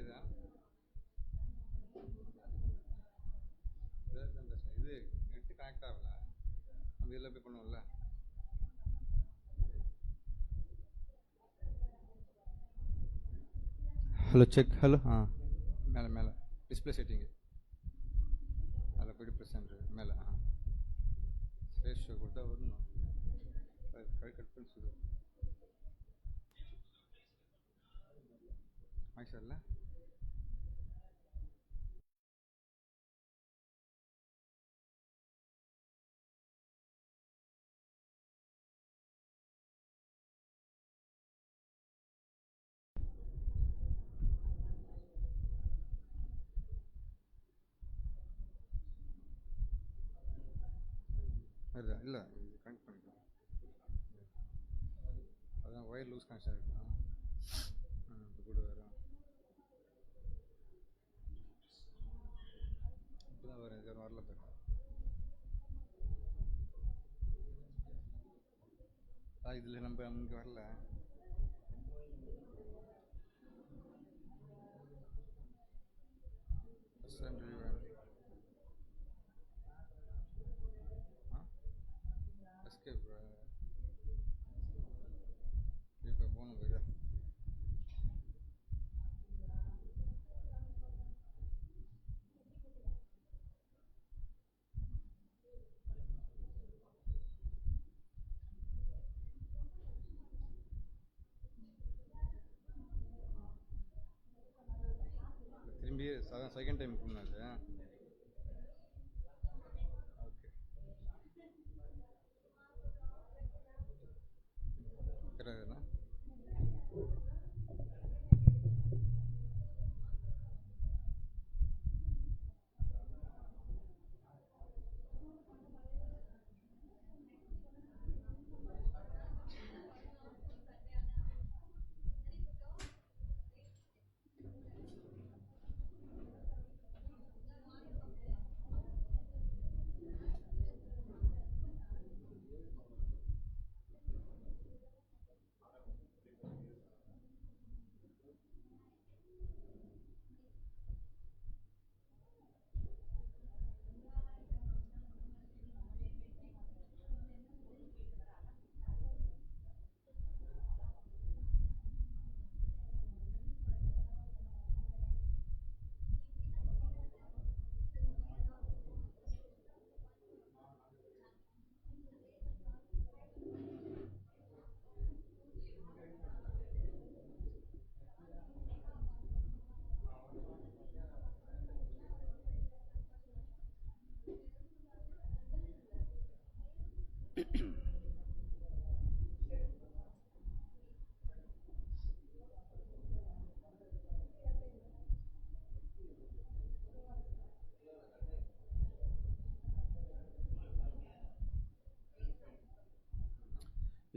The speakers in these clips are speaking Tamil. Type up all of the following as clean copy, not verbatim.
இதா இது நெட்டு கனெக்ட் ஆகல, நம்ம இதில் போய் பண்ணுவோம்ல. Hello check. ஹலோ. மேலே மேலே டிஸ்பிளே செட்டிங்கு அதில் போய்ட்டு ப்ரெசென்ட் மேலே ஸ்பேஸ் ஷோ கொடுத்தா வரணும். கட் பண்ணி சொல்லு சார்ல. வருதா? இல்லை, இது கனெக்ட் பண்ணிக்கலாம். அதான் ஒயர் லூஸ் கனெக்ஷன் இருக்கலாம். இப்போ கூட வரும். இப்போ தான் வரும். இது வரல போய் இதில் நம்ம இங்கே வரல. ஃபஸ்ட் டைம் எஸ்கேப் இப்போ போகணும். போய்தா திரும்பி செகண்ட் டைம் பண்ணாது. ஓகே, கிடையாதுண்ணா.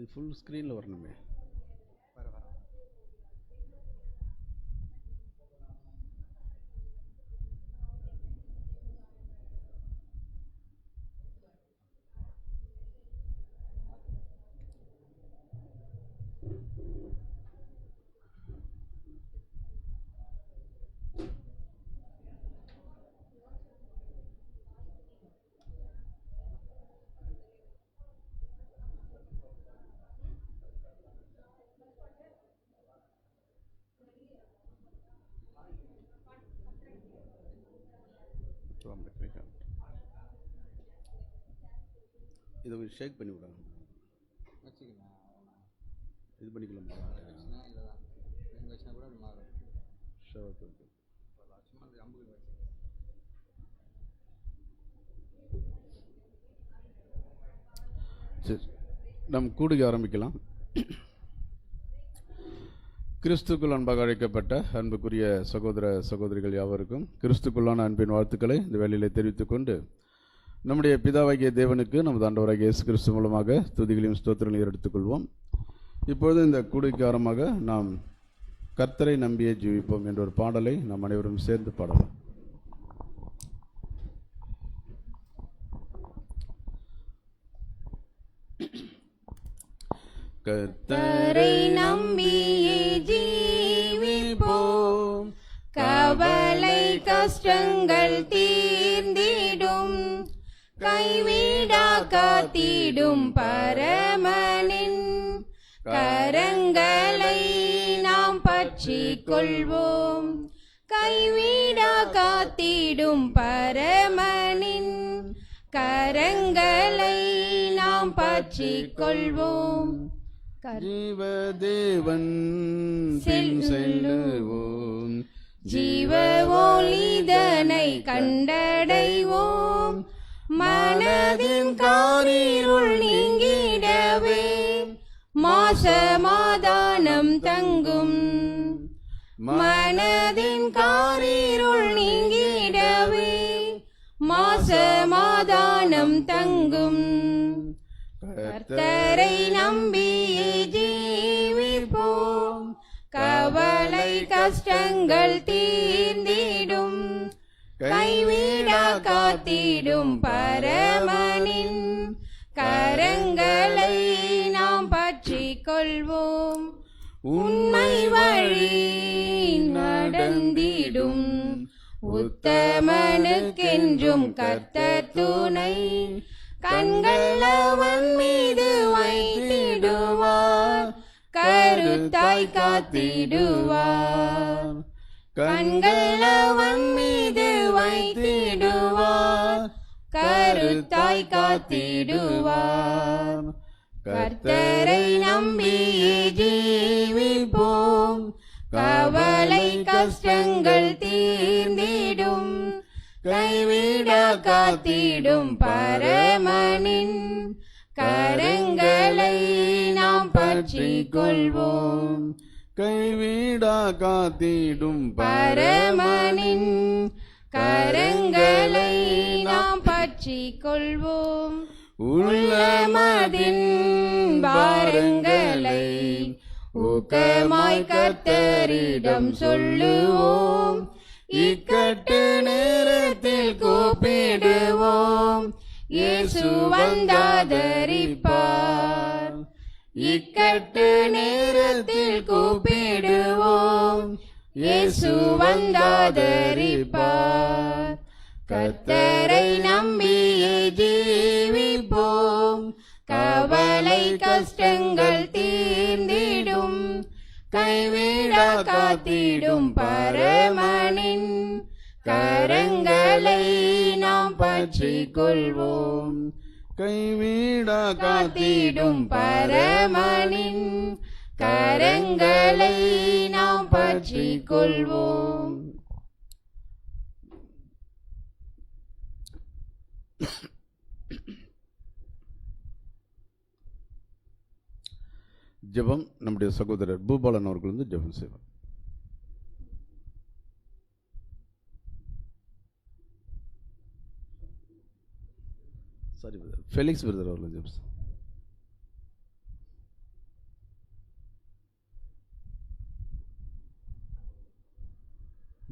இது ஃபுல் ஸ்க்ரீனில் வரணுமே. இதை கொஞ்சம் ஷேக் பண்ணி விடாங்க. வச்சுக்கணும். இது பண்ணிக்கலாமா? வச்சுனா இல்லை தான் எங்கே வச்சுனா கூட அப்படி மாறும். Show okay okay. சும்மா அந்த அம்புக்கு வச்சு சரி, நம் கூடுகை ஆரம்பிக்கலாம். கிறிஸ்துக்குள் அன்பாக அழைக்கப்பட்ட அன்புக்குரிய சகோதர சகோதரிகள் யாவருக்கும் கிறிஸ்துக்குள்ளான அன்பின் வாழ்த்துக்களை இந்த வேளையிலே தெரிவித்துக் கொண்டு நம்முடைய பிதாவாகிய தேவனுக்கு நமது ஆண்டவராகிய இயேசு கிறிஸ்து மூலமாக துதிகளையும் ஸ்தோத்திரங்களையும் எடுத்துக்கொள்வோம். இப்பொழுது இந்த கூடுகைக்காரமாக நாம் கர்த்தரை நம்பியே ஜீவிப்போம் என்ற ஒரு பாடலை நாம் அனைவரும் சேர்ந்து பாடலாம். கர்த்தரை நம்பியே ஜீவிப்போம், கஷ்டங்கள் தீர்ந்திடும். கைவிடா காத்திடும் பரமனின் கரங்களை நாம் பற்றிக் கொள்வோம். கைவிடா காத்திடும் பரமனின் கரங்களை நாம் பற்றிக் கொள்வோம். ஜீவதேவன் பின் செல்லுவோம். ஜீவ ஒளிதனை கண்டடைவோம். மனதின் காரிருள் நீங்கிடவே மாசமாதானம் தங்கும். மனதின் காரிருள் நீங்கிடவே மாசமாதானம் தங்கும். கர்த்தரை நம்பியே ஜீவிப்போம். கவலை கஷ்டங்கள் தீர்ந்திடும். கைவிடா காத்திடும் பரமனின் கரங்களை நாம் பற்றிக் கொள்வோம். உண்மை வழி நடந்திடும் உத்தமனுக்கென்றும் கர்த்தர் துணை. கண்கள் அவன் மீது வைத்திடுவார். கருத்தாய் காத்திடுவார். கண்கள் அவன் மீது வைத்திடுவார். கருத்தாய் காத்திடுவார். கர்த்தரை நம்பியே ஜீவிப்போம். கவலை கஷ்டங்கள் தீர்ந்திடும். கைவிடா காத்திடும் பரமனின் கரங்களை நாம் பற்றிக் கொள்வோம். கைவிடா காத்திடும் பரமனின் கரங்களை நாம் பற்றிக் கொள்வோம். உள்ளமதின் பாரங்களை ஊக்கமாய் கர்த்தரிடம் சொல்லுவோம். இக்கட்டு நேரத்தில் கூப்பிடுவோம். இயேசு வந்தாதரிப்பார். இக்கட்டு நேரத்தில் கூப்பிடுவோம். இயேசு வந்தாதரிப்பார். கர்த்தரை நம்பியே ஜீவிப்போம். கவலை கஷ்டங்கள் தீர்ந்திடும். கைவிடா காத்திடும் பரமனின் கரங்களை நாம் பற்றிக் கொள்வோம். கைவிடா காத்திடும் பரமனின் கரங்களை நாம் பற்றிக் கொள்வோம். ஜெபம். நம்முடைய சகோதரர் பூபாலன் அவர்கள் வந்து ஜெபம் செய்வார். சாரி பிரதர், ஃபெலிக்ஸ் பிரதர் அவர்கள் ஜெபம்.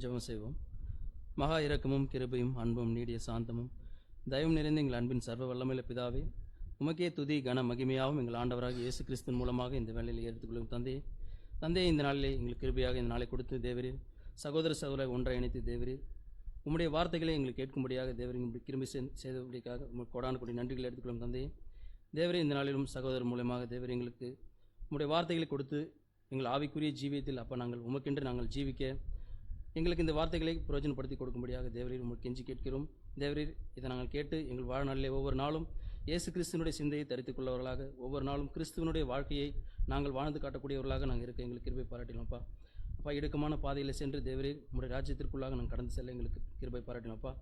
ஜெபம் செய்வோம். மகா இரக்கமும் கிருபையும் அன்பும் நீடிய சாந்தமும் தயவும் நிறைந்த எங்கள் அன்பின் சர்வ வல்லமையுள்ள பிதாவே, உமக்கே துதி கன மகிமையாகவும் எங்கள் ஆண்டவராக இயேசு கிறிஸ்துவின் மூலமாக இந்த வேலையில் எடுத்துக்கொள்ளும் தந்தையே, இந்த நாளிலே எங்களுக்கு கிருபையாக இந்த நாளை கொடுத்து தேவரீர் சகோதர சகோதரரை ஒன்றை இணைத்து தேவரீர் உம்முடைய வார்த்தைகளை எங்களுக்கு கேட்கும்படியாக தேவரின் கிருபை செய்தபடிக்காக உங்களுக்கு கொடான கொடி நன்றிகளை எடுத்துக்கொள்ளும் தந்தையே. தேவரே, இந்த நாளிலும் சகோதரர் மூலமாக தேவர் எங்களுக்கு உம்முடைய வார்த்தைகளை கொடுத்து எங்கள் ஆவிக்குரிய ஜீவியத்தில் அப்போ நாங்கள் உமக்கென்று நாங்கள் ஜீவிக்க எங்களுக்கு இந்த வார்த்தைகளை பிரயோஜனப்படுத்தி கொடுக்கும்படியாக தேவரீர் உங்களுக்கு கெஞ்சி கேட்கிறோம். தேவரீர், இதை நாங்கள் கேட்டு எங்கள் வாழ்நாளிலே ஒவ்வொரு நாளும் இயேசு கிறிஸ்துவனுடைய சிந்தையை தரித்துக் கொள்ளவர்களாக, ஒவ்வொரு நாளும் கிறிஸ்துவனுடைய வாழ்க்கையை நாங்கள் வாழ்ந்து காட்டக்கூடியவர்களாக நாங்கள் இருக்க எங்களுக்கு கிருபை பாராட்டினோம்ப்பா. அப்பா, இடுக்கமான பாதையில் சென்று தேவரீர் உங்களுடைய ராஜ்யத்திற்குள்ளாக நாங்கள் கடந்து செல்ல எங்களுக்கு கிருபை பாராட்டினோம்ப்பா.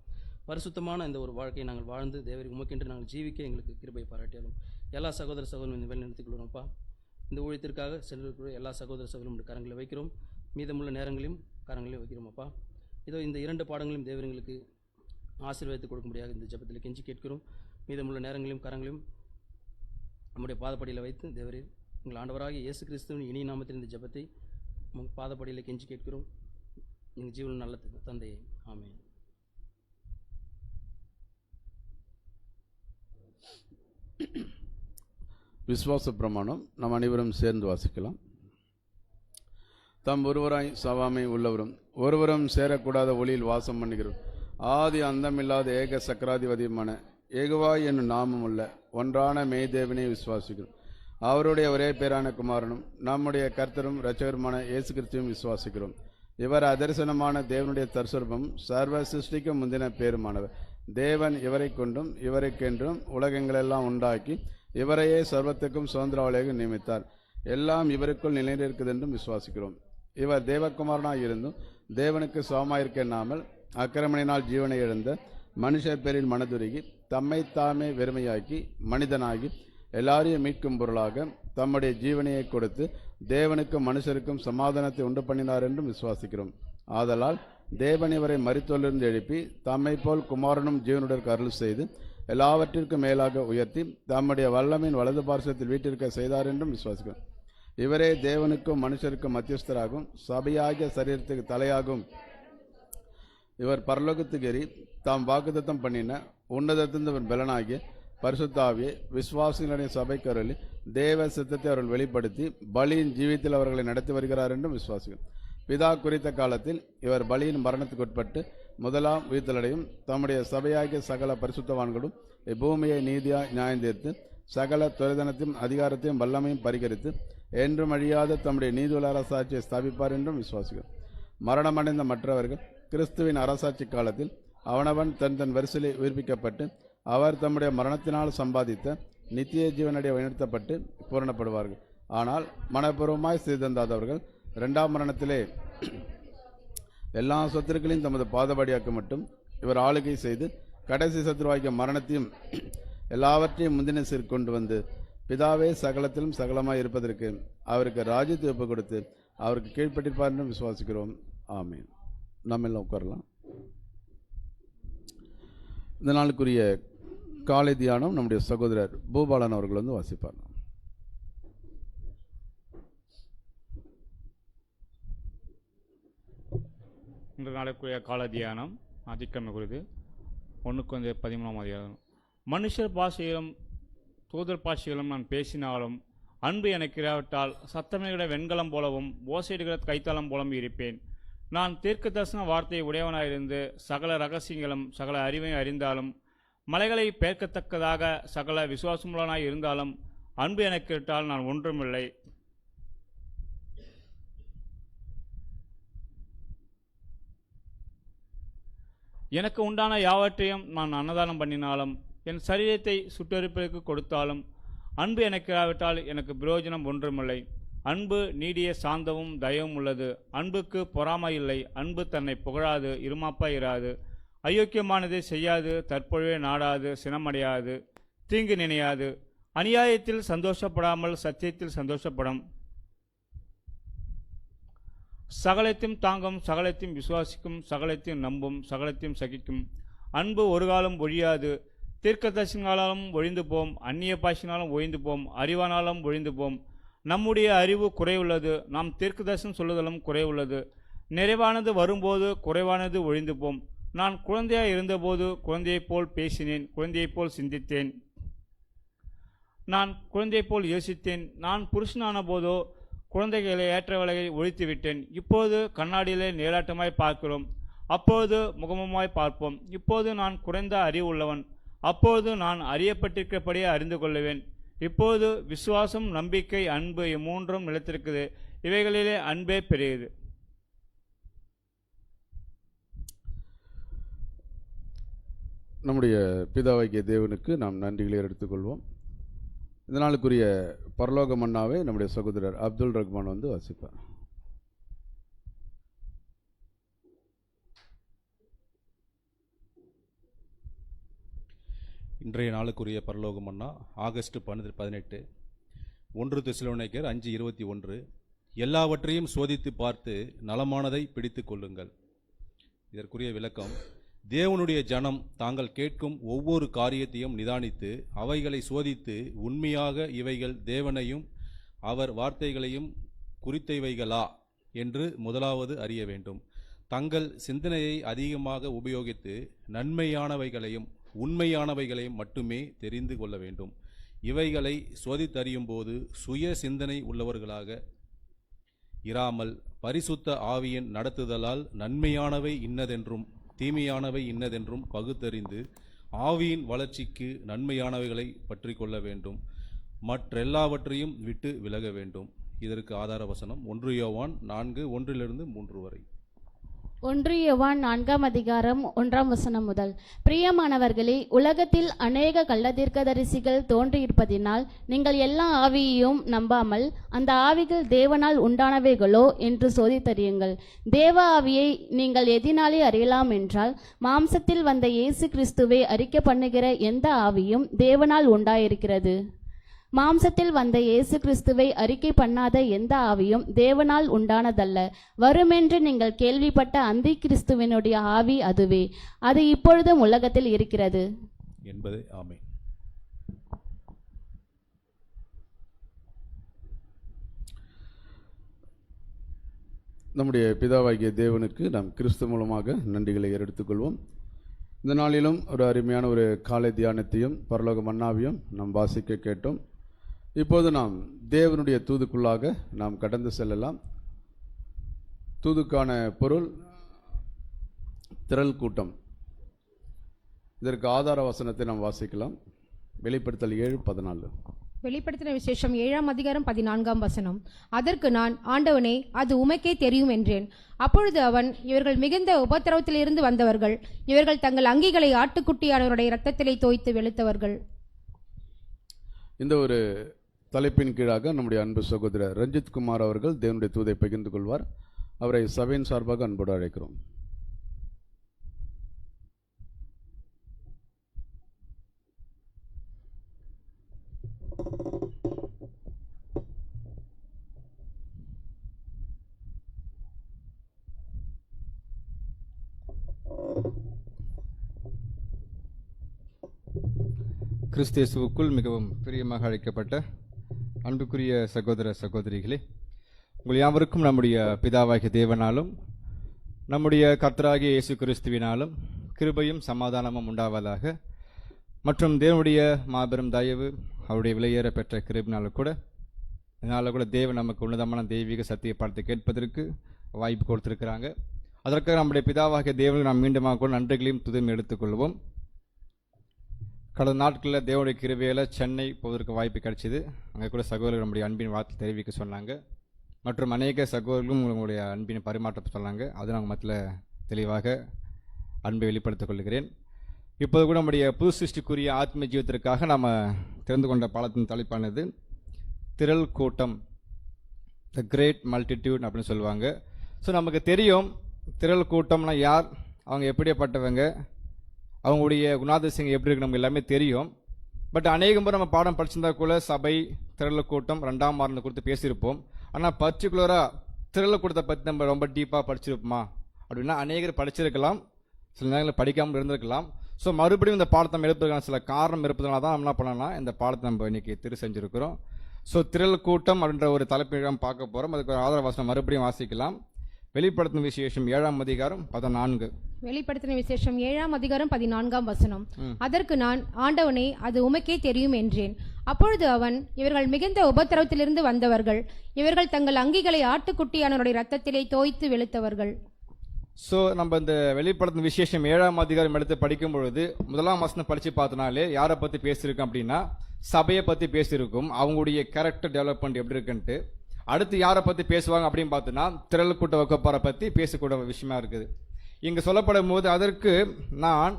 பரிசுத்தமான இந்த ஒரு வாழ்க்கையை நாங்கள் வாழ்ந்து தேவரீர் உமக்கென்று நாங்கள் ஜீவிக்க எங்களுக்கு கிருபை பாராட்டியாலும் எல்லா சகோதர சகோதரரும் இந்த வேலை நிறுத்திக் கொள்கிறோம்ப்பா. இந்த ஊழியத்திற்காக சென்றிருக்கிற எல்லா சகோதர சகோதரரும் கரங்களை வைக்கிறோம். மீதமுள்ள நேரங்களையும் கரங்களையும் வைக்கிறோம்ப்பா. இதோ இந்த 2 பாடங்களையும் தேவர்களுக்கு ஆசீர்வாதத்தை கொடுக்கும்படியாக இந்த ஜெபத்தில் கெஞ்சி கேட்கிறோம். மீதமுள்ள நேரங்களையும் கரங்களையும் நம்முடைய பாதப்படியில் வைத்து தேவரீர் எங்கள் ஆண்டவராகிய இயேசு கிறிஸ்துவின் இனிய நாமத்தில் இந்த ஜெபத்தை பாதப்படியில் கெஞ்சி கேட்கிறோம். எங்கள் ஜீவன் நல்ல தந்தையே, ஆமென். விசுவாச பிரமாணம் நாம் அனைவரும் சேர்ந்து வாசிக்கலாம். தம் ஒருவராய் சாவாமை உள்ளவரும் ஒருவரும் சேரக்கூடாத ஒளியில் வாசம் பண்ணுகிறோம் ஆதி அந்தமில்லாத ஏக சக்கராதிபதியுமான ஏகுவாய் என்னும் நாமம் உள்ள ஒன்றான மெய்தேவனை விசுவாசிக்கிறோம். அவருடைய ஒரே பேரான குமாரனும் நம்முடைய கர்த்தரும் இரட்சகருமான இயேசு கிறிஸ்துவையும் விசுவாசிக்கிறோம். இவர் அதரிசனமான தேவனுடைய தற்சொரூபம், சர்வ சிருஷ்டிக்கும் முந்தின பேருமானவர். தேவன் இவரை கொண்டும் இவருக்கென்றும் உலகங்களெல்லாம் உண்டாக்கி இவரையே சர்வத்துக்கும் சுதந்திரவாளியாக நியமித்தார். எல்லாம் இவருக்குள் நிலைநிற்குது என்றும் விசுவாசிக்கிறோம். இவர் தேவகுமாரனாக இருந்தும் தேவனுக்கு சமமாயிருக்க எண்ணாமல் அக்கிரமணினால் ஜீவனை இழந்த மனுஷர் பேரில் மனதுருகி தம்மை தாமே வெறுமையாக்கி மனிதனாகி எல்லாரையும் மீட்கும் பொருளாக தம்முடைய ஜீவனையை கொடுத்து தேவனுக்கும் மனுஷருக்கும் சமாதானத்தை உண்டு பண்ணினார் என்றும் விசுவாசிக்கிறோம். ஆதலால் தேவன் இவரை மரித்தோரிலிருந்து எழுப்பி தம்மை போல் குமாரனும் ஜீவனுடன் அருள் செய்து எல்லாவற்றிற்கும் மேலாக உயர்த்தி தம்முடைய வல்லமையின் வலது பார்சத்தில் வீட்டிற்க செய்தார் என்றும் விசுவாசிக்கிறோம். இவரே தேவனுக்கும் மனுஷருக்கும் மத்தியஸ்தராகும் சபையாகிய சரீரத்துக்கு தலையாகும். இவர் பரலோகத்துக்கு ஏறி தாம் வாக்குத்தத்தம் பண்ணின உன்னதத்தின் பலனாகிய பரிசுத்தாவியை விசுவாசிகளுடைய சபைக்கு அருளி தேவ சித்தத்தை அவர்கள் வெளிப்படுத்தி பலியின் ஜீவித்தில் அவர்களை நடத்தி வருகிறார் என்றும் விசுவாசிகள். பிதா குறித்த காலத்தில் இவர் பலியின் மரணத்துக்கு உட்பட்டு முதலாம் உயிர்த்தலடையும் தம்முடைய சபையாகிய சகல பரிசுத்தவான்களும் இப்பூமியை நீதியாய் நியாயந்தீர்த்து சகல துரிதனத்தையும் அதிகாரத்தையும் வல்லமையும் பரிகரித்து என்றும் அழியாத தம்முடைய நீதியுள்ள அரசாட்சியை ஸ்தாபிப்பார் என்றும் விசுவாசிகள். மரணமடைந்த மற்றவர்கள் கிறிஸ்துவின் அரசாட்சி காலத்தில் அவனவன் தன் வரிசையிலே உயிர்ப்பிக்கப்பட்டு அவர் தம்முடைய மரணத்தினால் சம்பாதித்த நித்திய ஜீவனடைய உயர்த்தப்பட்டு பூரணப்படுவார்கள். ஆனால் மனப்பூர்வமாய் செய்தந்தாதவர்கள் இரண்டாம் மரணத்திலே எல்லா சொத்துக்களையும் தமது பாதபடியாக்க மட்டும் இவர் ஆளுகை செய்து கடைசி சத்துருவாகிய மரணத்தையும் எல்லாவற்றையும் முந்தின சீர்கொண்டு வந்து பிதாவே சகலத்திலும் சகலமாய் இருப்பதற்கு அவருக்கு ராஜ்யத்தை ஒப்பு கொடுத்து அவருக்கு கீழ்ப்பட்டிருப்பார் என்று விசுவாசிக்கிறோம். ஆமீன். நம்ம எல்லாம் உட்காரலாம். இந்த நாளுக்குரிய காலை தியானம் நம்முடைய சகோதரர் பூபாலன் அவர்கள் வந்து வாசிப்பார். இன்று நாளுக்குரிய கால தியானம் ஞாயிற்றுக்கிழமை குறித்து 1-13 அதிகாரம். மனுஷர் பாஷையிலும் தூதர் பாஷையிலும் நான் பேசினாலும் அன்பு எனக்கு இராவிட்டால் சத்தமிடுகிற வெண்கலம் போலவும் ஓசையிடுகிற கைத்தாளம் போலவும் இருப்பேன். நான் தீர்க்க தரிசன வார்த்தையை உடையவனாயிருந்து சகல ரகசியங்களும் சகல அறிவையும் அறிந்தாலும் மலைகளை பெயர்க்கத்தக்கதாக சகல விசுவாசமுள்ளனாய் இருந்தாலும் அன்பு எனக்கு இட்டால் நான் ஒன்றுமில்லை. எனக்கு உண்டான யாவற்றையும் நான் அன்னதானம் பண்ணினாலும் என் சரீரத்தை சுட்டெரிப்பதற்கு கொடுத்தாலும் அன்பு எனக்கு இராவிட்டால் எனக்கு பிரயோஜனம் ஒன்றுமில்லை. அன்பு நீடிய சாந்தமும் தயவும் உள்ளது. அன்புக்கு பொறாமை இல்லை. அன்பு தன்னை புகழாது, இருமாப்பாய் இராது, அயோக்கியமானதை செய்யாது, தற்பொழுவே நாடாது, சினமடையாது, தீங்கு நினையாது, அநியாயத்தில் சந்தோஷப்படாமல் சத்தியத்தில் சந்தோஷப்படும், சகலத்தையும் தாங்கும், சகலத்தையும் விசுவாசிக்கும், சகலத்தையும் நம்பும், சகலத்தையும் சகிக்கும். அன்பு ஒரு காலம் ஒழியாது. தீர்க்கதரிசனாலும் ஒழிந்து போம், அந்நிய பாஷினாலும் ஒழிந்து போம், அறிவானாலும் ஒழிந்து போம். நம்முடைய அறிவு குறைவுள்ளது, நாம் தீர்க்கதரிசனம் சொல்லுதலும் குறைவுள்ளது. நிறைவானது வரும்போது குறைவானது ஒழிந்து போம். நான் குழந்தையாய் இருந்தபோது குழந்தையைப் போல் பேசினேன், குழந்தையைப் போல் சிந்தித்தேன், நான் குழந்தையைப் போல் யோசித்தேன். நான் புருஷனான போதோ குழந்தைகளை ஏற்றவளையை ஒழித்து விட்டேன். இப்போது கண்ணாடியிலே நேராட்டமாய் பார்க்கிறோம், அப்போது முகமுமாய் பார்ப்போம். இப்போது நான் குறைந்த அறிவு உள்ளவன், அப்போது நான் அறியப்பட்டிருக்கிறபடியே அறிந்து கொள்ளுவேன். இப்போது விசுவாசம், நம்பிக்கை, அன்பு இம்மூன்றும் நிலைத்திருக்குது. இவைகளிலே அன்பே பெரியது. நம்முடைய பிதாவாகிய தேவனுக்கு நாம் நன்றிகளை எடுத்துக்கொள்வோம். இந்த நாளுக்குரிய பரலோக மன்னாவை நம்முடைய சகோதரர் அப்துல் ரஹ்மான் வந்து வாசிப்பார். இன்றைய நாளுக்குரிய பரலோக மன்னா ஆகஸ்ட் 18, 1 தெசலோனிக்கேயர் 5:21. எல்லாவற்றையும் சோதித்து பார்த்து நலமானதை பிடித்து கொள்ளுங்கள். இதற்குரிய விளக்கம்: தேவனுடைய ஜனம் தாங்கள் கேட்கும் ஒவ்வொரு காரியத்தையும் நிதானித்து அவைகளை சோதித்து உண்மையாக இவைகள் தேவனையும் அவர் வார்த்தைகளையும் குறித்தவைகளா என்று முதலாவது அறிய வேண்டும். தங்கள் சிந்தனையை அதிகமாக உபயோகித்து நன்மையானவைகளையும் உண்மையானவைகளையும் மட்டுமே தெரிந்து கொள்ள வேண்டும். இவைகளை சோதித்தறியும் போது சுய சிந்தனை உள்ளவர்களாக இராமல் பரிசுத்த ஆவியின் நடத்துதலால் நன்மையானவை இன்னதென்றும் தீமையானவை இன்னதென்றும் பகுத்தறிந்து ஆவியின் வளர்ச்சிக்கு நன்மையானவைகளை பற்றி கொள்ள வேண்டும், மற்றெல்லாவற்றையும் விட்டு விலக வேண்டும். இதற்கு ஆதார வசனம் 1 யோவான் 4:1-3 வரை. 1 யோவான் 4:1 முதல். பிரியமானவர்களே, உலகத்தில் அநேக கள்ளதீர்க்கதரிசிகள் தோன்றியிருப்பதினால் நீங்கள் எல்லா ஆவியையும் நம்பாமல் அந்த ஆவிகள் தேவனால் உண்டானவைகளோ என்று சோதித்தறியுங்கள். தேவ ஆவியை நீங்கள் எதினாலே அறியலாம் என்றால், மாம்சத்தில் வந்த இயேசு கிறிஸ்துவை அறிக்கை பண்ணுகிற எந்த ஆவியும் தேவனால் உண்டாயிருக்கிறது. மாம்சத்தில் வந்த இயேசு கிறிஸ்துவை அறிக்கை பண்ணாத எந்த ஆவியும் தேவனால் உண்டானதல்ல. வருமென்று நீங்கள் கேள்விப்பட்ட அந்தி கிறிஸ்துவனுடைய ஆவி அதுவே. அது இப்பொழுதும் உலகத்தில் இருக்கிறது என்பதே. ஆமென். நம்முடைய பிதாவாகிய தேவனுக்கு நாம் கிறிஸ்து மூலமாக நன்றிகளை எடுத்துக்கொள்வோம். இந்த நாளிலும் ஒரு அருமையான ஒரு காலை தியானத்தையும் பரலோக மன்னாவையும் நாம் வாசிக்க கேட்டோம். இப்போது நாம் தேவனுடைய தூதுக்குள்ளாக நாம் கடந்து செல்லலாம். தூதுக்கான பொருள் திரள் கூட்டம். இதற்கு ஆதார வசனத்தை நாம் வாசிக்கலாம். வெளிப்படுத்தல் 7:14. வெளிப்படுத்தின விசேஷம் 7:14. அதற்கு நான், ஆண்டவனே, அது உமக்கே தெரியும் என்றேன். அப்பொழுது அவன், இவர்கள் மிகுந்த உபத்திரவத்திலிருந்து வந்தவர்கள், இவர்கள் தங்கள் அங்கிகளை ஆட்டுக்குட்டியானவருடைய இரத்தத்திலே தோய்த்து வெளுத்தவர்கள். இந்த ஒரு தலைப்பின் கீழாக நம்முடைய அன்பு சகோதரர் ரஞ்சித் குமார் அவர்கள் தேவனுடைய தூதை பகிர்ந்து கொள்வார். அவரை சபையின் சார்பாக அன்போடு அழைக்கிறோம். கிறிஸ்தேசுவுக்குள் மிகவும் பிரியமாக அழைக்கப்பட்ட அன்புக்குரிய சகோதர சகோதரிகளே, உங்கள் யாவருக்கும் நம்முடைய பிதாவாகிய தேவனாலும் நம்முடைய கர்த்தராகிய இயேசு கிறிஸ்துவினாலும் கிருபையும் சமாதானமும் உண்டாவதாக. மற்றும் தேவனுடைய மாபெரும் தயவு, அவருடைய விலையேற பெற்ற கிருபினாலும் கூட இதனால் கூட தேவன் நமக்கு உன்னதமான தெய்வீக சத்திய பாடத்தை கேட்பதற்கு வாய்ப்பு கொடுத்திருக்கிறாங்க. அதற்காக நம்முடைய பிதாவாகிய தேவனுக்கு நாம் மீண்டுமாக கூட நன்றிகளையும் துதிமையும் எடுத்துக்கொள்வோம். கடந்த நாட்களில் தேவனுடைய கிருபையில் சென்னை போவதற்கு வாய்ப்பு கிடைச்சிது. அங்கே கூட சகோதரர்கள் நம்முடைய அன்பின் வார்த்தை தெரிவிக்க சொன்னாங்க. மற்றும் அநேக சகோதரர்களும் உங்களுடைய அன்பின் பரிமாற்றம் சொன்னாங்க. அது நாங்கள் மத்தியில் தெளிவாக அன்பை வெளிப்படுத்திக் கொள்கிறேன். இப்போது கூட நம்முடைய புது சிருஷ்டிக்குரிய ஆத்ம ஜீவத்திற்காக நாம் தெரிந்து கொண்ட பாடத்தின் தலைப்பானது திரள் கூட்டம், த கிரேட் மல்டிடியூட் அப்படின்னு சொல்லுவாங்க. ஸோ நமக்கு தெரியும் திரள் கூட்டம்னா யார், அவங்க எப்படிப்பட்டவங்க, அவங்களுடைய குணாதிசயங்கள் எப்படி இருக்கு நமக்கு எல்லாமே தெரியும். பட் அநேக முறை நம்ம பாடம் படிச்சிருந்தா கூட சபை, திரள் கூட்டம், 2ஆம் வாரம் குறித்து பேசியிருப்போம். ஆனால் பர்டிகுலராக திரள் கூட்டத்தை பற்றி நம்ம ரொம்ப டீப்பாக படிச்சிருப்போமா அப்படின்னா அநேகர் படிச்சிருக்கலாம், சில நேரங்களில் படிக்காமல் இருந்திருக்கலாம். ஸோ மறுபடியும் இந்த பாடத்தை நம்ம எடுப்பதற்கான சில காரணம் இருப்பதனால தான் நம்ம என்ன பண்ணலாம், இந்த பாடத்தை நம்ம இன்னைக்கு செஞ்சுருக்கிறோம். ஸோ திரள் கூட்டம் அப்படின்ற ஒரு தலைப்பிடம் பார்க்க போகிறோம். அதுக்கு ஒரு ஆதார வசனம் மறுபடியும் வாசிக்கலாம். வெளிப்படுத்தின விசேஷம் 7:14. வெளிப்படுத்தின விசேஷம் 7:14. அதற்கு நான், ஆண்டவனே, அது உமக்கே தெரியும் என்றேன். அப்பொழுது அவன், இவர்கள் மிகுந்த உபத்திரவத்திலிருந்து வந்தவர்கள், இவர்கள் தங்கள் அங்கிகளை ஆட்டுக்குட்டியானவருடைய இரத்தத்திலே தோய்த்து வெளுத்தவர்கள். ஸோ நம்ம இந்த வெளிப்படுத்தின விசேஷம் 7 எடுத்து படிக்கும் பொழுது 1ஆம் வசனம் படித்து பார்த்தனாலே யாரை பற்றி பேசியிருக்கோம் அப்படின்னா சபையை பற்றி பேசியிருக்கும், அவங்களுடைய கேரக்டர் டெவலப்மெண்ட் எப்படி இருக்குன்ட்டு. அடுத்து யாரை பற்றி பேசுவாங்க அப்படின்னு பார்த்தோன்னா திரள் கூட்ட வகுப்பாரை பற்றி பேசக்கூடிய விஷயமா இருக்குது. இங்கே சொல்லப்படும் போது அதற்கு நான்,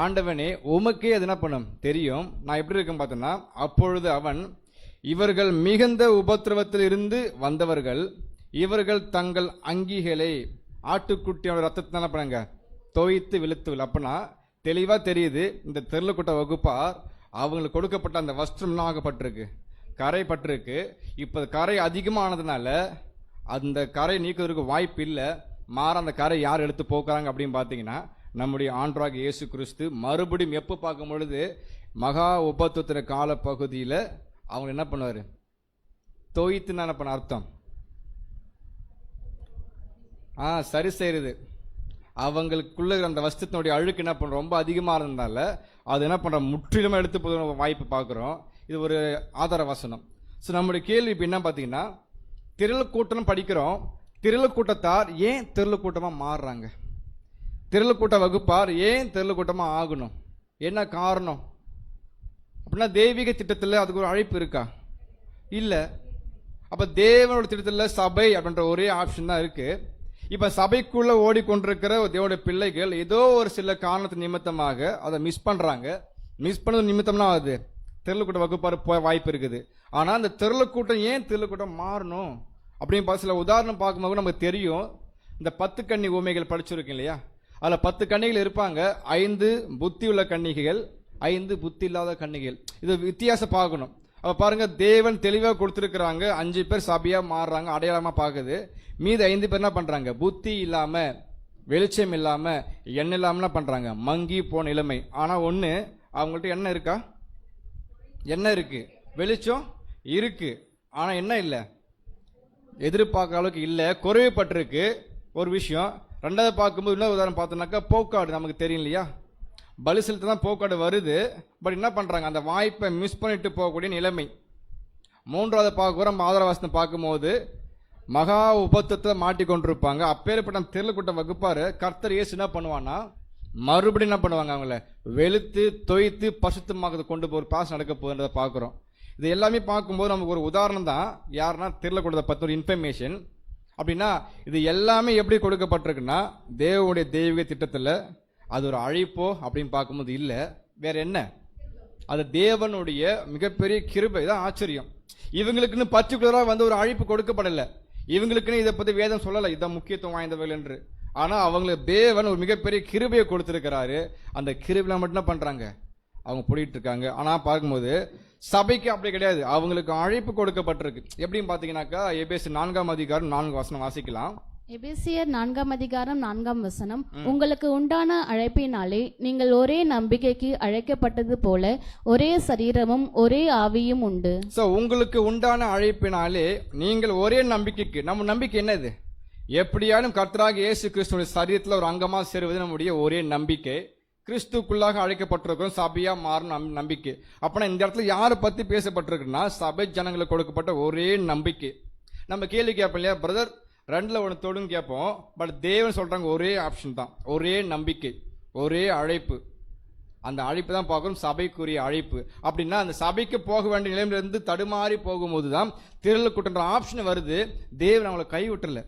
ஆண்டவனே, உமக்கே அது என்ன பண்ணும் தெரியும், நான் எப்படி இருக்கேன் பார்த்தோன்னா, அப்பொழுது அவன், இவர்கள் மிகுந்த உபத்திரவத்தில் இருந்து வந்தவர்கள், இவர்கள் தங்கள் அங்கிகளை ஆட்டுக்குட்டியோட ரத்தத்தினால பண்ணுங்க தோய்த்து வெளுத்து. அப்படின்னா தெளிவாக தெரியுது இந்த திரள் கூட்ட வகுப்பார் அவங்களுக்கு கொடுக்கப்பட்ட அந்த வஸ்திரம் ஆகப்பட்டிருக்கு, கரை பட்டிருக்கு. இப்போ கரை அதிகமானதுனால அந்த கரை நீக்குவதற்கு வாய்ப்பு இல்லை. மாற அந்த கரை யார் எடுத்து போக்குறாங்க அப்படின்னு பார்த்தீங்கன்னா நம்முடைய ஆண்டவராகிய இயேசு கிறிஸ்து மறுபடியும் எப்போ பார்க்கும் பொழுது மகா உபத்திரவ கால பகுதியில் அவங்க என்ன பண்ணுவார், தோய்த்துன்னு என்ன பண்ண அர்த்தம், சரி செய்கிறது. அவங்களுக்குள்ள அந்த வஸ்திரத்தினுடைய அழுக்கு என்ன பண்ணுறோம் ரொம்ப அதிகமாக இருந்ததால அது என்ன பண்ணுறோம் முற்றிலுமே எடுத்து போகிற வாய்ப்பு பார்க்குறோம். இது ஒரு ஆதார வசனம். ஸோ நம்முடைய கேள்வி இப்போ என்ன பார்த்தீங்கன்னா, திரள் கூட்டம் படிக்கிறோம், திரள கூட்டத்தார் ஏன் திரள கூட்டமாக மாறுறாங்க? திரள கூட்ட வகுப்பார் ஏன் திரள கூட்டமாக ஆகணும்? என்ன காரணம்? அப்படின்னா தெய்வீக திட்டத்தில் அதுக்கு ஒரு அழைப்பு இருக்கா? இல்லை. அப்போ தேவனோட திட்டத்தில் சபை அப்படின்ற ஒரே ஆப்ஷன் தான் இருக்கு. இப்போ சபைக்குள்ள ஓடிக்கொண்டிருக்கிற தேவனுடைய பிள்ளைகள் ஏதோ ஒரு சில காரணத்து நிமித்தமாக அதை மிஸ் பண்ணுறாங்க. மிஸ் பண்ணது நிமித்தம்னா அது திரளுக்கூட்ட வகுப்பார் போக வாய்ப்பு இருக்குது. ஆனால் அந்த திரளுக்கூட்டம் ஏன் திரளுக்கூட்டம் மாறணும் அப்படின்னு பார்த்து சில உதாரணம் பார்க்கும்போது நமக்கு தெரியும். இந்த 10 கன்னி ஊமைகள் படிச்சிருக்கீங்க இல்லையா? அதில் 10 கன்னிகள் இருப்பாங்க. 5 புத்தி உள்ள கன்னிகைகள், 5 புத்தி இல்லாத கன்னிகைகள். இது வித்தியாசம் பார்க்கணும். அப்போ பாருங்க, தேவன் தெளிவாக கொடுத்துருக்குறாங்க. 5 பேர் சபையாக மாறுறாங்க, அடையாளமாக பார்க்குது. மீது 5 பேர் என்ன பண்ணுறாங்க? புத்தி இல்லாமல், வெளிச்சம் இல்லாமல், எண்ணெய் இல்லாமலாம் பண்ணுறாங்க, மங்கி போன நிலைமை. ஆனால் ஒன்று, அவங்கள்ட்ட எண்ணெய் இருக்கா? எண்ணெய் இருக்கு, வெளிச்சம் இருக்கு, ஆனால் என்ன இல்லை, எதிர்பார்க்குற அளவுக்கு இல்லை, குறைவுபட்டிருக்கு ஒரு விஷயம். ரெண்டாவது பார்க்கும்போது இன்னொரு உதாரணம் பார்த்தோம்னாக்கா, போக்காடு நமக்கு தெரியும் இல்லையா? பலி செலுத்த தான் போக்காடு வருது. பட் என்ன பண்ணுறாங்க? அந்த வாய்ப்பை மிஸ் பண்ணிட்டு போகக்கூடிய நிலைமை. மூன்றாவது பார்க்குற ஆதரவாசனை பார்க்கும்போது மகா உபத்தத்தை மாட்டிக்கொண்டிருப்பாங்க. அப்பேற்பட்ட திரளுக்கூட்ட வகுப்பார் கர்த்தர் இயேசு என்ன பண்ணுவான்னா, மறுபடியும் என்ன பண்ணுவாங்க? அவங்கள வெளுத்து தொய்த்து பசுத்தமாக கொண்டு போகிற பாஸ் நடக்க போகுதுன்றதை பார்க்குறோம். இது எல்லாமே பார்க்கும்போது நமக்கு ஒரு உதாரணம் தான். யாருன்னா திரளுக்கூட்டத்தை பற்றி ஒரு இன்ஃபர்மேஷன். அப்படின்னா இது எல்லாமே எப்படி கொடுக்கப்பட்டிருக்குன்னா, தேவனுடைய தெய்வீக திட்டத்தில் அது ஒரு அழைப்போ அப்படின்னு பார்க்கும்போது இல்லை, வேற என்ன, அது தேவனுடைய மிகப்பெரிய கிருபை தான். ஆச்சரியம். இவங்களுக்குன்னு பர்டிகுலராக வந்து ஒரு அழைப்பு கொடுக்கப்படலை. இவங்களுக்குன்னு இதை பற்றி வேதம் சொல்லலை இதான் முக்கியத்துவம் வாய்ந்தவர்கள் என்று. ஆனால் அவங்களுக்கு தேவன் ஒரு மிகப்பெரிய கிருபையை கொடுத்துருக்கிறாரு. அந்த கிருபையில மட்டும் என்ன பண்ணுறாங்க? அவங்க போயிட்டு இருக்காங்க. ஆனால் பார்க்கும்போது சபைக்கு அப்படி கிடையாது. அவங்களுக்கு அழைப்பு கொடுக்கப்பட்டிருக்கு. எப்படின்னு பார்த்தீங்கன்னாக்கா, எபேசியர் 4ஆம் அதிகாரம் 4 வசனம் வாசிக்கலாம். எபேசியர் 4ஆம் அதிகாரம் 4ஆம் வசனம். உங்களுக்கு உண்டான அழைப்பினாலே நீங்கள் ஒரே நம்பிக்கைக்கு அழைக்கப்பட்டது போல ஒரே சரீரமும் ஒரே ஆவியும் உண்டு. ஸோ உங்களுக்கு உண்டான அழைப்பினாலே நீங்கள் ஒரே நம்பிக்கைக்கு, நம்ம நம்பிக்கை என்னது? எப்படியாலும் கர்த்தராகிய இயேசு கிறிஸ்துவின் சரீரத்தில் ஒரு அங்கமாக சேருவது நம்முடைய ஒரே நம்பிக்கை. கிறிஸ்துக்குள்ளாக அழைக்கப்பட்டிருக்கிறோம், சபையா மாறும் நம்பிக்கை. அப்பனா இந்த இடத்துல யாரை பத்தி பேசப்பட்டிருக்குன்னா, சபை ஜனங்களுக்கு கொடுக்கப்பட்ட ஒரே நம்பிக்கை. நம்ம கேள்வி கேட்போம் இல்லையா, பிரதர் 2ல் 1 தொடுன்னு கேட்போம். பட் தேவன் சொல்றாங்க ஒரே ஆப்ஷன் தான், ஒரே நம்பிக்கை, ஒரே அழைப்பு. அந்த அழைப்பு தான் பார்க்கணும், சபைக்குரிய அழைப்பு. அப்படின்னா அந்த சபைக்கு போக வேண்டிய நிலையிலிருந்து தடுமாறி போகும்போது தான் திரளுக்கூட்டன்ற ஆப்ஷன் வருது. தேவன் அவங்களை கைவிட்டல,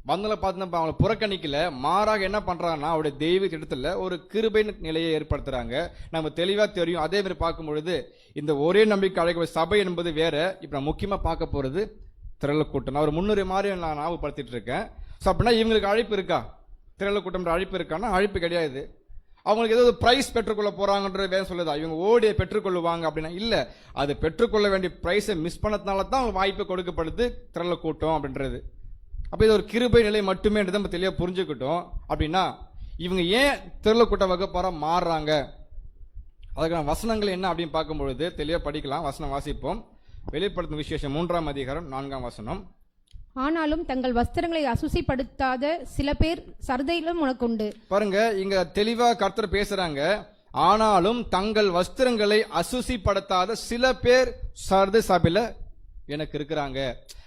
வந்தல பார்த்தா அவங்களை புறக்கணிக்கல. மாறாக என்ன பண்றாங்கன்னா, அவருடைய தெய்வ திட்டத்தில் ஒரு கிருபை நிலையை ஏற்படுத்துறாங்க. நம்ம தெளிவா தெரியும். அதே மாதிரி பார்க்கும் பொழுது இந்த ஒரே நம்பிக்கை அழைக்க சபை என்பது வேற. இப்ப நான் முக்கியமா பார்க்க போறது திரளுக்கூட்டம். நான் ஒரு முன்னுரை மாதிரி நான் ஞாபகப்படுத்திட்டு இருக்கேன். ஸோ அப்படின்னா இவங்களுக்கு அழைப்பு இருக்கா? திரளுக்கூட்டம் அழைப்பு இருக்கான்னா அழைப்பு கிடையாது. அவங்களுக்கு ஏதாவது பிரைஸ் பெற்றுக்கொள்ள போறாங்கன்றது வேற சொல்லுதா? இவங்க ஓடியை பெற்றுக்கொள்ளுவாங்க அப்படின்னா இல்ல. அது பெற்றுக்கொள்ள வேண்டிய பிரைஸை மிஸ் பண்ணதுனால தான் அவங்க வாய்ப்பு கொடுக்கப்படுது திரளுக்கூட்டம் அப்படின்றது. அப்போ இது ஒரு கிருபை நிலை மட்டுமே நம்ம தெளிவாக புரிஞ்சுக்கிட்டோம். அப்படின்னா இவங்க ஏன் திரளுக்கூட்ட வகுப்பாரா மாறுறாங்க, அதுக்கான வசனங்கள் என்ன அப்படின்னு பார்க்கும்பொழுது தெளிவாக படிக்கலாம். வசனம் வாசிப்போம். வெளிப்படுத்தும் விசேஷம் 3ஆம் அதிகாரம் 4ஆம் வசனம். ஆனாலும் தங்கள் வஸ்திரங்களை அசுசிப்படுத்தாத சில பேர் சர்தையிலும் உனக்கு உண்டு. பாருங்க, இங்க தெளிவா கர்த்தர் பேசுறாங்க. ஆனாலும் தங்கள் வஸ்திரங்களை அசுசிப்படுத்தாத சில பேர் சர்தை சபையில எனக்கு இருக்கிறாங்க.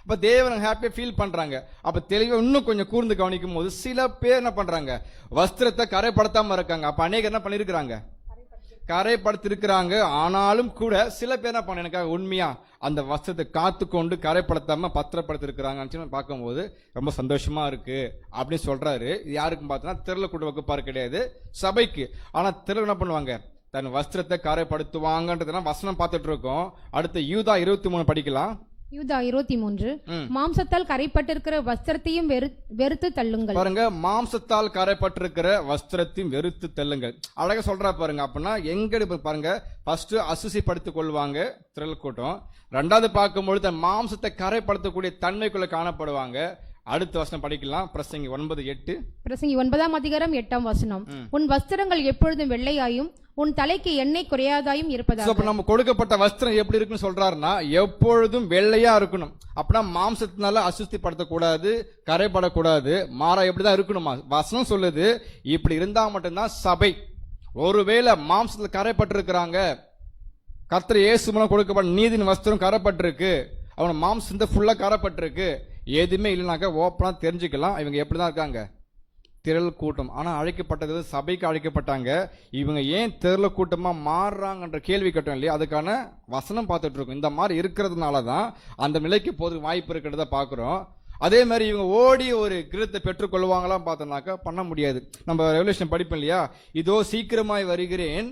அப்ப தேவன் ஹாப்பியா ஃபீல் பண்றாங்க. அப்ப தெளிவா இன்னும் கொஞ்சம் கூர்ந்து கவனிக்கும் போது சில பேர் என்ன பண்றாங்க, வஸ்திரத்தை கரைப்படுத்தாம இருக்காங்க. அப்ப அநேகர் என்ன பண்ணிருக்கிறாங்க, கரைப்படுத்திருக்கிறாங்க. ஆனாலும் கூட சில பேர் என்ன பண்ண, எனக்காக உண்மையா அந்த வஸ்திரத்தை காத்து கொண்டு கரைப்படுத்தாம பத்திரப்படுத்திருக்கிறாங்கன்னு பார்க்கும்போது ரொம்ப சந்தோஷமா இருக்கு அப்படின்னு சொல்றாரு. இது யாருக்கும் பார்த்தோன்னா திரளுக்கூட்ட வகுப்பாரு கிடையாது, சபைக்கு. ஆனா திரள் என்ன பண்ணுவாங்க, தன் வஸ்திரத்தை கரைப்படுத்துவாங்கன்றதுலாம் வசனம் பார்த்துட்டு இருக்கோம். அடுத்து யூதா 23 படிக்கலாம். யூதா 23. மாம்சத்தால் கரைப்பட்டிருக்கிற வஸ்திரத்தையும் வெறுத்து தள்ளுங்கள். பாருங்க, மாம்சத்தால் கரைப்பட்டிருக்கிற வஸ்திரத்தையும் வெறுத்து தள்ளுங்கள். அழகா சொல்றா பாருங்க. அப்படின்னா எங்க பாருங்க, ஃபர்ஸ்ட் அசுசிப்படுத்திக் கொள்வாங்க திரள்கூட்டம். ரெண்டாவது பார்க்கும்பொழுது தன் மாம்சத்தை கரைப்படுத்தக்கூடிய தன்மைக்குள்ள காணப்படுவாங்க. அடுத்த வசனம் படிக்கலாம். பிரசங்கி 9:8. பிரசங்கி 9ஆம் அதிகாரம் 8ஆம் வசனம். உன் வஸ்திரங்கள் எப்பொழுதும் வெள்ளையாயும் உன் தலைக்கு எண்ணெய் குறையாதாயும் இருப்பதாக. நம்ம கொடுக்கப்பட்ட வஸ்திரம் எப்படி இருக்குன்னு சொல்றாருன்னா, எப்பொழுதும் வெள்ளையா இருக்கணும். அப்படின்னா மாம்சத்தினால அசுஸ்திப்படுத்தக்கூடாது, கரைப்படக்கூடாது. மாறா எப்படிதான் இருக்கணுமா வசனம் சொல்லுது. இப்படி இருந்தா மட்டும்தான் சபை. ஒருவேளை மாம்சத்துல கரைப்பட்டிருக்கிறாங்க, கர்த்தர் இயேசு மூலம் கொடுக்கப்பட்ட நீதியின் வஸ்திரம் கரைப்பட்டிருக்கு, அவன் மாம்சம் ஃபுல்லா கரைப்பட்டிருக்கு, எதுவுமே இல்லைனாக்கா ஓப்பனாக தெரிஞ்சுக்கலாம் இவங்க எப்படி தான் இருக்காங்க, திரள் கூட்டம். ஆனால் அழைக்கப்பட்டது சபைக்கு அழைக்கப்பட்டாங்க. இவங்க ஏன் திரள் கூட்டமாக மாறுறாங்கன்ற கேள்வி கேட்டோம் இல்லையா, அதுக்கான வசனம் பார்த்துட்டு இருக்கோம். இந்த மாதிரி இருக்கிறதுனால தான் அந்த நிலைக்கு போதுக்கு வாய்ப்பு இருக்கிறத பார்க்குறோம். அதே மாதிரி இவங்க ஓடி ஒரு கிரீடத்தை பெற்றுக்கொள்வாங்களாம் பார்த்தோம்னாக்கா பண்ண முடியாது. நம்ம ரெவல்யூஷன் படிப்போம் இல்லையா, இதோ சீக்கிரமாய் வருகிறேன்,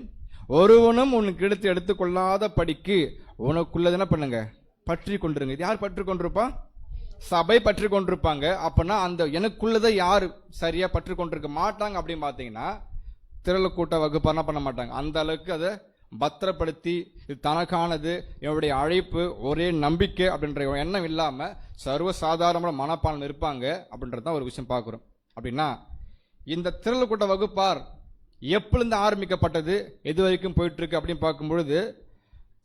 ஒருவனும் உன் கிரீடத்தை எடுத்துக்கொள்ளாத படிக்கு உனக்குள்ளது என்ன பண்ணுங்க, பற்றி கொண்டிருங்க. இது யார் பற்றி கொண்டிருப்பா? சபை பற்றி கொண்டிருப்பாங்க. அப்பனா அந்த எனக்குள்ளதை யார் சரியா பற்றி கொண்டிருக்க மாட்டாங்க அப்படின்னு பார்த்தீங்கன்னா திரள் கூட்ட வகுப்பு என்ன பண்ண மாட்டாங்க. அந்த அளவுக்கு அதை பத்திரப்படுத்தி இது தனக்கானது, என்னுடைய அழைப்பு, ஒரே நம்பிக்கை அப்படின்ற எண்ணம் இல்லாம சர்வசாதாரணமான மனப்பான்மை இருப்பாங்க அப்படின்றது தான் ஒரு விஷயம் பார்க்குறோம். அப்படின்னா இந்த திரள் கூட்ட வகுப்பார் எப்பொழுது ஆரம்பிக்கப்பட்டது, எது வரைக்கும் போயிட்டு இருக்கு அப்படின்னு பார்க்கும்பொழுது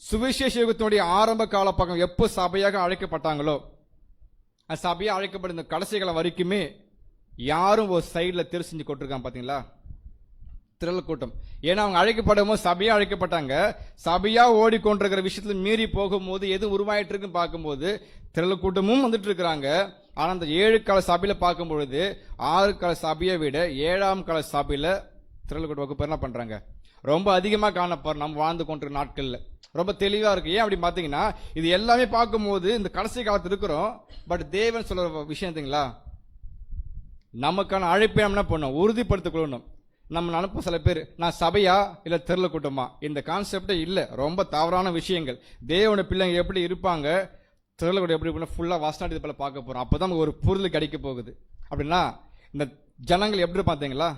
சுவிசேஷ யுகத்தினுடைய ஆரம்ப கால பக்கம் எப்போ சபையாக அழைக்கப்பட்டாங்களோ, சபையாக அழைக்கப்பட்ட இந்த கடைசி காலம் வரைக்குமே யாரும் ஒரு சைடில் தெரிஞ்சு கொண்டிருக்காங்க. பார்த்தீங்களா, திரள் கூட்டம். ஏன்னா அவங்க அழைக்கப்படும் போது சபையா அழைக்கப்பட்டாங்க. சபையா ஓடிக்கொண்டிருக்கிற விஷயத்துல மீறி போகும்போது எது உருவாயிட்டு இருக்குன்னு பார்க்கும்போது திரள் கூட்டமும் வந்துட்டு இருக்கிறாங்க. ஆனா அந்த 7 கால சபையில பார்க்கும் பொழுது 6 கால சபையை விட 7ஆம் கால சபையில திரள் கூட்ட வகுப்பு என்ன பண்றாங்க, ரொம்ப அதிகமா காணப்படுற நம்ம வாழ்ந்து கொண்டிருக்கிற நாட்கள்ல ரொம்ப தெளிவா இருக்கு. ஏன் அப்படின்னு பாத்தீங்கன்னா இது எல்லாமே பார்க்கும்போது இந்த கடைசி காலத்துல இருக்கிறோம். பட் தேவன் சொல்ற விஷயம் தெரியுங்களா, நமக்கான அழைப்பை நம்ம என்ன பண்ணணும், உறுதிப்படுத்திக் கொள்ளணும். நம்ம அனுப்பும் சில பேர் நான் சபையா இல்ல திரள் கூட்டமா, இந்த கான்செப்டே இல்ல. ரொம்ப தவறான விஷயங்கள். தேவனுடைய பிள்ளைங்க எப்படி இருப்பாங்க, திரள் கூட்டம் எப்படி ஃபுல்லா வாசனாடி போல பார்க்க போறோம். அப்பதான் ஒரு பொருள் கிடைக்க போகுது. அப்படின்னா இந்த ஜனங்கள் எப்படி பார்த்தீங்களா,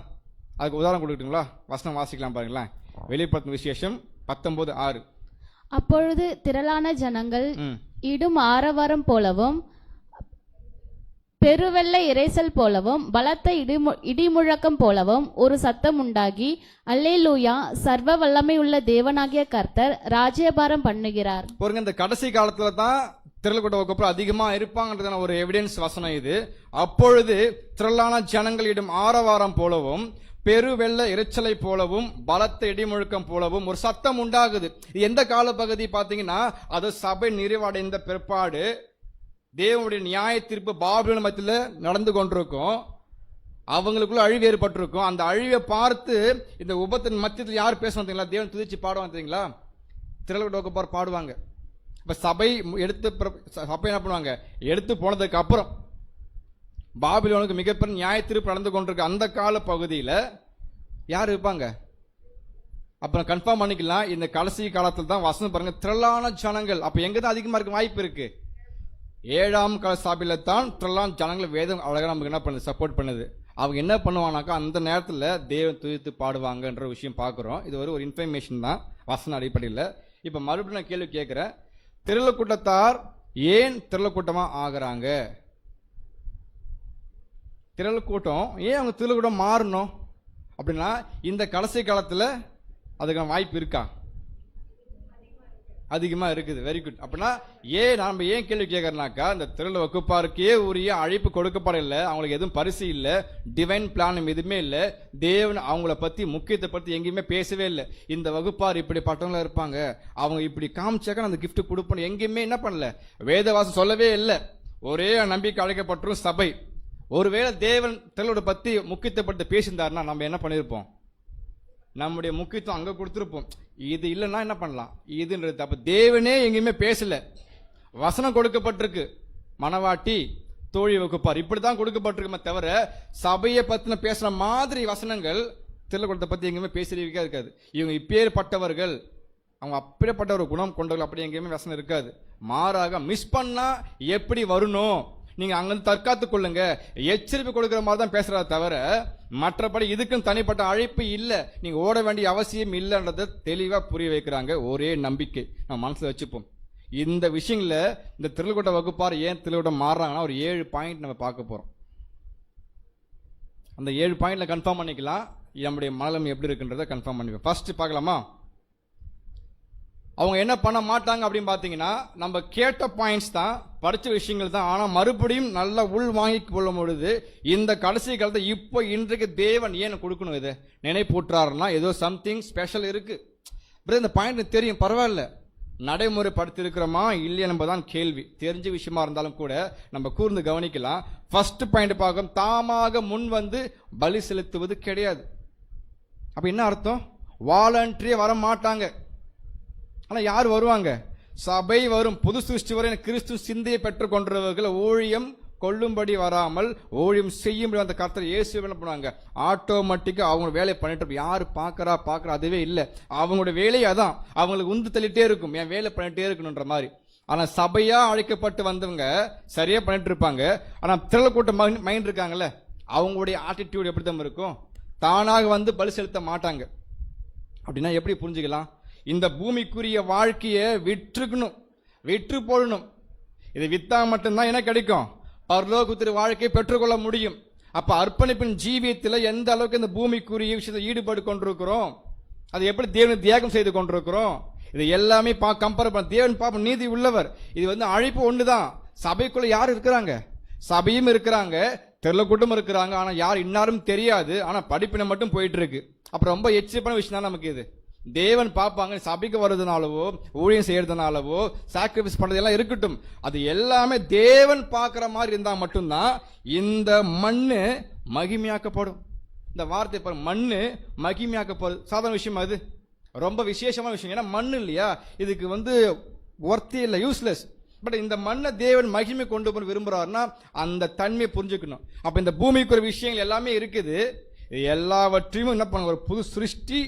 அதுக்கு உதாரணம் கொடுக்கட்டுங்களா, வசனம் வாசிக்கலாம் பாருங்களேன். வெளிப்படுத்தும் விசேஷம் 19:6. அப்பொழுது திரளான ஜனங்கள் இடும் ஆரவாரம் போலவும் பெருவெள்ள இரைச்சல் போலவும் பலத்த இடிமுழக்கம் போலவும் ஒரு சத்தம் உண்டாகி, அல்லேலூயா, சர்வ வல்லமை உள்ள தேவனாகிய கர்த்தர் ராஜ்யபாரம் பண்ணுகிறார். பாருங்க, இந்த கடைசி காலத்துல தான் திரள் கூட்ட வகுப்பு அதிகமா இருப்பாங்கன்றதான ஒரு எவிடன்ஸ் வசனம் இது. அப்பொழுது திரளான ஜனங்களிடம் ஆரவாரம் போலவும் பெருவெள்ள இரைச்சலை போலவும் பலத்த இடிமுழக்கம் போலவும் ஒரு சத்தம் உண்டாகுது. எந்த கால பகுதி பாத்தீங்கன்னா அது சபை நிறைவடைந்த பிற்பாடு தேவனுடைய நியாய தீர்ப்பு பாபிலோன் மத்தியில் நடந்து கொண்டிருக்கும். அவங்களுக்குள்ள அழிவு ஏற்பட்டிருக்கும். அந்த அழிவை பார்த்து இந்த உபத்தின் மத்தியத்தில் யார் பேசுவாங்க, தேவன் துதிச்சு பாடுவாங்க தெரியுங்களா, திரள் கூட்ட வகுப்பார் பாடுவாங்க. இப்ப சபை என்ன பண்ணுவாங்க, எடுத்து போனதுக்கு அப்புறம் பாபிலோனுக்கு மிகப்பெரிய நியாய தீர்ப்பு நடந்து கொண்டிருக்க அந்த கால பகுதியில் யார் இருப்பாங்க, அப்புறம் கன்ஃபார்ம் பண்ணிக்கலாம். இந்த கடைசி காலத்தில் தான் வசனம் பாருங்க, திரளான ஜனங்கள். அப்ப எங்க தான் அதிகமா இருக்க வாய்ப்பு இருக்கு, 7ஆம் கால சபையில தான் திரளான ஜனங்கள். வேதம் அழகா நமக்கு என்ன பண்ணுது, சப்போர்ட் பண்ணுது. அவங்க என்ன பண்ணுவாங்கனாக்கா அந்த நேரத்தில் தேவன் துதித்து பாடுவாங்கன்ற விஷயம் பார்க்குறோம். இது ஒரு இன்ஃபர்மேஷன் தான் வசன அடிப்படையில். இப்போ மறுபடியும் நான் கேள்வி கேட்குறேன், திரள் கூட்டத்தார் ஏன் திரள் கூட்டமாக ஆகுறாங்க, திரள் கூட்டம் ஏன் அவங்க திரள் கூட்டம் மாறணும் அப்படின்னா இந்த கடைசி காலத்தில் அதுக்கான வாய்ப்பு இருக்கா, அதிகமா இருக்குது. Very good. அப்படின்னா நம்ம ஏன் கேள்வி கேட்கறனாக்கா இந்த திரள் வகுப்பாருக்கே உரிய அழைப்பு கொடுக்கப்படல, அவங்களுக்கு எதுவும் பரிசு இல்லை, டிவைன் பிளான் எதுவுமே இல்லை, தேவன் அவங்கள பத்தி முக்கியத்தை பத்தி எங்கேயுமே பேசவே இல்லை. இந்த வகுப்பார் இப்படிப்பட்டவங்களா இருப்பாங்க, அவங்க இப்படி காமிச்சாக்க அந்த கிஃப்ட் கொடுப்போம், எங்கேயுமே என்ன பண்ணல, வேதவாசம் சொல்லவே இல்லை. ஒரே நம்பிக்கை அழைக்கப்பட்டிரும் சபை. ஒருவேளை தேவன் திரளோட பத்தி முக்கியத்தை பற்றி பேசியிருந்தாருன்னா நம்ம என்ன பண்ணிருப்போம், நம்முடைய முக்கியத்துவம் அங்க கொடுத்திருப்போம். இது இல்லைன்னா என்ன பண்ணலாம், இதுன்றது. அப்ப தேவனே எங்கேயுமே பேசல, வசனம் கொடுக்கப்பட்டிருக்கு, மணவாட்டி தோழி வகுப்பார் இப்படிதான் கொடுக்கப்பட்டிருக்குமே தவிர சபையை பத்தின பேசுற மாதிரி வசனங்கள் திரள் பத்தி எங்கேயுமே பேசுறதுக்கே இருக்காது. இவங்க இப்பேற்பட்டவர்கள், அவங்க அப்படிப்பட்ட ஒரு குணம் கொண்டவர்கள், அப்படி எங்கேயுமே வசனம் இருக்காது. மாறாக மிஸ் பண்ணா எப்படி வரணும், நீங்க அங்கிருந்து தற்காத்து கொள்ளுங்க, எச்சரிப்பு கொடுக்கிற மாதிரி தான் பேசுறத தவிர மற்றபடி இதுக்கும் தனிப்பட்ட அழைப்பு இல்லை, நீங்க ஓட வேண்டிய அவசியம் இல்லைன்றதை தெளிவா புரிய வைக்கிறாங்க. ஒரே நம்பிக்கை நம்ம மனசுல வச்சுப்போம். இந்த விஷயங்கள இந்த திரள் கூட்ட வகுப்பார் ஏன் திரள் கூட்டம் மாறுறாங்கன்னா ஒரு 7 பாயிண்ட் நம்ம பார்க்க போறோம். அந்த 7 பாயிண்ட்ல கன்ஃபார்ம் பண்ணிக்கலாம் நம்முடைய மனநிலை எப்படி இருக்குன்றதை கன்ஃபார்ம் பண்ணிக்கலாம். ஃபர்ஸ்ட் பார்க்கலாமா, அவங்க என்ன பண்ண மாட்டாங்க அப்படின்னு பார்த்தீங்கன்னா நம்ம கேட்ட பாயிண்ட்ஸ் தான், படித்த விஷயங்கள் தான். ஆனால் மறுபடியும் நல்லா உள் வாங்கி கொள்ளும் பொழுது இந்த கடைசி காலத்தை இப்போ இன்றைக்கு தேவன் ஏன் கொடுக்கணும், இதை நினைப்பூட்டுறாருன்னா ஏதோ சம்திங் ஸ்பெஷல் இருக்கு. இந்த பாயிண்ட் தெரியும், பரவாயில்ல, நடைமுறைப்படுத்தியிருக்கிறோமா இல்லையா என்பதுதான் கேள்வி. தெரிஞ்ச விஷயமா இருந்தாலும் கூட நம்ம கூர்ந்து கவனிக்கலாம். ஃபர்ஸ்ட் பாயிண்ட் பார்க்கும், தாமாக முன் வந்து பலி செலுத்துவது கிடையாது. அப்ப என்ன அர்த்தம்? வாலண்டரியா வர மாட்டாங்க. ஆனா யார் வருவாங்க? சபை வரும். புது சிருஷ்டி வரை கிறிஸ்து சிந்தையை பெற்றுக் கொண்டவர்கள் ஊழியம் கொள்ளும்படி வராமல் ஊழியம் செய்யும்படி அந்த கர்த்தர் இயேசு என்ன பண்ணுவாங்க? ஆட்டோமேட்டிக்கா அவங்க வேலையை பண்ணிட்டு யாரு பாக்குறா அதுவே இல்லை. அவங்களோட வேலையை அதான் அவங்களுக்கு உந்து தள்ளிட்டே இருக்கும், என் வேலை பண்ணிட்டே இருக்கணும்ன்ற மாதிரி. ஆனா சபையா அழைக்கப்பட்டு வந்தவங்க சரியா பண்ணிட்டு இருப்பாங்க. ஆனா திரள் கூட்ட மைண்ட் இருக்காங்கல்ல, அவங்களுடைய ஆட்டிடியூட் எப்படித்தான் இருக்கும்? தானாக வந்து பலி செலுத்த மாட்டாங்க. அப்படின்னா எப்படி புரிஞ்சுக்கலாம்? இந்த பூமிக்குரிய வாழ்க்கையை விற்றுக்கணும், விற்று போடணும். இது வித்தா மட்டும்தான் என்ன கிடைக்கும்? பரலோகத்தின் வாழ்க்கையை பெற்றுக்கொள்ள முடியும். அப்ப அர்ப்பணிப்பின் ஜீவியத்தில் எந்த அளவுக்கு இந்த பூமிக்குரிய விஷயத்தை ஈடுபாடு கொண்டிருக்கிறோம், அது எப்படி தேவனை தியாகம் செய்து கொண்டிருக்கிறோம், இது எல்லாமே கம்பேர் பண்ண தேவன் பாப்ப நீதி உள்ளவர். இது வந்து அழைப்பு ஒண்ணுதான். சபைக்குள்ள யார் இருக்கிறாங்க? சபையும் இருக்கிறாங்க, தெருக்கூட்டம் இருக்கிறாங்க. ஆனா யார் இன்னாரும் தெரியாது. ஆனா படிப்பினை மட்டும் போயிட்டு இருக்கு. அப்புறம் ரொம்ப எச்சரிப்பான விஷயம் தான் நமக்கு இது. தேவன் பார்ப்பாங்க, சபைக்கு வர்றதுனாலவோ ஊழியம் செய்யறதுனாலவோ சாக்ரிஃபைஸ் பண்றதெல்லாம் இருக்கட்டும், அது எல்லாமே தேவன் பார்க்கிற மாதிரி இருந்தா மட்டும்தான் இந்த மண்ணு மகிமையாக்கப்படும். இந்த வார்த்தை பாருங்க, மண்ணு மகிமையாக்கப்படுது. சாதாரண விஷயம், அது ரொம்ப விசேஷமான விஷயம். ஏன்னா மண்ணு இல்லையா, இதுக்கு வந்து ஒர்த்தே இல்லை, யூஸ்லெஸ். பட் இந்த மண்ணை தேவன் மகிமை கொண்டு போய் விரும்புறாருன்னா அந்த தன்மையை புரிஞ்சுக்கணும். அப்ப இந்த பூமிக்கு ஒரு விஷயங்கள் எல்லாமே இருக்குது. எல்லாவற்றையும் என்ன பண்ண, ஒரு புது சிருஷ்டி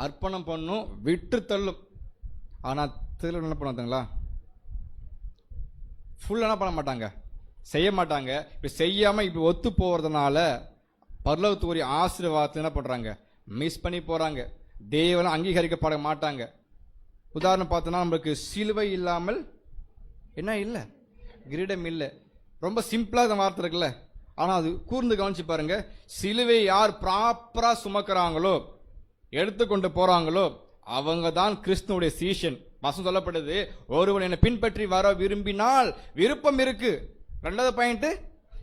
அர்ப்பணம் பண்ணும், விட்டு தள்ளும். ஆனா திருட என்ன பண்ணாங்களா? ஃபுல் என்ன பண்ண மாட்டாங்க, செய்ய மாட்டாங்க. இப்ப செய்யாம இப்ப ஒத்து போறதுனால பரலோகத்துக்குரிய ஆசீர்வாதத்தை என்ன பண்றாங்க? மிஸ் பண்ணி போறாங்க. தேவனை அங்கீகரிக்கப்பட மாட்டாங்க. உதாரணம் பார்த்தோன்னா, நம்மளுக்கு சிலுவை இல்லாமல் என்ன இல்லை, கிரீடம் இல்லை. ரொம்ப சிம்பிளா இந்த வார்த்தை இருக்குல்ல, ஆனா அது கூர்ந்து கவனிச்சு பாருங்க. சிலுவை யார் ப்ராப்பரா சுமக்கிறாங்களோ, எடுத்துக்கொண்டு போறாங்களோ, அவங்க தான் கிறிஸ்துனுடைய சீஷன். வசனம் சொல்லப்படுது, ஒருவன் என்னை பின்பற்றி வர விரும்பினால், விருப்பம் இருக்கு. ரெண்டாவது பாயிண்ட்,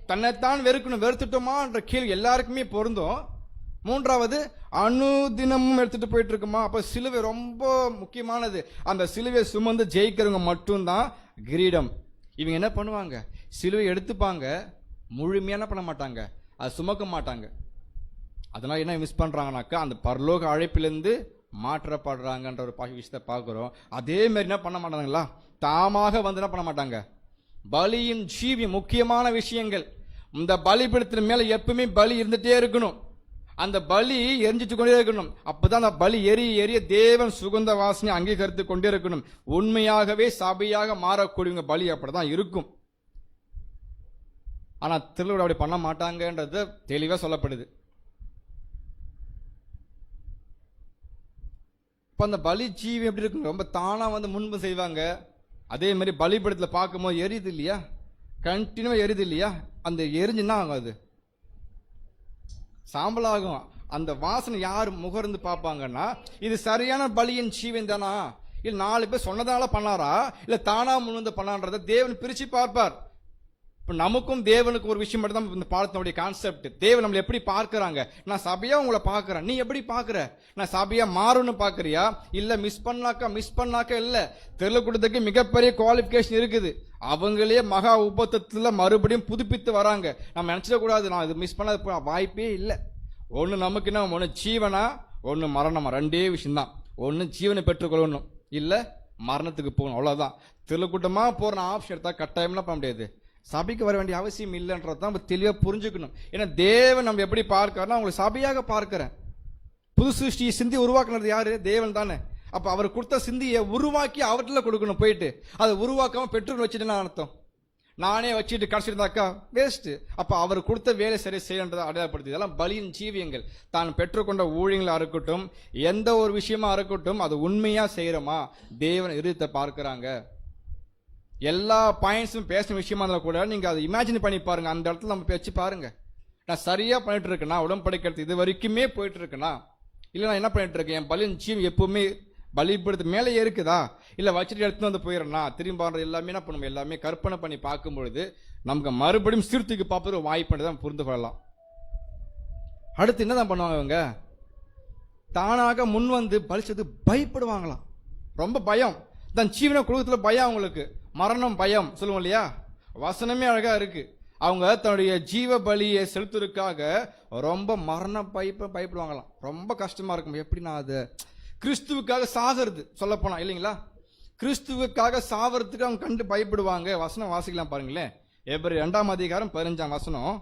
தன்னைத்தான் வெறுக்கணும். வெறுத்துட்டோமான்ற கேள்வி எல்லாருக்குமே பொருந்தும். மூன்றாவது, அனுதினமும் எடுத்துட்டு போயிட்டு இருக்குமா? அப்ப சிலுவை ரொம்ப முக்கியமானது. அந்த சிலுவை சுமந்து ஜெயிக்கிறவங்க மட்டும்தான் கிரீடம். இவங்க என்ன பண்ணுவாங்க? சிலுவை எடுத்துப்பாங்க, முழுமையா என்ன பண்ண மாட்டாங்க, அது சுமக்க மாட்டாங்க. அதனால என்ன மிஸ் பண்றாங்கனாக்கா, அந்த பரலோக அழைப்பிலிருந்து மாற்றப்படுறாங்கன்ற ஒரு விஷயத்தை பார்க்கிறோம். அதே மாதிரி என்ன பண்ண மாட்டாங்களா, தாமாக வந்து என்ன பண்ண மாட்டாங்க. பலியின் ஜீவி முக்கியமான விஷயங்கள். இந்த பலிபீடத்தின் மேல எப்பவுமே பலி இருந்துட்டே இருக்கணும். அந்த பலி எரிஞ்சிட்டு கொண்டே இருக்கணும். அப்பதான் அந்த பலி எரிய தேவன் சுகந்த வாசனை அங்கீகரித்து கொண்டே இருக்கணும். உண்மையாகவே சபையாக மாறக்கூடியவங்க பலி அப்படிதான் இருக்கும். ஆனா திருவிழா அப்படி பண்ண மாட்டாங்கன்றது தெளிவா சொல்லப்படுது. இப்ப அந்த பலி ஜீவி எப்படி இருக்குங்க, ரொம்ப தானா வந்து முன்பு செய்வாங்க. அதே மாதிரி பலிபீடத்தில் பார்க்கும்போது எரியுது இல்லையா, கண்டினியூவா எரியுது இல்லையா, அந்த எரிஞ்சுன்னா அது சாம்பலாகும். அந்த வாசனை யார் முகர்ந்து பார்ப்பாங்கன்னா, இது சரியான பலியின் ஜீவன் தானா, இல்ல 4 பேர் சொன்னதால பண்ணாரா, இல்ல தானா முன் வந்து பண்ணான்றத தேவன் பிரிச்சு பார்ப்பார். இப்ப நமக்கும் தேவனுக்கு ஒரு விஷயம் மட்டும் தான் இந்த பாடத்தினுடைய கான்செப்ட். தேவன் நம்மளை எப்படி பார்க்கறாங்க? நான் சபையா உங்களை பார்க்கறேன், நீ எப்படி பார்க்கற? நான் சபையா மாறணும்னு பார்க்கறியா, இல்ல மிஸ் பண்ணாக்க இல்ல. தெருக்கூட்டத்துக்கு மிகப்பெரிய குவாலிபிகேஷன் இருக்குது. அவங்களே மகா உபத்தத்துல மறுபடியும் புதுப்பித்து வராங்க. நம்ம நினைச்சிடக்கூடாது நான் இது மிஸ் பண்ண வாய்ப்பே இல்லை. ஒண்ணு நமக்கு என்ன, ஒண்ணு ஜீவனா ஒண்ணு மரணமா, ரெண்டே விஷயம் தான். ஒண்ணு ஜீவனை பெற்றுக்கொள்ளணும், இல்ல மரணத்துக்கு போகணும், அவ்வளவுதான். தெருக்கூட்டமா போற ஆப்ஷன் எடுத்தா கட்டாயம்லாம் பண்ண முடியாது. சபைக்கு வர வேண்டிய அவசியம் இல்லைன்றதான் நம்ம தெளிவா புரிஞ்சுக்கணும். ஏன்னா தேவன் நம்ம எப்படி பார்க்கிறோம், அவங்களை சபையாக பார்க்கிறேன். புது சிருஷ்டியை சிந்தி உருவாக்குனது யாரு? தேவன் தானே. அப்ப அவர் கொடுத்த சிந்தியை உருவாக்கி அவர்கிட்ட கொடுக்கணும். போயிட்டு அதை உருவாக்காம பெற்றுன்னு வச்சுட்டு அர்த்தம். நானே வச்சுட்டு கடைசிருந்தாக்கா வேஸ்ட். அப்ப அவர் கொடுத்த வேலை சரி செய்யன்றதை அடையாளப்படுத்தி, இதெல்லாம் பலியின் ஜீவியங்கள். தான் பெற்றுக்கொண்ட ஊழியங்களா இருக்கட்டும், எந்த ஒரு விஷயமா இருக்கட்டும், அது உண்மையா செய்யறோமா, தேவன் இருத்தை பார்க்கிறாங்க. எல்லா பாயிண்ட்ஸும் பேசின விஷயமா இருந்தாலும் கூட நீங்க அதை இமேஜின் பண்ணி பாருங்க. அந்த இடத்துல நம்ம பேச்சு பாருங்க, நான் சரியா பண்ணிட்டு இருக்கேனா, உடன்படிக்கிறது இது வரைக்குமே போயிட்டு இருக்கேனா, இல்ல நான் என்ன பண்ணிட்டு இருக்கேன், என் பலியின் ஜீவன் எப்பவுமே பலிபடுத்து மேலே இருக்குதா, இல்ல வச்சுட்டு எடுத்துட்டு வந்து போயிடறேன்னா, திரும்ப எல்லாமே என்ன பண்ணுவோம், எல்லாமே கற்பனை பண்ணி பார்க்கும் பொழுது நமக்கு மறுபடியும் சீர்திக்கு பார்ப்பது ஒரு வாய்ப்பு தான் புரிந்து கொள்ளலாம். அடுத்து என்னதான் பண்ணுவாங்க, இவங்க தானாக முன் வந்து பலிச்சது பயப்படுவாங்களாம். ரொம்ப பயம். தன் ஜீவனை கொடுக்கறதுல பயம் அவங்களுக்கு, மரணம் பயம் சொல்லுவோம் இல்லையா, வசனமே அழகா இருக்கு. அவங்க தன்னுடைய ஜீவ பலியை செலுத்துறதுக்காக ரொம்ப பயப்படுவாங்களாம். ரொம்ப கஷ்டமா இருக்கும். எப்படி நான் அதை கிறிஸ்துவுக்காக சாகிறது சொல்ல போனா இல்லைங்களா, கிறிஸ்துவுக்காக சாவறதுக்கு அவங்க கண்டு பயப்படுவாங்க. வசனம் வாசிக்கலாம் பாருங்களேன். எபிரேயர் 2ஆம் அதிகாரம் 15ஆம் வசனம்.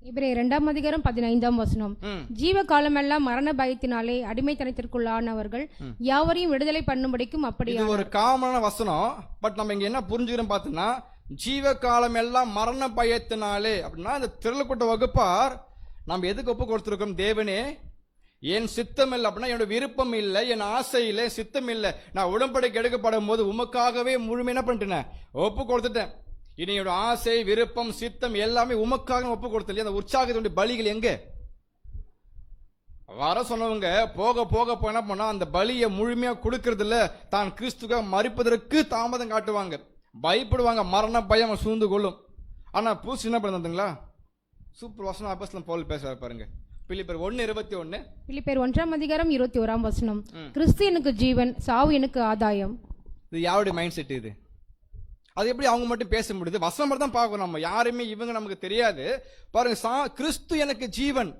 எபிரேயர் 2ஆம் அதிகாரம் 15ஆம் வசனம். ஜீவ காலமெல்லாம் மரண பயத்தினாலே அடிமைத்தனத்திற்குள்ளானவர்கள் யாவரையும் விடுதலை பண்ணும்படிக்கும் அப்படி. இது ஒரு காமனான வசனம். பட் நம்ம இங்க என்ன புரிஞ்சுக்கிறோம் பார்த்தோம்னா, ஜீவ காலம் எல்லாம் மரண பயத்தினாலே அப்படின்னா இந்த திரளக்கூட்ட வகுப்பார் நம்ம எதுக்கு ஒப்பு கொடுத்திருக்கோம்? தேவனே என் சித்தம் இல்லை அப்படின்னா என்னோட விருப்பம் இல்லை, என் ஆசை இல்லை, சித்தம் இல்லை, நான் உடன்படிக்கை எடுக்கப்படும் போது உமக்காகவே முழுமை என்ன பண்ணிட்டேன், ஒப்பு கொடுத்துட்டேன். இனி என்னோட ஆசை, விருப்பம், சித்தம் எல்லாமே உமக்காக ஒப்பு கொடுத்தல. அந்த உற்சாகத்தினுடைய பலிகள் எங்க வர சொன்னவங்க போக போக என்ன பண்ணா அந்த பலியை முழுமையா கொடுக்கறதுல தான் கிறிஸ்துக்காக மரிப்பதற்கு தாமதம் காட்டுவாங்க, பயப்படுவாங்க, மரண பயம் சூழ்ந்து கொள்ளும். ஆனா பூசி என்ன பண்ணுங்களா, சூப்பர் வசனம் அப்போஸ்தலன் பவுல் பேசுறாரு பாருங்க. பிலிப்பியர் 1:21. பிலிப்பியர் 1ஆம் அதிகாரம் 21ஆம் வசனம். கிறிஸ்து எனக்கு ஜீவன், சாவு எனக்கு ஆதாயம். இது யாருடைய மைண்ட் செட் இது? அது எப்படி அவங்க மட்டும் பேச முடியுது? வசனம் மட்டும் தான் பார்க்கணும். நம்ம யாருமே இவங்க நமக்கு தெரியாது. பாருங்க, கிறிஸ்து எனக்கு ஜீவன்.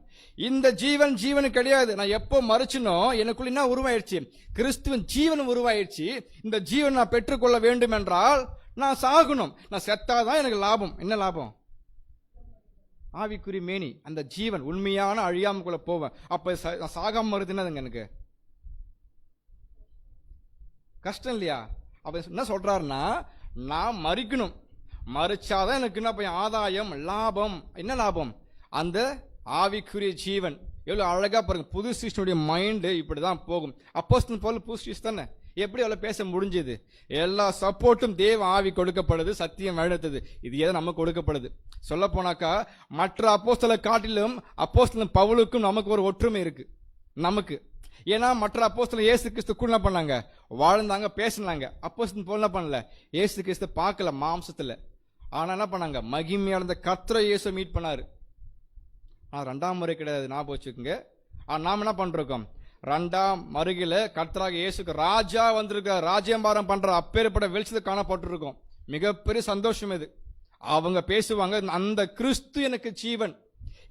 இந்த ஜீவன் கிடையாது. நான் எப்போ மறிச்சனோ எனக்குள்ள என்ன உருவாயிடுச்சு, கிறிஸ்துவின் ஜீவன் உருவாயிடுச்சு. இந்த ஜீவன் நான் பெற்றுக்கொள்ள வேண்டும் என்றால் நான் சாகணும். நான் செத்தாதான் எனக்கு லாபம். என்ன லாபம்? ஆவிக்குறி மேனி, அந்த ஜீவன் உண்மையான அழியாமக்குள்ள போவேன். அப்ப நான் சாகாம மறுதுன்னு எனக்கு கஷ்டம் இல்லையா? அப்ப என்ன சொல்றாருன்னா, நான் மறிக்கணும், மறிச்சாதான் எனக்கு என்ன போய் ஆதாயம், லாபம். என்ன லாபம்? அந்த ஆவிக்குரிய ஜீவன். எவ்வளவு அழகா பாருங்க, புது சிருஷ்டியுடைய மைண்டு இப்படிதான் போகும். அப்போஸ்தலன் பவுல் புது சிருஷ்டி தானே, எப்படி அவ்வளவு பேச முடிஞ்சது? எல்லா சப்போர்ட்டும் தேவ ஆவி கொடுக்கப்படுது, சத்தியம் வழிநடத்துது. இது ஏதோ நமக்கு கொடுக்கப்படுது. சொல்ல போனாக்கா மற்ற அப்போஸ்தலரை காட்டிலும் அப்போஸ்தலன் பவுலுக்கும் நமக்கு ஒரு ஒற்றுமை இருக்கு நமக்கு. ஏன்னா மற்ற அப்போஸ்தலர் இயேசு கிறிஸ்து கூட என்ன பண்ணாங்க, வாழ்ந்தாங்க, பேசினாங்க. அப்போஸ்தலன் பவுல் என்ன பண்ணல, இயேசு கிறிஸ்து பார்க்கல மாம்சத்துல. ஆனா என்ன பண்ணாங்க, மகிமையாளந்த கர்த்தரை இயேசு மீட் பண்ணாரு. ஆனா 2ஆம் முறை கிடையாது, ஞாபகம் வச்சுக்கோங்க. நாம என்ன பண்றோம், 2ஆம் வருகையில கர்த்தராக இயேசுக்கு ராஜா வந்திருக்க, ராஜ்யபாரம் பண்ற அப்பேற்பட்ட வெளிச்சத்தை காணப்பட்டிருக்கோம். மிகப்பெரிய சந்தோஷம் இது. அவங்க பேசுவாங்க, அந்த கிறிஸ்து எனக்கு ஜீவன்.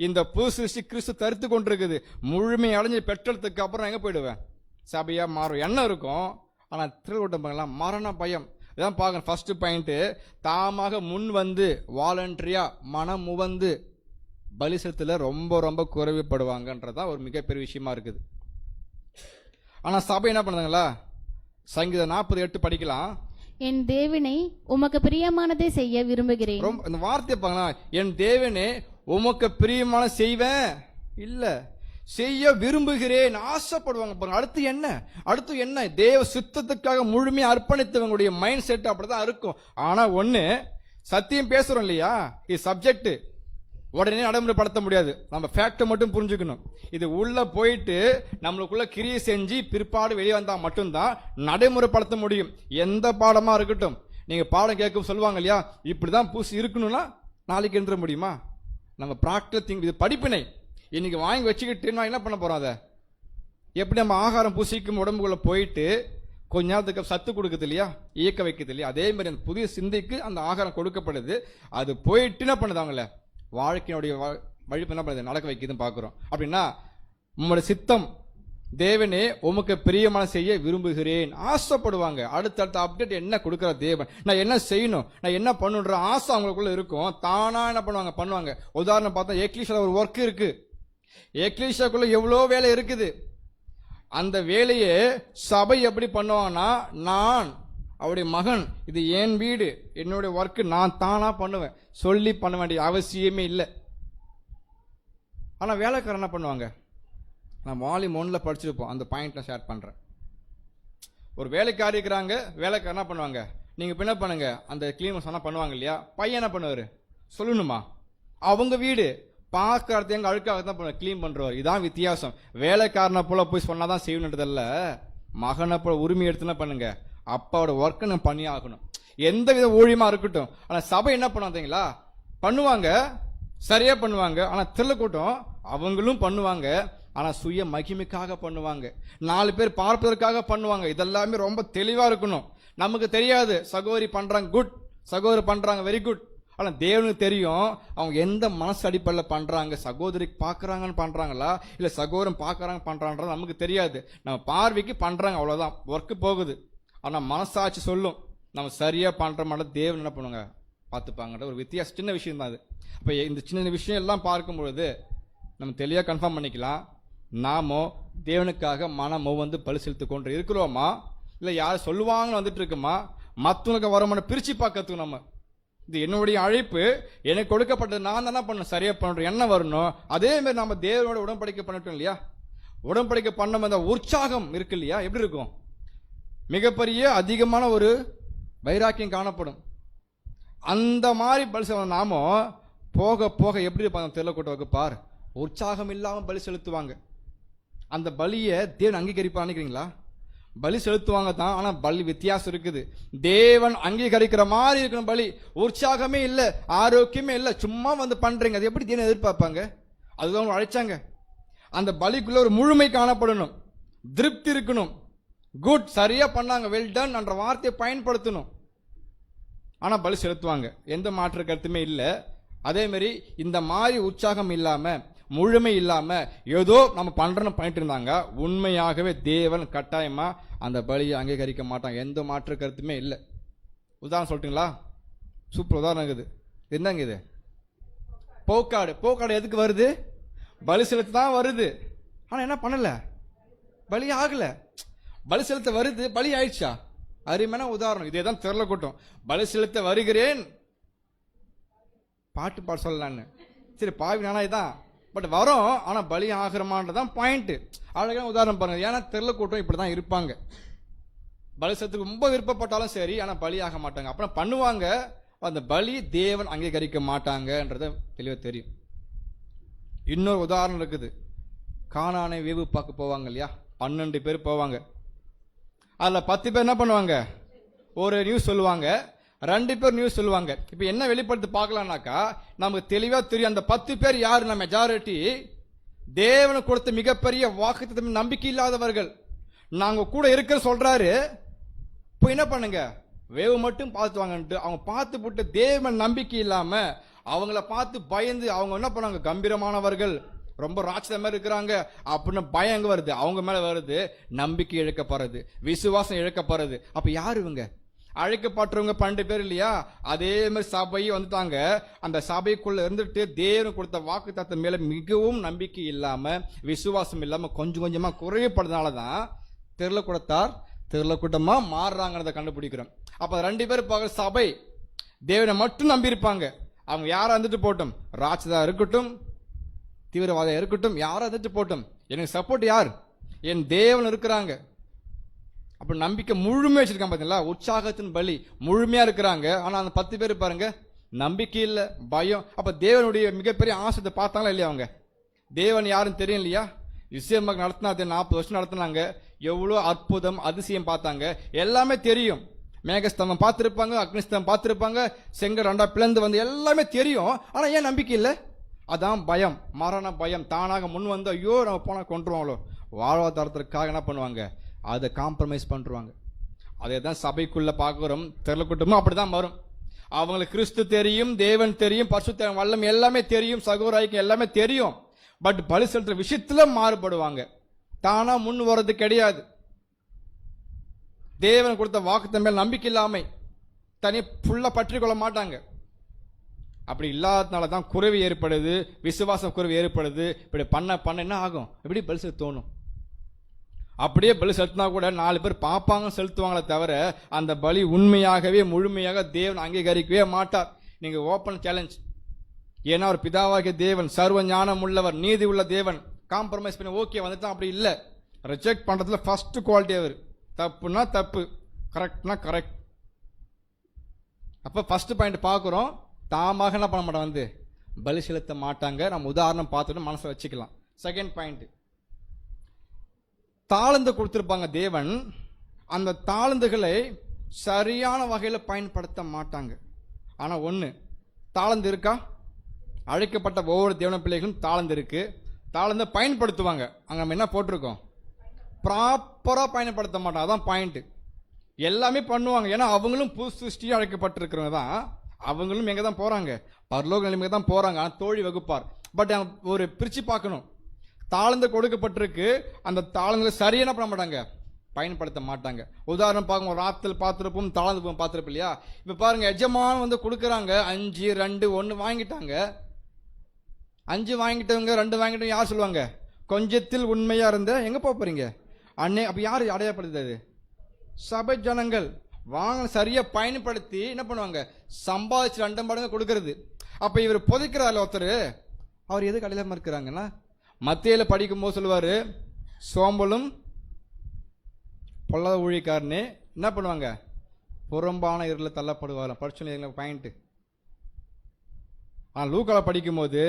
இந்த புது சிருஷ்டி கிறிஸ்து தரித்து கொண்டிருக்குது. முழுமை அடைஞ்சு பெற்றதுக்கு அப்புறம் எங்க போயிடுவேன், சபையா மாறும் எண்ணம் இருக்கும். ஆனா திருக்கூட்டம் மரண பயம். இதான் பார்க்கணும். ஃபர்ஸ்ட் பாயிண்ட், தாமாக முன் வந்து வாலண்டரியா மனம் முவந்து பலி செலுத்தல ரொம்ப ரொம்ப குறைவுபடுவாங்கன்றதான் ஒரு மிகப்பெரிய விஷயமா இருக்குது. ஆனா சபை என்ன பண்ணுறாங்களா, சங்கீதம் 48 படிக்கலாம். என் தேவனை உமக்கு பிரியமானதை செய்ய விரும்புகிறேன். இந்த வார்த்தையை பாக்கலாம், என் தேவனே உமக்கு பிரியமான செய்வேன் இல்ல செய்ய விரும்புகிறேன், ஆசைப்படுவாங்க பாருங்க. அடுத்து என்ன தேவ சித்தத்துக்காக முழுமையா அர்ப்பணித்தவங்களுடைய மைண்ட் செட் அப்படிதான் இருக்கும். ஆனா ஒண்ணு சத்தியம் பேசுறோம் இல்லையா, இது சப்ஜெக்ட் உடனே நடைமுறைப்படுத்த முடியாது. நம்ம ஃபேக்டை மட்டும் புரிஞ்சுக்கணும். இது உள்ள போயிட்டு நம்மளுக்குள்ள கிரியை செஞ்சு பிற்பாடு வெளியே வந்தா மட்டும்தான் நடைமுறைப்படுத்த முடியும். எந்த பாடமா இருக்கட்டும், நீங்க பாடம் கேட்க சொல்லுவாங்க இல்லையா, இப்படிதான் பூசி இருக்கணும்னா நாளைக்கு எழுந்துட முடியுமா? நம்ம ப்ராக்டிகல் திங்க், இது படிப்பினை. இன்னைக்கு வாங்கி வச்சுக்கிட்டு நான் என்ன பண்ண போறோம், அதை எப்படி நம்ம ஆகாரம் பூசிக்கும் உடம்புக்குள்ள போயிட்டு கொஞ்ச நேரத்துக்கு சத்து கொடுக்குது இல்லையா, இயக்க வைக்குது இல்லையா, அதே மாதிரி அந்த புதிய சிந்தைக்கு அந்த ஆகாரம் கொடுக்கப்படுது. அது போயிட்டு என்ன பண்ணுது, அவங்கள வாழ்க்கையினுடைய வழிப்பு என்ன பண்ணுது, நடக்க வைக்குதுன்னு பார்க்குறோம். அப்படின்னா உங்களுடைய சித்தம் தேவனே உமக்கு பிரியமான செய்ய விரும்புகிறேன், ஆசைப்படுவாங்க. அடுத்தடுத்த அப்டேட் என்ன கொடுக்குற தேவன், நான் என்ன செய்யணும், நான் என்ன பண்ணுன்ற ஆசை அவங்களுக்குள்ள இருக்கும். தானா என்ன பண்ணுவாங்க. உதாரணம் பார்த்தா எக்லீஷியா ஒரு ஒர்க் இருக்கு, எக்லீஷியாக்குள்ள எவ்வளோ வேலை இருக்குது. அந்த வேலையை சபை எப்படி பண்ணுவாங்கன்னா, நான் அவருடைய மகன், இது என் வீடு, என்னுடைய ஒர்க்கு நான் தானா பண்ணுவேன், சொல்லி பண்ண வேண்டிய அவசியமே இல்லை. ஆனா வேலைக்காரன் என்ன பண்ணுவாங்க, நான் வால்யூம் 1ல படிச்சிருப்போம், அந்த பாயிண்ட் நான் ஷேர் பண்றேன். ஒரு வேலைக்காரி இருக்கிறாங்க, வேலைக்காரன் என்ன பண்ணுவாங்க, நீங்க என்ன பண்ணுங்க, அந்த கிளீன் சொன்னா பண்ணுவாங்க இல்லையா, பையன் என்ன பண்ணுவாரு, சொல்லணுமா, அவங்க வீடு பார்க்கறது எங்க அழுக்காக தான் பண்ணுவாங்க, கிளீன் பண்றவர். இதான் வித்தியாசம். வேலைக்காரனை போல போய் சொன்னாதான் செய்யணுன்றதல்ல, மகனை போல உரிமை எடுத்துனா பண்ணுங்க, அப்பாவோட ஒர்க்கை நம்ம பண்ணி ஆகணும், எந்த வித ஊழியமா இருக்கட்டும். ஆனா சபை என்ன பண்ணுவாங்களா, பண்ணுவாங்க, சரியா பண்ணுவாங்க. ஆனா திரள கூட்டம் அவங்களும் பண்ணுவாங்க, ஆனால் சுய மகிமைக்காக பண்ணுவாங்க, 4 பேர் பார்ப்பதற்காக பண்ணுவாங்க. இதெல்லாமே ரொம்ப தெளிவாக இருக்கணும். நமக்கு தெரியாது சகோதரி பண்ணுறாங்க குட், சகோதரி பண்ணுறாங்க வெரி குட். ஆனால் தேவனுக்கு தெரியும் அவங்க எந்த மனசு அடிப்படையில் பண்ணுறாங்க. சகோதரி பார்க்குறாங்கன்னு பண்ணுறாங்களா இல்லை சகோதரன் பார்க்குறாங்க பண்ணுறான்றது நமக்கு தெரியாது. நம்ம பார்வைக்கு பண்ணுறாங்க, அவ்வளோதான், ஒர்க்கு போகுது. ஆனால் மனசாட்சி சொல்லும் நம்ம சரியாக பண்ணுற மாதிரி தேவன் என்ன பண்ணுவாங்க பார்த்துப்பாங்கன்ற ஒரு வித்தியாசம். சின்ன விஷயம் தான் அது. அப்போ இந்த சின்ன விஷயம் எல்லாம் பார்க்கும்பொழுது நம்ம தெளிவாக கன்ஃபார்ம் பண்ணிக்கலாம், நாமோ தேவனுக்காக மனமோ வந்து பலி செலுத்து கொண்டு இருக்கிறோமா இல்லை யார் சொல்லுவாங்கன்னு வந்துட்டு இருக்குமா, மற்றவங்களுக்கு வரமான பிரித்து பார்க்கறதுக்கு நம்ம இது என்னுடைய அழைப்பு, எனக்கு கொடுக்கப்பட்டது, நான் தானே பண்ணணும், சரியாக பண்ணுறோம் என்ன வரணும். அதேமாதிரி நம்ம தேவனோட உடன்படிக்கை பண்ணிட்டோம் இல்லையா, உடன்படிக்கை பண்ண அந்த உற்சாகம் இருக்கு இல்லையா, எப்படி இருக்கும், மிகப்பெரிய அதிகமான ஒரு வைராக்கியம் காணப்படும். அந்த மாதிரி பலி செலுத்த நாமோ போக போக எப்படி இருப்பாங்க தெருல கூட்ட பார், உற்சாகம் இல்லாமல் பலி செலுத்துவாங்க. அந்த பலியை தேவன் அங்கீகரிப்பான்னு நினைக்கிறீங்களா? பலி செலுத்துவாங்க தான், ஆனால் பலி வித்தியாசம் இருக்குது. தேவன் அங்கீகரிக்கிற மாதிரி இருக்கணும் பலி. உற்சாகமே இல்லை, ஆரோக்கியமே இல்லை, சும்மா வந்து பண்றீங்க, அது எப்படி தேவன் எதிர்பார்ப்பாங்க? அதுதான் அவங்க அழைச்சாங்க. அந்த பலிக்குள்ள ஒரு முழுமை காணப்படணும், திருப்தி இருக்கணும், குட் சரியா பண்ணாங்க, வெல் டன் என்ற வார்த்தையை பயன்படுத்தணும். ஆனால் பலி செலுத்துவாங்க, எந்த மாற்று கருத்துமே இல்லை. அதே மாதிரி இந்த மாதிரி உற்சாகம் இல்லாம முழுமை இல்லாம ஏதோ நம்ம பண்றோம் பண்ணிட்டு இருந்தாங்க, உண்மையாகவே தேவன் கட்டாயமா அந்த பலியை அங்கீகரிக்க மாட்டாங்க, எந்த மாற்று கருத்துமே இல்லை. உதாரணம் சொல்லட்டுங்களா? சூப்பர் உதாரணம் இருக்குது. என்னங்க இது? போக்காடு. போக்காடு எதுக்கு வருது? பலி செலுத்த தான் வருது. ஆனா என்ன பண்ணல, பலி ஆகல. பலி செலுத்த வருது, பலி ஆயிடுச்சா? அருமையான உதாரணம். இதே தான் தெருல கூட்டம். பலி செலுத்த வருகிறேன், பாட்டு பாட சொல்லலான்னு, சரி பாவி நானாய் தான், பட் வரோம், ஆனா பலி ஆகிறமான்றதான் பாயிண்ட். அழகான உதாரணம் பாருங்க. ஏன்னா தெருல கூட்டம் இப்படிதான் இருப்பாங்க, பலி செலுத்துக்கு ரொம்ப விருப்பப்பட்டாலும் சரி, ஆனா பலி ஆக மாட்டாங்க. அப்புறம் பண்ணுவாங்க, அந்த பலி தேவன் அங்கீகரிக்க மாட்டாங்கன்றத தெளிவாக தெரியும். இன்னொரு உதாரணம் இருக்குது. கானானை வேவு பார்க்க போவாங்க இல்லையா, 12 பேர் போவாங்க. அதுல 10 பேர் என்ன பண்ணுவாங்க, ஒரு நியூஸ் சொல்லுவாங்க, 2 பேர் நியூஸ் சொல்லுவாங்க. இப்ப என்ன வெளிப்படுத்தி பார்க்கலாம்னாக்கா நமக்கு தெளிவா தெரியும் அந்த 10 பேர் யாரு, நம்ம மெஜாரிட்டி தேவனுக்கு கொடுத்த மிகப்பெரிய வாக்குத்தத்தம் நம்பிக்கை இல்லாதவர்கள். நாங்க கூட இருக்கிற சொல்றாரு, இப்போ என்ன பண்ணுங்க, வேவு மட்டும் பார்த்து வாங்கன்ட்டு அவங்க பார்த்து போட்டு தேவன் நம்பிக்கை இல்லாம அவங்கள பார்த்து பயந்து அவங்க என்ன பண்ணாங்க, கம்பீரமானவர்கள், ரொம்ப ராட்சத மாதிரி இருக்கிறாங்க அப்படின்னு பயம் எங்க வருது, அவங்க மேல வருது, நம்பிக்கை இழக்கப்படுறது, விசுவாசம் இழக்கப்படுறது. அப்ப யாரு இவங்க? அழைக்கப்பட்டவங்க 12 பேர் இல்லையா? அதே மாதிரி சபையை வந்துட்டாங்க. அந்த சபைக்குள்ள இருந்துட்டு தேவன் கொடுத்த வாக்குத்தத்தம் மேல மிகவும் நம்பிக்கை இல்லாம விசுவாசம் இல்லாம கொஞ்சம் கொஞ்சமா குறையப்படுறதுனாலதான் தெருல கூட்டமா மாறுறாங்கிறத கண்டுபிடிக்கிறோம். அப்ப 2 பேர் பார்க்க சபை தேவனை மட்டும் நம்பி இருப்பாங்க. அவங்க யாரா இருந்துட்டு போட்டும், ராட்சதா இருக்கட்டும், தீவிரவாதம் இருக்கட்டும், யாரா இருந்துட்டு போட்டும், எனக்கு சப்போர்ட் யார், என் தேவன் இருக்கிறாங்க. அப்ப நம்பிக்கை முழுமையா வச்சிருக்காங்க. பாத்தீங்களா, உற்சாகத்தின் பலி முழுமையா இருக்கிறாங்க. ஆனா அந்த 10 பேர் பாருங்க, நம்பிக்கை இல்ல, பயம். அப்ப தேவனுடைய மிகப்பெரிய ஆசத்தை பார்த்தாங்களா இல்லையா? அவங்க தேவன் யாருன்னு தெரியும் இல்லையா? இஸ்ரவேல் நடத்தினா 40 வருஷம் நடத்தினாங்க, எவ்வளவு அற்புதம் அதிசயம் பார்த்தாங்க, எல்லாமே தெரியும். மேகஸ்தம்பம் பார்த்திருப்பாங்க, அக்னிஸ்தம்பம் பார்த்திருப்பாங்க, செங்கல் 2 பிளந்து வந்து எல்லாமே தெரியும். ஆனா ஏன் நம்பிக்கை இல்லை? அதான் பயம், மரண பயம். தானாக முன் வந்து ஐயோ நம்ம போனா கொண்டுருவாங்களோ, வாழ்வாதாரத்திற்காக என்ன பண்ணுவாங்க, அதை காம்ப்ரமைஸ் பண்ணுவாங்க. அதே தான் சபைக்குள்ள பார்க்கிறோம். தெருல கூட்டமும் அப்படிதான் வரும். அவங்களுக்கு கிறிஸ்து தெரியும், தேவன் தெரியும், பரிசுத்த வல்லம் எல்லாமே தெரியும், சகோதரருக்கு எல்லாமே தெரியும். பட் பலி செலுத்துற விஷயத்துல மாறுபடுவாங்க. தானா முன் வர்றது கிடையாது. தேவன் கொடுத்த வாக்குத்தத்தம் மேல் நம்பிக்கை இல்லாமை தனி ஃபுல்லா பற்றி கொள்ள மாட்டாங்க. அப்படி இல்லாததுனால தான் குறைவு ஏற்படுது, விசுவாசம் குறைவு ஏற்படுது. இப்படி பண்ண என்ன ஆகும், எப்படி பலி செலுத்த தோணும். அப்படியே பலி செலுத்தினா கூட 4 பேர் பார்ப்பாங்க, செலுத்துவாங்களே தவிர அந்த பலி உண்மையாகவே முழுமையாக தேவன் அங்கீகரிக்கவே மாட்டார். நீங்க ஓப்பன் சேலஞ்ச். ஏன்னா ஒரு பிதாவாகிய தேவன் சர்வ ஞானம் உள்ளவர், நீதி உள்ள தேவன். காம்ப்ரமைஸ் பண்ணி ஓகே வந்துட்டான், அப்படி இல்லை. ரிஜெக்ட் பண்றதுல ஃபர்ஸ்ட் குவாலிட்டி அவர். தப்புனா தப்பு, கரெக்ட்னா கரெக்ட். அப்ப ஃபர்ஸ்ட் பாயிண்ட் பார்க்கிறோம், தாமாக என்ன பண்ண மாட்டாங்க, வந்து பலி செலுத்த மாட்டாங்க. நம்ம உதாரணம் பார்த்துட்டு மனசை வச்சுக்கலாம். செகண்ட் பாயிண்ட், தாளந்து கொடுத்திருப்பாங்க தேவன், அந்த தாளந்துகளை சரியான வகையில் பயன்படுத்த மாட்டாங்க. ஆனா ஒண்ணு, தாளந்து இருக்கா? அழைக்கப்பட்ட ஒவ்வொரு தேவன பிள்ளைகளும் தாளந்து இருக்கு. தாளந்தை பயன்படுத்துவாங்க. அங்கே நம்ம என்ன போட்டிருக்கோம்? ப்ராப்பராக பயன்படுத்த மாட்டோம். அதான் பாயிண்ட்டு. எல்லாமே பண்ணுவாங்க. ஏன்னா அவங்களும் புது சிருஷ்டியாக அழைக்கப்பட்டிருக்கிறவங்க தான். அவங்களும் எங்கே தான் போகிறாங்க? பரலோக நிலைமைக்கு தான் போகிறாங்க. ஆனால் தோழி வகுப்பார். பட் ஒரு பிரித்து பார்க்கணும். தாளந்து கொடுக்கப்பட்டிருக்கு, அந்த தாளங்களை சரியான பண்ண மாட்டாங்க, பயன்படுத்த மாட்டாங்க. உதாரணம் பார்க்க, ஒரு ஆத்தில் பார்த்துருப்போம், தாளந்து பார்த்துருப்போம் இல்லையா? இப்போ பாருங்க, எஜமான் வந்து கொடுக்குறாங்க, 5 2 1 வாங்கிட்டாங்க. 5 வாங்கிட்டவங்க 2 வாங்கிட்டவங்க யார் சொல்லுவாங்க? கொஞ்சத்தில் உண்மையாக இருந்த எங்கே போகிறீங்க அண்ணே. அப்போ யார் அடையாளப்படுத்துது? சபை ஜனங்கள் வாங்க சரியாக பயன்படுத்தி என்ன பண்ணுவாங்க? சம்பாதிச்சு 2 மடங்கு கொடுக்கறது. அப்போ இவர் புதைக்கிறார் ஒருத்தர், அவர் எது கடையில் இருக்கிறாங்கன்னா, மத்தியில் படிக்கும்போது சொல்லுவார், சோம்பலும் பொல்லாத ஊழியக்காரனே என்ன பண்ணுவாங்க? புறம்பான இருளில் தள்ளப்படுவார். படிச்சு பாயிண்ட்டு. ஆனால் லூக்கால படிக்கும்போது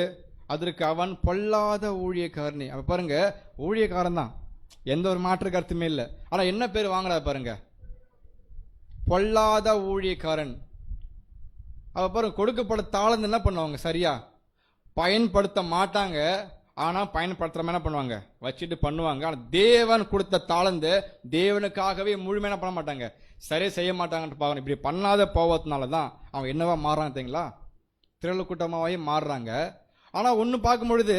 அதற்கு அவன் பொல்லாத ஊழியக்காரனே. அப்போ பாருங்க, ஊழியக்காரன் தான், எந்த ஒரு மாற்று கருத்துமே இல்லை. ஆனால் என்ன பேர் வாங்குறா பாருங்க? பொல்லாத ஊழியக்காரன். அப்போ பாருங்க, கொடுக்கப்பட தாளந்து என்ன பண்ணுவாங்க? சரியா பயன்படுத்த மாட்டாங்க. ஆனால் பயன்படுத்துகிற என்ன பண்ணுவாங்க? வச்சுட்டு பண்ணுவாங்க. ஆனால் தேவன் கொடுத்த தாளந்து தேவனுக்காகவே முழுமையான பண்ண மாட்டாங்க, சரியாக செய்ய மாட்டாங்கன்னு பார்க்கணும். இப்படி பண்ணாத போவதுனால தான் அவங்க என்னவா மாறுறாங்க தெரியுங்களா? திரள் கூட்டமாகவே மாறுறாங்க. ஆனால் ஒன்று பார்க்கும் பொழுது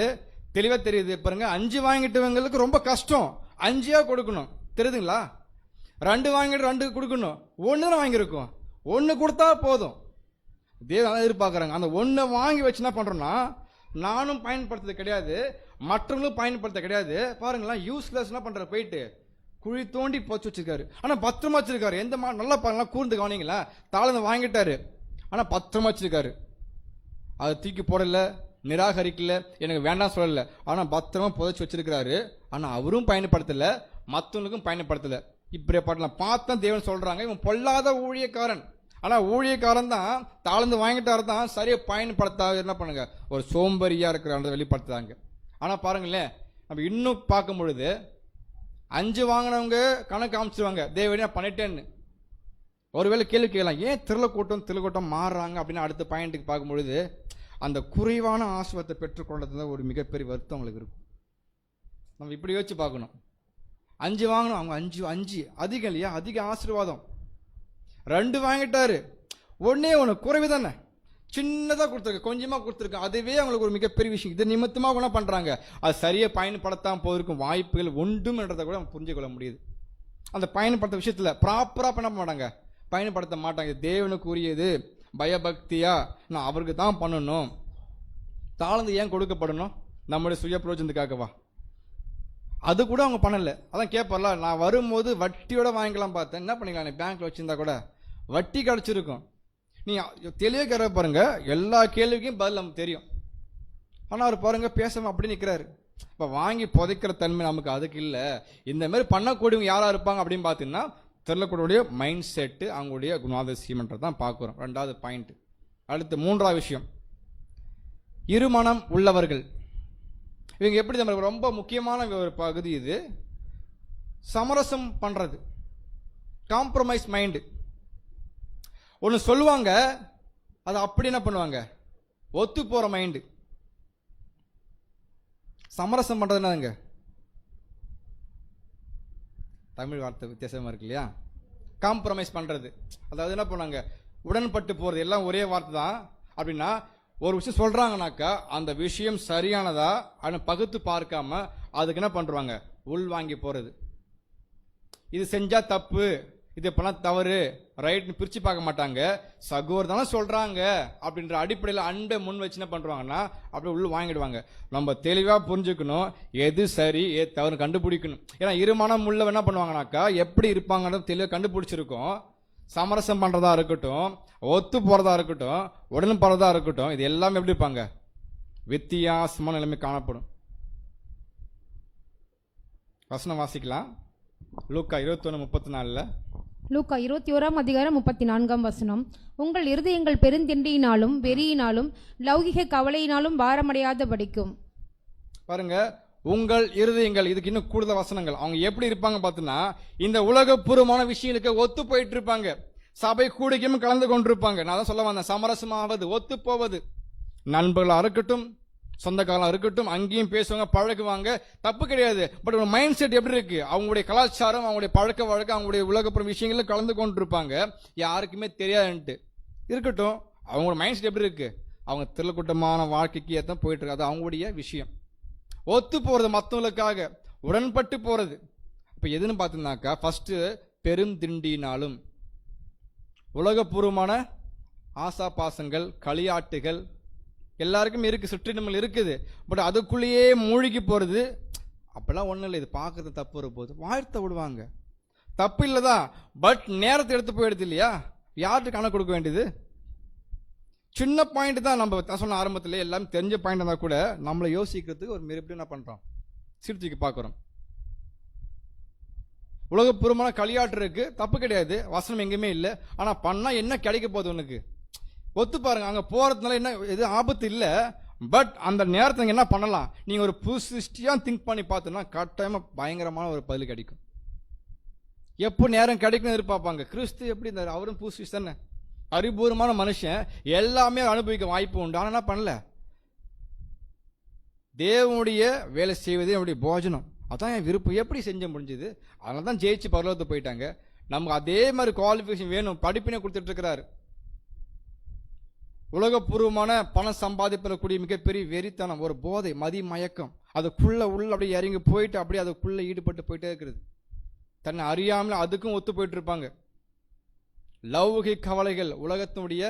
தெளிவாக தெரியுது பாருங்க. 5 வாங்கிட்டவங்களுக்கு ரொம்ப கஷ்டம். 5 கொடுக்கணும், தெரியுதுங்களா? 2 வாங்கிட்டு 2 கொடுக்கணும். 1 தான் வாங்கியிருக்கோம், 1 கொடுத்தா போதும். தேவன் எதிர்பார்க்குறாங்க. அந்த 1 வாங்கி வச்சு என்ன பண்ணுறோன்னா, நானும் பயன்படுத்துறது கிடையாது, மற்றவங்களும் பயன்படுத்த கிடையாது. பாருங்களேன், யூஸ்லெஸ் என்ன பண்ணுற, போயிட்டு குழி தோண்டி போச்சு வச்சிருக்காரு. ஆனால் பத்திரமா வச்சிருக்காரு. எந்த நல்லா பாருங்களா, கூர்ந்து கவனிங்களா, தாளந்து வாங்கிட்டாரு, ஆனால் பத்திரமா வச்சிருக்காரு. அதை தூக்கி போடல, நிராகரிக்கல, எனக்கு வேண்டாம் சொல்லல, ஆனால் பத்திரமா புதைச்சி வச்சிருக்கிறாரு. ஆனால் அவரும் பயன்படுத்தல, மற்றவங்களுக்கும் பயன்படுத்தல. இப்படி பாட்டலாம் பார்த்தா தேவன் சொல்றாங்க, இவன் பொல்லாத ஊழியக்காரன். ஆனால் ஊழியக்காரன் தான், தாளந்து வாங்கிட்டாரு தான், சரியாக பயன்படுத்தாத என்ன பண்ணுங்க, ஒரு சோம்பரியா இருக்கிற வெளிப்படுத்துறாங்க. ஆனால் பாருங்களேன், நம்ம இன்னும் பார்க்கும் பொழுது 5 வாங்கினவங்க கணக்கு காமிச்சிருவாங்க, தேவனே பண்ணிட்டேன்னு. ஒருவேளை கேள்வி கேட்கலாம், ஏன் திரளக்கூட்டம் மாறுறாங்க அப்படின்னு. அடுத்த பாயிண்ட்டுக்கு பார்க்கும் பொழுது அந்த குறைவான ஆசீர்வாதத்தை பெற்றுக்கொண்டது ஒரு மிகப்பெரிய வருத்தம் அவங்களுக்கு இருக்கும். நம்ம இப்படி யோசிச்சு பார்க்கணும். 5 வாங்கணும், அவங்க 5 அதிகம் இல்லையா? அதிக ஆசீர்வாதம். 2 வாங்கிட்டாரு, 1 குறைவு தானே, சின்னதாக கொடுத்துருக்கு, கொஞ்சமாக கொடுத்துருக்கு, அதுவே அவங்களுக்கு ஒரு மிகப்பெரிய விஷயம். இது நிமித்தமாக கூட பண்ணுறாங்க. அது சரியாக பயன்படுத்தாமல் போயிருக்கும் வாய்ப்புகள் ஒன்றும்ன்றதை கூட நம்ம புரிஞ்சுக்கொள்ள முடியுது. அந்த பயன்படுத்த விஷயத்தில் ப்ராப்பராக பண்ண மாட்டாங்க, பயன்படுத்த மாட்டாங்க. தேவனுக்குரியது பயபக்தியா நான் அவருக்கு தான் பண்ணணும். தாளந்து ஏன் கொடுக்கப்படணும்? நம்முடைய சுய பிரயோஜனத்துக்காகவா? அது கூட அவங்க பண்ணலை. அதான் கேட்பார்ல, நான் வரும்போது வட்டியோட வாங்கிக்கலாம் பார்த்தேன், என்ன பண்ணிக்கலாம், நீ பேங்க்ல வச்சிருந்தா கூட வட்டி கிடச்சிருக்கும். நீ தெளிவாக கேட்க பாருங்க, எல்லா கேள்விக்கும் பதில் நமக்கு தெரியும். ஆனால் அவர் பாருங்க பேசாம அப்படி நிற்கிறாரு. இப்போ வாங்கி புதைக்கிற தன்மை நமக்கு அதுக்கு இல்லை. இந்த மாதிரி பண்ணக்கூடியவங்க யாராக இருப்பாங்க அப்படின்னு பார்த்தீங்கன்னா, தெரியக்கூடிய மைண்ட் செட்டு, அவங்களுடைய குணாதிசயம்ன்றது தான் பார்க்குறோம். 2வது பாயிண்ட். அடுத்து 3வது விஷயம், இருமனம் உள்ளவர்கள். இவங்க எப்படி நம்ம ரொம்ப முக்கியமான ஒரு பகுதி இது. சமரசம் பண்ணுறது, காம்ப்ரமைஸ் மைண்டு. ஒன்று சொல்லுவாங்க, அது அப்படி என்ன பண்ணுவாங்க, ஒத்து போகிற மைண்டு. சமரசம் பண்ணுறது என்னதுங்க? தமிழ் வார்த்தை வித்தியாசமாக இருக்கு இல்லையா? காம்ப்ரமைஸ் பண்ணுறது, அதாவது என்ன பண்ணுவாங்க, உடன்பட்டு போகிறது, எல்லாம் ஒரே வார்த்தை தான். அப்படின்னா ஒரு விஷயம் சொல்கிறாங்கனாக்கா அந்த விஷயம் சரியானதா அப்படின்னு பகுத்து பார்க்காம அதுக்கு என்ன பண்ணுறாங்க, உள் வாங்கி போகிறது. இது செஞ்சால் தப்பு, இது பண்ணால் தவறு, ரைட்னு பிரித்து பார்க்க மாட்டாங்க. சகோதரர் தானே சொல்கிறாங்க அப்படின்ற அடிப்படையில் அன்பை முன் வச்சு என்ன பண்ணுறாங்கன்னா அப்படியே உள்ள வாங்கிடுவாங்க. நம்ம தெளிவாக புரிஞ்சுக்கணும், எது சரி எது தவறு கண்டுபிடிக்கணும். ஏன்னா இருமனம் உள்ள என்ன பண்ணுவாங்கனாக்கா எப்படி இருப்பாங்கன்றது தெளிவாக கண்டுபிடிச்சிருக்கோம். சமரசம் பண்ணுறதா இருக்கட்டும், ஒத்து போகிறதா இருக்கட்டும், உடனே போகிறதா இருக்கட்டும், இது எல்லாமே எப்படி இருப்பாங்க, வித்தியாசமான நிலைமை காணப்படும். வசனம் வாசிக்கலாம். லூக்கா 21:34. லூக்கா 21:34. உங்கள் இருதயங்கள் பெருந்திண்டியினாலும் வெறியினாலும் லௌகிக கவலையினாலும் பாரமடையாத படிக்கும். பாருங்க, உங்கள் இருதயங்கள், இதுக்கு இன்னும் கூடுதல் வசனங்கள். அவங்க எப்படி இருப்பாங்க பார்த்தீங்கன்னா, இந்த உலகபூர்வமான விஷயங்களுக்கு ஒத்து போயிட்டு இருப்பாங்க, சபை கூடிக்கும் கலந்து கொண்டிருப்பாங்க. நான் தான் சொல்ல வந்தேன், சமரசமாவது, ஒத்து போவது, நண்பர்களாக இருக்கட்டும், சொந்தக்காரலாம் இருக்கட்டும், அங்கேயும் பேசுவாங்க, பழகுவாங்க, தப்பு கிடையாது. பட் ஒரு மைண்ட் செட் எப்படி இருக்கு, அவங்களுடைய கலாச்சாரம், அவங்களுடைய பழக்க வழக்கம், அவங்களுடைய உலகப்புறம் விஷயங்கள்ல கலந்து கொண்டு இருப்பாங்க, யாருக்குமே தெரியாதுன்ட்டு இருக்கட்டும். அவங்களோட மைண்ட் செட் எப்படி இருக்கு, அவங்க திரளக்கூட்டமான வாழ்க்கைக்கு ஏற்ற போயிட்டு இருக்கு, அது அவங்களுடைய விஷயம். ஒத்து போறது, மற்றவங்களுக்காக உடன்பட்டு போறது. இப்போ எதுன்னு பார்த்தீங்கன்னாக்கா, ஃபர்ஸ்ட் பெருந்திண்டினாலும் உலகபூர்வமான ஆசா பாசங்கள், களியாட்டுகள் எல்லாருக்கும் இருக்கு, சுற்றினங்கள் இருக்குது. பட் அதுக்குள்ளேயே மூழ்கி போறது அப்பெல்லாம் ஒன்றும் இல்லை. இது பார்க்கறது தப்பு வரும்போது வாழ்த்த விடுவாங்க, தப்பு இல்லைதான். பட் நேரத்தை எடுத்து போயிடுது இல்லையா, யார்கிட்ட கணக்கு கொடுக்க வேண்டியது? சின்ன பாயிண்ட் தான். நம்ம சொன்ன ஆரம்பத்தில் எல்லாம் தெரிஞ்ச பாயிண்ட் இருந்தால் கூட நம்மளை யோசிக்கிறதுக்கு ஒரு மிரப்படி என்ன பண்ணுறோம், சீர்தூக்கி பார்க்குறோம். உலகப்பூர்வமான களியாட்டு இருக்கு, தப்பு கிடையாது, வசனம் எங்கேயுமே இல்லை. ஆனால் பண்ணால் என்ன கிடைக்க போகுது உனக்கு? ஒத்து பாருங்க, அங்கே போகிறதுனால என்ன எது ஆபத்து இல்லை. பட் அந்த நேரத்தை என்ன பண்ணலாம், நீங்கள் ஒரு புதுசியாக திங்க் பண்ணி பார்த்தோன்னா கட்டாயமாக பயங்கரமான ஒரு பதில் கிடைக்கும். எப்போ நேரம் கிடைக்கும் எதிர்பார்ப்பாங்க. கிறிஸ்து எப்படி இருந்தார், அவரும் புதுசு தானே, அறிபூர்வமான மனுஷன், எல்லாமே அனுபவிக்க வாய்ப்பு உண்டு. ஆனால் என்ன பண்ணல, தேவனுடைய வேலை செய்வதே என்னுடைய போஜனம், அதான் என் விருப்பம். எப்படி செஞ்ச முடிஞ்சது, அதனால தான் ஜெயிச்சு பரலோகத்தை போயிட்டாங்க. நமக்கு அதே மாதிரி குவாலிஃபிகேஷன் வேணும், படிப்பினை கொடுத்துட்டு இருக்கிறாரு. உலகப்பூர்வமான பணம் சம்பாதிப்பக்கூடிய மிகப்பெரிய வெறித்தனம், ஒரு போதை, மதி மயக்கம், அதுக்குள்ள உள்ள அப்படியே இறங்கி போயிட்டு அப்படியே அதுக்குள்ள ஈடுபட்டு போயிட்டே இருக்கிறது. தன்னை அறியாமல் அதுக்கும் ஒத்து போயிட்டு இருப்பாங்க. லௌகிக கவலைகள், உலகத்தினுடைய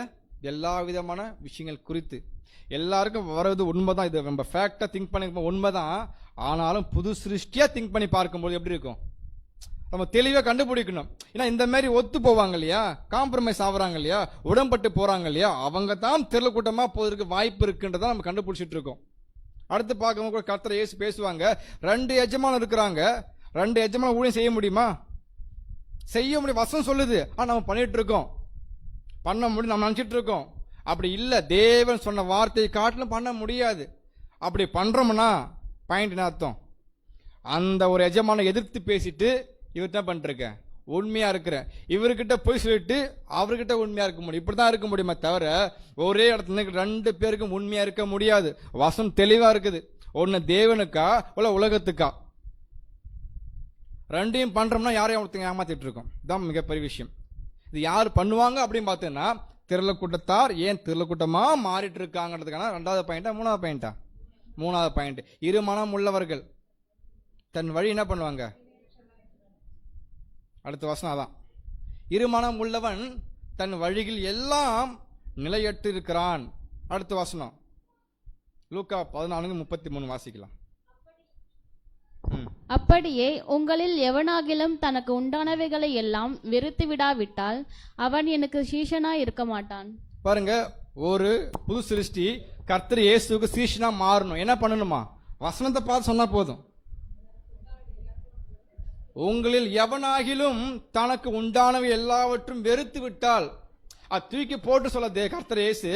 எல்லா விதமான விஷயங்கள் குறித்து எல்லாருக்கும் வர்றது உண்மைதான். இது நம்ம ஃபேக்டா திங்க் பண்ணி உண்மைதான். ஆனாலும் புது சிருஷ்டியா திங்க் பண்ணி பார்க்கும்போது எப்படி இருக்கும், நம்ம தெளிவாக கண்டுபிடிக்கணும். ஏன்னா இந்த மாதிரி ஒத்து போவாங்க இல்லையா, காம்ப்ரமைஸ் ஆகுறாங்க இல்லையா, உடன்பட்டு போறாங்க இல்லையா, அவங்க தான் திரள் கூட்டமா போவதற்கு வாய்ப்பு இருக்குன்றதான் நம்ம கண்டுபிடிச்சிட்டு இருக்கோம். அடுத்து பார்க்கும்போது கூட கர்த்தர் இயேசு பேசுவாங்க, 2 எஜமானம் இருக்கிறாங்க, 2 எஜமானம் ஊழியம் செய்ய முடியுமா? செய்ய முடியும், வசனம் சொல்லுது. ஆனால் நம்ம பண்ணிட்டு இருக்கோம், பண்ண முடியும் நம்ம நினச்சிட்டு இருக்கோம். அப்படி இல்லை, தேவன் சொன்ன வார்த்தையை காட்டிலும் பண்ண முடியாது. அப்படி பண்றோம்னா பாயிண்ட் என்ன அர்த்தம், அந்த ஒரு எஜமான எதிர்த்து பேசிட்டு இவர்கிட்ட பண்ணிருக்கேன், உண்மையா இருக்கிறேன், இவர்கிட்ட போய் சொல்லிட்டு அவர்கிட்ட உண்மையா இருக்க முடியும். இப்படிதான் இருக்க முடியுமே தவிர ஒரே இடத்துல 2 பேருக்கும் உண்மையா இருக்க முடியாது. வசனம் தெளிவா இருக்குது, ஒன்னு தேவனுக்கா இல்ல உலகத்துக்கா. 2யும் பண்றோம்னா யாரையும் ஒருத்தங்க ஏமாத்திட்டு இருக்கோம். இதான் மிகப்பெரிய விஷயம். இது யார் பண்ணுவாங்க அப்படின்னு பார்த்தீங்கன்னா, திரள கூட்டத்தார் ஏன் திரள கூட்டமா மாறிட்டு இருக்காங்கிறதுக்கான 2வது பாயிண்டா 3வது பாயிண்டா? 3வது பாயிண்ட், இருமனம் உள்ளவர்கள் தன் வழி என்ன பண்ணுவாங்க, அடுத்த வசனம் அதான், இருமனம் உள்ளவன் தன் வழியில் எல்லாம் நிலையற்று இருக்கிறான். அடுத்த வசனம் லூக்கா 14:33 வாசிக்கலாம். அப்படியே உங்களில் எவனாகிலும் தனக்கு உண்டானவைகளை எல்லாம் வெறுத்து விடாவிட்டால் அவன் எனக்கு சீஷனா இருக்க மாட்டான். பாருங்க, ஒரு புது சிருஷ்டி கர்த்தர் இயேசுவுக்கு சீஷனா மாறணும். என்ன பண்ணணுமா, வசனத்தை பார்த்து சொன்னா போதும். உங்களில் எவனாகிலும் தனக்கு உண்டானவை எல்லாவற்றும் வெறுத்து விட்டால், அது தூக்கி போட்டு சொல்ல கர்த்தர் இயேசு,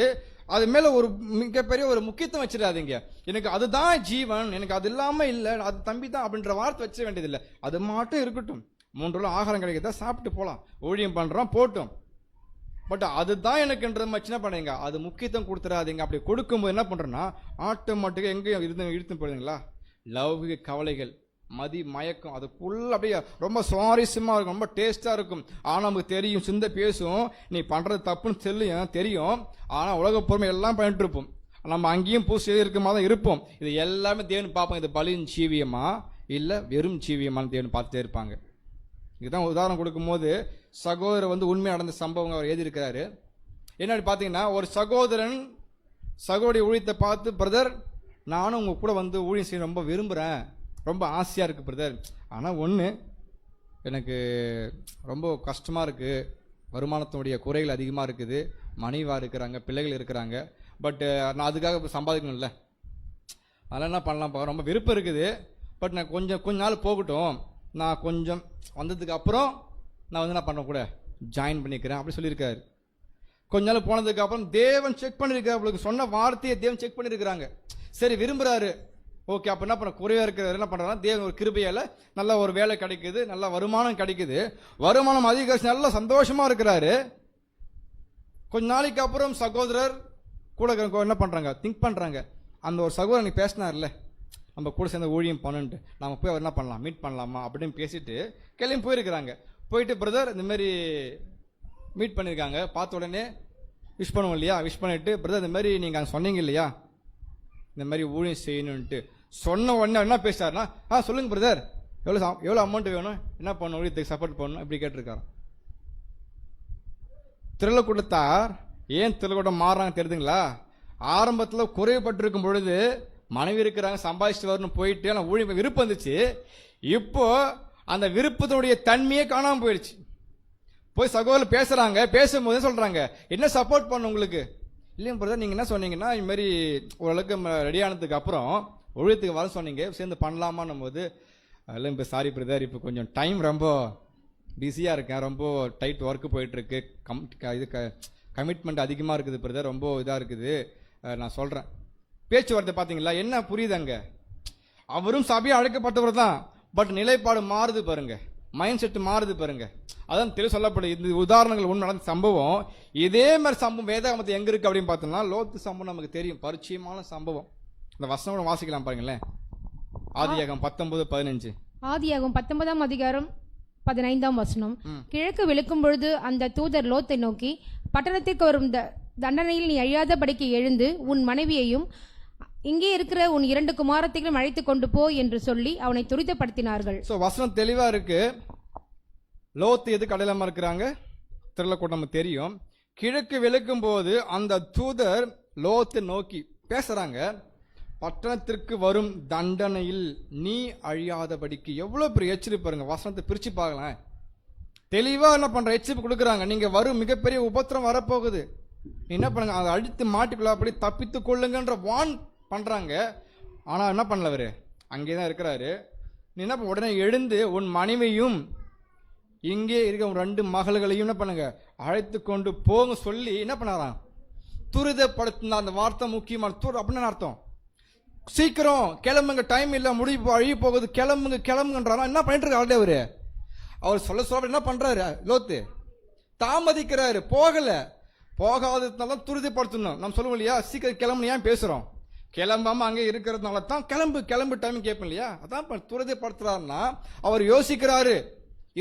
அது மேல ஒரு மிகப்பெரிய ஒரு முக்கியத்துவம் வச்சிடாதீங்க. எனக்கு அதுதான் ஜீவன், எனக்கு அது இல்லாம இல்லை, அது தம்பி தான் அப்படின்ற வார்த்தை வச்ச வேண்டியதில்லை. அது மட்டும் இருக்கட்டும், 3 வேளை ஆகாரம் கிடைக்கிறதா சாப்பிட்டு போகலாம், ஊழியம் பண்றோம் போட்டோம். பட் அதுதான் எனக்குன்ற மச்சினா பண்ணுங்க, அது முக்கியத்துவம் கொடுத்துடாதீங்க. அப்படி கொடுக்கும்போது என்ன பண்றோம்னா ஆட்டோமேட்டிக்கா எங்கேயும் இழுத்து போயிடுங்களா, லௌகிக கவலைகள், மதி மயக்கம், அதுக்குள்ள அப்படியே ரொம்ப சுவாரஸ்யமா இருக்கும், ரொம்ப டேஸ்டா இருக்கும். ஆனா நமக்கு தெரியும், சிந்தை பேசும், நீ பண்றது தப்புன்னு தெரியும். ஆனா உலக பொறுமை எல்லாம் பண்ணிட்டு இருப்போம், நம்ம அங்கேயும் பூசி இருக்க மாதிரி தான் இருப்போம். இது எல்லாமே தேவன் பார்ப்போம், இது பலியின் ஜீவியமா இல்ல வெறும் ஜீவியமானு தேவன் பார்த்துட்டே இருப்பாங்க. இதுதான் உதாரணம் கொடுக்கும்போது, சகோதரர் உண்மையாக நடந்த சம்பவம் அவர் எழுதியிருக்கிறாரு. என்னன்னு பார்த்தீங்கன்னா, ஒரு சகோதரன் சகோதரி ஊழியத்தை பார்த்து, பிரதர் நானும் உங்க கூட ஊழியம் செய்ய ரொம்ப விரும்புகிறேன், ரொம்ப ஆசையாக இருக்குது பிரதர், ஆனால் ஒன்று எனக்கு ரொம்ப கஷ்டமாக இருக்குது, வருமானத்தினுடைய குறைகள் அதிகமாக இருக்குது, மனைவியாக இருக்கிறாங்க, பிள்ளைகள் இருக்கிறாங்க, பட் நான் அதுக்காக சம்பாதிக்கணும்ல, அதெல்லாம் என்ன பண்ணலாம், ரொம்ப விருப்பம் இருக்குது, பட் நான் கொஞ்ச நாள் போகட்டும், நான் கொஞ்சம் வந்ததுக்கு அப்புறம் நான் என்ன பண்ண கூட ஜாயின் பண்ணிக்கிறேன் அப்படி சொல்லியிருக்காரு. கொஞ்ச நாள் போனதுக்கு அப்புறம் தேவன் செக் பண்ணியிருக்காரு, அவங்களுக்கு சொன்ன வார்த்தையை தேவன் செக் பண்ணியிருக்கிறாங்க. சரி விரும்புகிறாரு, ஓகே, அப்போ என்ன பண்ண, குறைவாக இருக்கிறவர் என்ன பண்ணுறாங்க, தேவன் ஒரு கிருபையால் நல்ல ஒரு வேலை கிடைக்குது, நல்ல வருமானம் கிடைக்குது, வருமானம் அதிகரிச்சு நல்ல சந்தோஷமாக இருக்கிறாரு. கொஞ்ச நாளைக்கு அப்புறம் சகோதரர் கூட என்ன பண்ணுறாங்க, திங்க் பண்ணுறாங்க, அந்த ஒரு சகோதரன் நீ பேசினார்ல, நம்ம கூட சேர்ந்து ஊழியம் பண்ணுன்ட்டு, நம்ம போய் அவர் என்ன பண்ணலாம், மீட் பண்ணலாமா அப்படின்னு பேசிட்டு கிளம்பி போயிருக்கிறாங்க. போயிட்டு பிரதர் இந்த மாதிரி மீட் பண்ணியிருக்காங்க, பார்த்த உடனே விஷ் பண்ணுவோம் இல்லையா, விஷ் பண்ணிட்டு பிரதர் இந்த மாதிரி நீங்கள் அங்கே சொன்னீங்க இல்லையா இந்த மாதிரி ஊழியம் செய்யணுன்ட்டு சொன்ன உடனே என்ன பேசிட்டாருன்னா, சொல்லுங்க பிரதர், எவ்வளோ அமௌண்ட் வேணும், என்ன பண்ணணும், ஊழியத்துக்கு சப்போர்ட் பண்ணணும் இப்படி கேட்டிருக்காராம். திரளக்கூட்டத்தார் ஏன் திரளக்கூட்டம் மாறுறாங்க தெரியுதுங்களா? ஆரம்பத்தில் குறைவுபட்டிருக்கும் பொழுது மனைவி இருக்கிறாங்க, சம்பாதிச்சுட்டு வரணும் போயிட்டு, ஆனால் ஊழியம் விருப்பம் இருந்துச்சு. இப்போ அந்த விருப்பத்தினுடைய தன்மையே காணாமல் போயிடுச்சு. போய் சகோதரர் பேசுறாங்க, பேசும்போது சொல்றாங்க என்ன சப்போர்ட் பண்ண உங்களுக்கு இல்லையா பிரதர், நீங்க என்ன சொன்னீங்கன்னா இது மாதிரி ஓரளவுக்கு ரெடி ஆனதுக்கு அப்புறம் ஊழியத்துக்கு வர சொன்னீங்க, சேர்ந்து பண்ணலாமான்னும் போது அதெல்லாம் இப்போ சாரி பிரதர், இப்போ கொஞ்சம் டைம் ரொம்ப பிஸியாக இருக்கேன், ரொம்ப டைட் ஒர்க்கு போயிட்டுருக்கு, இது கமிட்மெண்ட் அதிகமாக இருக்குது பிரதர், ரொம்ப இதாக இருக்குது, நான் சொல்கிறேன். பேச்சுவார்த்தை பார்த்தீங்களா என்ன புரியுது அங்கே? அவரும் சபையை அழைக்கப்பட்டவர் தான், பட் நிலைப்பாடு மாறுது பாருங்க, மைண்ட் செட் மாறுது பாருங்க. அதான் தெளிவு சொல்லப்படுது. இந்த உதாரணங்கள் ஒன்று நடந்த சம்பவம், இதே மாதிரி சம்பவம் வேதாகமத்தில் எங்கே இருக்குது அப்படின்னு பார்த்தோம்னா லோத்து சம்பவம் நமக்கு தெரியும், பரிச்சயமான சம்பவம். இந்த வசனம் வாசிக்கலாம் பாருங்களேன். ஆதியாகமம் 19:15. ஆதியாகமம் 19ஆம் அதிகாரம் 15ஆம் வசனம். கிழக்கு விழுக்கும் பொழுது அந்த தூதர் லோத்தை நோக்கி, பட்டணத்திற்கு வரும் தண்டனையில் நீ அழியாதபடிக்கு எழுந்து உன் மனைவியையும் இங்கே இருக்கிற உன் 2 குமாரத்தையும் அழைத்து கொண்டு போ என்று சொல்லி அவனை துரிதப்படுத்தினார்கள். வசனம் தெளிவா இருக்கு. லோத்து எது கடையிலாம இருக்கிறாங்க, திரளக்கூட்டம் நமக்கு தெரியும். கிழக்கு விழுக்கும் போது அந்த தூதர் லோத்தை நோக்கி பேசுறாங்க, பட்டணத்திற்கு வரும் தண்டனையில் நீ அழியாதபடிக்கு. எவ்வளவு பெரிய எச்சரிப்பு பாருங்க, வசனத்தை பிரிச்சு பார்க்கலாம். தெளிவா என்ன பண்ற எச்சரிப்பு கொடுக்குறாங்க, நீங்க வரும் மிகப்பெரிய உபத்திரம் வரப்போகுது, நீ என்ன பண்ணுங்க அதை அழித்து மாட்டிக்கொள்ள, அப்படி தப்பித்து கொள்ளுங்கன்ற வான் பண்றாங்க. ஆனா என்ன பண்ணல, அவரு அங்கேதான் இருக்கிறாரு. நீ என்ன பண்ண, உடனே எழுந்து உன் மனைவியும் இங்கே இருக்க 2 மகள்களையும் என்ன பண்ணுங்க அழைத்து கொண்டு போங்க சொல்லி என்ன பண்ணாராம், துரிதப்படுத்தின. அந்த வார்த்தை முக்கியமான அப்படின்னு அர்த்தம். சீக்கிரம் கிளம்புங்க, டைம் இல்லை, முடிவு அழிய போகுது, கிளம்புங்க கிளம்புங்கன்றாரா. என்ன பண்ணிட்டு இருக்காரு அவரு? அவர் சொல்ல என்ன பண்றாரு லோத்து, தாமதிக்கிறாரு, போகாததுனால துரிதப்படுத்தணும். நம்ம சொல்லுவோம் இல்லையா, சீக்கிரம் கிளம்பு, ஏன் பேசுறோம், கிளம்பாம அங்கே இருக்கிறதுனால தான் கிளம்பு டைம் கேட்போம் இல்லையா. அதான் துரிதப்படுத்துறாருன்னா அவர் யோசிக்கிறாரு,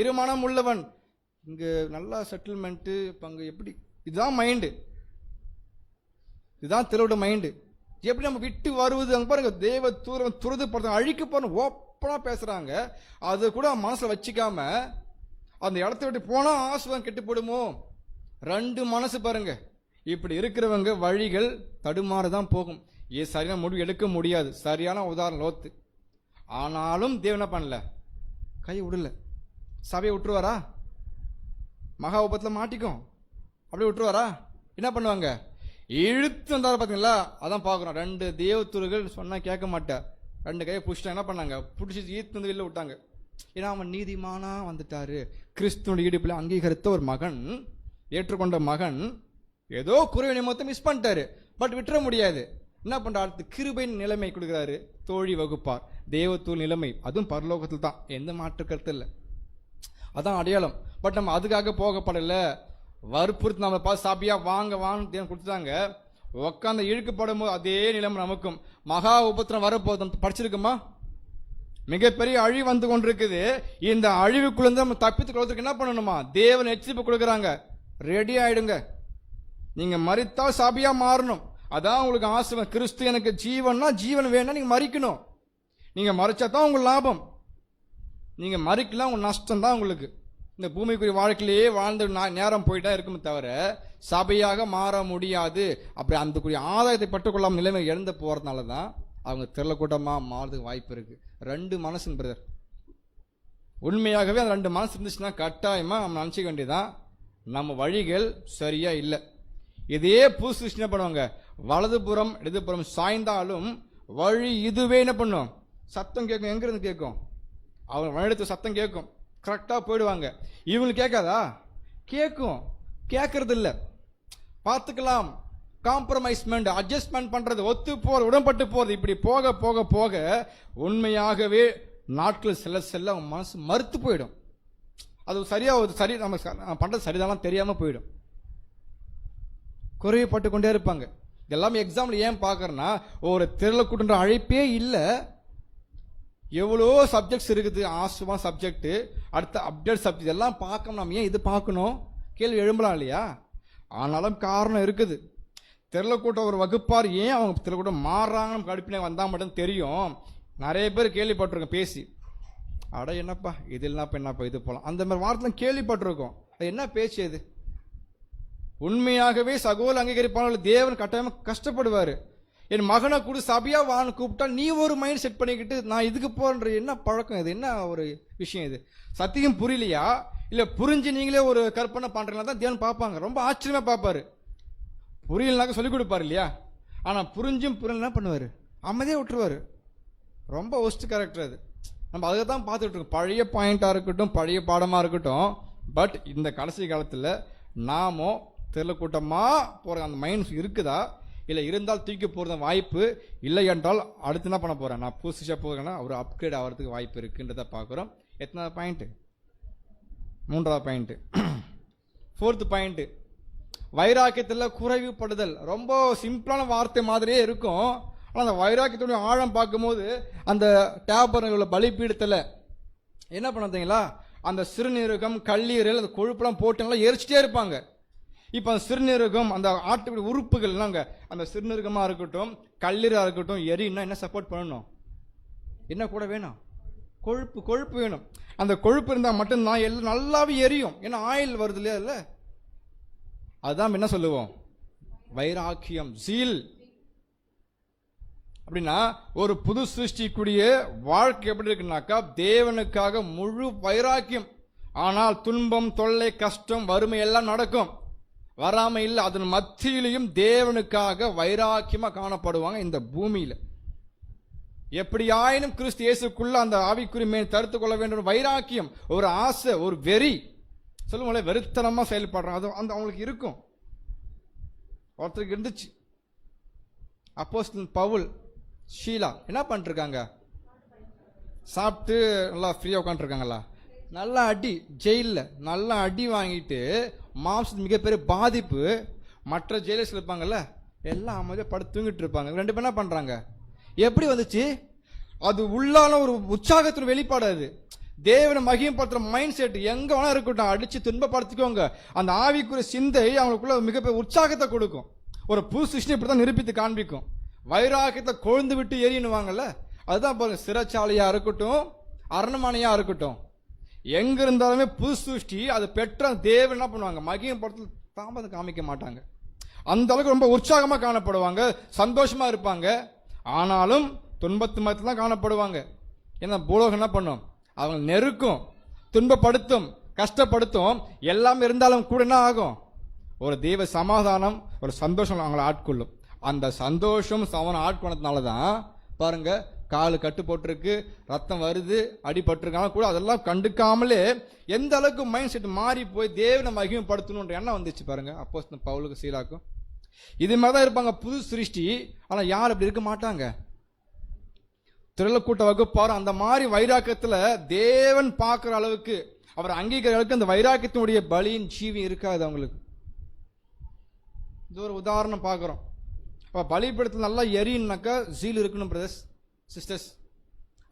இருமனம் உள்ளவன், இங்க நல்லா செட்டில்மெண்ட், இப்போ அங்கே எப்படி, இதுதான் மைண்டு, இதுதான் தெளிவோட மைண்டு. எப்படி நம்ம விட்டு வருவது அங்கே பாருங்க, தேவ தூரம் துரிதப்படுத்த அழிக்க போறோம் ஓப்பனா பேசுறாங்க. அது கூட மனசுல வச்சுக்காம அந்த இடத்த விட்டு போனா ஆசுவம் கெட்டு போடுமோ. 2 மனசு பாருங்க. இப்படி இருக்கிறவங்க வழிகள் தடுமாறுதான் போகும், சரியான முடிவு எடுக்க முடியாது. சரியான உதாரணம் லோத்து. ஆனாலும் தேவன் என்ன பண்ணல, கை விடல. சபையை விட்டுருவாரா? மகா உபத்தில் மாட்டிக்கும், அப்படியே விட்டுருவாரா? என்ன பண்ணுவாங்க, இழுத்து வந்தாரு பார்த்தீங்களா. அதான் பார்க்குறோம், 2 தேவதூதர்கள் சொன்னா கேட்க மாட்டார், 2 கையை பிடிச்சிட்டாங்க. என்ன பண்ணாங்க, பிடிச்சி ஈர்த்து வந்து வெளில விட்டாங்க. ஏன்னா அவன் நீதிமானா வந்துட்டாரு, கிறிஸ்துவனுடைய ஈடுபில் அங்கீகரித்த ஒரு மகன், ஏற்றுக்கொண்ட மகன். ஏதோ குறைவு நிமித்தம் மிஸ் பண்ணிட்டாரு, பட் விட்டுற முடியாது. என்ன பண்ற, அடுத்து கிருபையின் நிலைமை கொடுக்குறாரு, தோழி வகுப்பார், தேவத்தூள் நிலைமை, அதுவும் பரலோகத்தில் தான், எந்த மாற்று கருத்து இல்லை. அதான் அடையாளம். பட் நம்ம அதுக்காக போகப்படலை, வற்புறுத்தி நம்ம பார்த்து சாப்பியா வாங்க வாங்க கொடுத்தாங்க. உட்காந்து இழுக்கப்படும் போது அதே நிலைமை நமக்கும். மகா உபத்திரம் வரப்போகுது, படிச்சிருக்குமா? மிகப்பெரிய அழிவு வந்து கொண்டிருக்குது. இந்த அழிவுக்குள்ள நம்ம தப்பித்துக் கொள்வதற்கு என்ன பண்ணணுமா, தேவன் எச்சரிப்பு கொடுக்குறாங்க, ரெடி ஆயிடுங்க. நீங்க மரித்தா சாபியா மாறணும், அதான் உங்களுக்கு ஆசை. கிறிஸ்து எனக்கு ஜீவன்னா, ஜீவன் வேணும்னா நீங்க மறிக்கணும். நீங்க மறிச்சா தான் உங்களுக்கு லாபம், நீங்க மறிக்கலாம் உங்க நஷ்டம் தான் உங்களுக்கு. இந்த பூமிக்குரிய வாழ்க்கையிலேயே வாழ்ந்து நேரம் போயிட்டா இருக்குமே தவிர சபையாக மாற முடியாது. அப்படி அந்தக்குரிய ஆதாயத்தை பட்டுக்கொள்ளாம நிலைமை இழந்து போறதுனால தான் அவங்க திரளக்கூட்டமா மாறதுக்கு வாய்ப்பு இருக்கு. 2 மனசு பிரதர், உண்மையாகவே அந்த 2 மனசு இருந்துச்சுன்னா கட்டாயமா நம்ம நினைச்சிக்க வேண்டியதான், நம்ம வழிகள் சரியா இல்லை. இதே புதுசு என்ன பண்ணுவாங்க, வலதுபுறம் இடதுபுறம் சாய்ந்தாலும் வழி இதுவே என்ன பண்ணும், சத்தம் கேட்கும். எங்க இருந்து கேட்கும், அவங்க வழியெடுத்து சத்தம் கேட்கும், கரெக்டா போயிடுவாங்க. இவங்களுக்கு கேட்காதா, கேட்கும், கேட்கறது இல்லை. பார்த்துக்கலாம், காம்ப்ரமைஸ்மெண்ட், அட்ஜஸ்ட்மெண்ட் பண்றது, ஒத்து போறது, உடன்பட்டு போறது, இப்படி போக போக போக உண்மையாகவே நாட்கள் செல்ல அவங்க மனசு மறுத்து போயிடும். அது சரியா சரி நம்ம பண்றது சரிதான் தெரியாம போயிடும். குறைவுபட்டு கொண்டே இருப்பாங்க. இதெல்லாமே எக்ஸாம்பிள் ஏன் பார்க்கறேன்னா, ஒரு திரள கூட்டன்ற அழைப்பே இல்லை, எவ்வளோ சப்ஜெக்ட்ஸ் இருக்குது, ஆசுவா சப்ஜெக்ட், அடுத்த அப்டேட் சப்ஜெக்ட் எல்லாம் பார்க்கணும். நம்ம ஏன் இது பார்க்கணும் கேள்வி எழும்பலாம் இல்லையா? ஆனாலும் காரணம் இருக்குது. திரளக்கூட்டம் ஒரு வகுப்பார் ஏன் அவங்க திரளக்கூட்டம் மாறுறாங்கன்னு கடுப்பினே வந்தால் மட்டும் தெரியும். நிறைய பேர் கேள்விப்பட்டிருக்கோம் பேசி, அட என்னப்பா இது இல்லைனாப்பா என்னப்பா இது போகலாம், அந்த மாதிரி வார்த்தைலாம் கேள்விப்பட்டிருக்கோம். அது என்ன பேச்சு அது? உண்மையாகவே சகோதர அங்கீகரிப்பாளர்கள் தேவன் கட்டாயமாக கஷ்டப்படுவார். என் மகனை கூட சபையா வான்னு கூப்பிட்டா நீ ஒரு மைண்ட் செட் பண்ணிக்கிட்டு நான் இதுக்கு போன்ற என்ன பழக்கம் இது? என்ன ஒரு விஷயம் இது? சத்தியம் புரியலையா இல்லை புரிஞ்சு நீங்களே ஒரு கற்பனை பண்ணுறீங்களா தான் தேவன் பார்ப்பாங்க. ரொம்ப ஆச்சரியமாக பார்ப்பாரு. புரியலனாக்க சொல்லிக் கொடுப்பாரு இல்லையா? ஆனால் புரிஞ்சும் புரியலன்னா பண்ணுவார், அமைதியாக விட்டுருவார். ரொம்ப ஒஸ்ட் கேரக்டர் அது. நம்ம அதை தான் பார்த்துட்டு இருக்கோம், பழைய பாயிண்டாக இருக்கட்டும், பழைய பாடமாக இருக்கட்டும். பட் இந்த கடைசி காலத்தில் நாமோ தெருள கூட்டமாக போகிற அந்த மைண்ட்ஸ் இருக்குதா, இல்லை இருந்தால் தூக்கி போகிற வாய்ப்பு இல்லை என்றால் அடுத்து என்ன பண்ண போகிறேன், நான் புதுசாக போகிறேன்னா ஒரு அப்கிரேட் ஆகிறதுக்கு வாய்ப்பு இருக்குன்றதை பார்க்குறோம். எத்தனாவது பாயிண்ட்டு? 3வது பாயிண்ட்டு. 4th point, வைராக்கியத்தில் குறைவுபடுதல். ரொம்ப சிம்பிளான வார்த்தை மாதிரியே இருக்கும், ஆனால் அந்த வைராக்கியத்துடைய ஆழம் பார்க்கும்போது அந்த டேபர்னல் பலிபீடத்தில் என்ன பண்ணாதீங்களா, அந்த சிறுநீரகம் கல்லீரல் அந்த கொழுப்பெல்லாம் போட்டுலாம் எரிச்சிட்டே இருப்பாங்க. இப்போ அந்த சிறுநீரகம் அந்த ஆட்டுடைய உறுப்புகள் இல்லைங்க, அந்த சிறுநீரகமாக இருக்கட்டும் கல்லீரலாக இருக்கட்டும் எரின்னா என்ன சப்போர்ட் பண்ணணும்? என்ன கூட வேணும்? கொழுப்பு. கொழுப்பு வேணும். அந்த கொழுப்பு இருந்தால் மட்டும்தான் எல்லாம் நல்லாவே எரியும். ஏன்னா ஆயில் வருது இல்லையா இல்லை? அதுதான் என்ன சொல்லுவோம், வைராக்கியம், ஜீல். அப்படின்னா ஒரு புது சிருஷ்டிக்குரிய வாழ்க்கை எப்படி இருக்குனாக்கா தேவனுக்காக முழு வைராக்கியம். ஆனால் துன்பம் தொல்லை கஷ்டம் வறுமை எல்லாம் நடக்கும், வராம இல்லை. அதன் மத்தியிலையும் தேவனுக்காக வைராக்கியமா காணப்படுவாங்க இந்த பூமியில. எப்படியாயினும் கிறிஸ்து இயேசுக்குள்ள அந்த ஆவிக்குரிய மேல் தடுத்து கொள்ள வேண்டும் வைராக்கியம், ஒரு ஆசை, ஒரு வெறி. சொல்லுங்களேன், வெறித்தனமா செயல்படுறாங்க, அது அந்த அவங்களுக்கு இருக்கும். ஒருத்தருக்கு இருந்துச்சு. அப்போஸ்தலன் பவுல் ஷீலா என்ன பண்ணிருக்காங்க? சாப்பிட்டு நல்லா ஃப்ரீயாக உட்காந்துருக்காங்களா? நல்லா அடி, ஜெயிலில் நல்லா அடி வாங்கிட்டு மாம்சத்துக்கு மிகப்பெரிய பாதிப்பு. மற்ற ஜெயிலர்ஸ் இருப்பாங்கல்ல எல்லாம் அமைதியாக படுத்து தூங்கிட்டு இருப்பாங்க. 2 பேர் என்ன பண்ணுறாங்க? எப்படி வந்துச்சு? அது உள்ளான ஒரு உற்சாகத்தின் வெளிப்பாடு. அது தேவனை மகிமைப்படுத்துற மைண்ட் செட். எங்க வேணா இருக்கட்டும், அடிச்சு துன்பப்படுத்திக்கோங்க. அந்த ஆவிக்குரிய சிந்தை அவங்களுக்குள்ள மிகப்பெரிய உற்சாகத்தை கொடுக்கும். ஒரு புது சிருஷ்டி இப்படி தான் நிரூபித்து காண்பிக்கும். வைராக்கியத்தை கொழுந்து விட்டு எரியுவாங்கல்ல, அதுதான் பாருங்க. சிறைச்சாலையா இருக்கட்டும், அரண்மனையா இருக்கட்டும், எங்க இருந்தாலுமே புது சிருஷ்டி அது பெற்ற தேவன் என்ன பண்ணுவாங்க? மகிமைப்படுத்த தாமதம் காமிக்க மாட்டாங்க. அந்த அளவுக்கு ரொம்ப உற்சாகமா காணப்படுவாங்க, சந்தோஷமா இருப்பாங்க. ஆனாலும் துன்பத்து மத்தியில் தான் காணப்படுவாங்க. ஏன்னா பூலோகம் என்ன பண்ணும்? அவங்க நெருக்கும், துன்பப்படுத்தும், கஷ்டப்படுத்தும். எல்லாம் இருந்தாலும் கூட என்ன ஆகும்? ஒரு தெய்வ சமாதானம், ஒரு சந்தோஷம் அவங்களை ஆட்கொள்ளும். அந்த சந்தோஷம் அவனை ஆட்கொண்டதுனால தான் பாருங்க, காலு கட்டு போட்டிருக்கு, ரத்தம் வருது, அடிபட்டிருக்காங்க கூட அதெல்லாம் கண்டுக்காமலே எந்த அளவுக்கு மைண்ட் செட் மாறி போய் தேவனை மகிமைப்படுத்தணுன்ற எண்ணம் வந்துச்சு பாருங்க அப்போஸ்தலன் பவுலுக்கு சீலாக்கும். இது மாதிரி தான் இருப்பாங்க புது சிருஷ்டி. ஆனால் யார் அப்படி இருக்க மாட்டாங்க. திரளக்கூட்ட வகுப்பார் அந்த மாதிரி வைராக்கியத்தில் தேவன் பார்க்குற அளவுக்கு, அவர் அங்கீகரிக்கிற அளவுக்கு அந்த வைராக்கியத்தினுடைய பலியின் ஜீவி இருக்காது அவங்களுக்கு. இது ஒரு உதாரணம் பார்க்குறோம். அப்போ பலிபீடத்தில் நல்லா எரியினாக்கா ஜீல் இருக்கணும் பிரதர்ஸ் சிஸ்டர்ஸ்.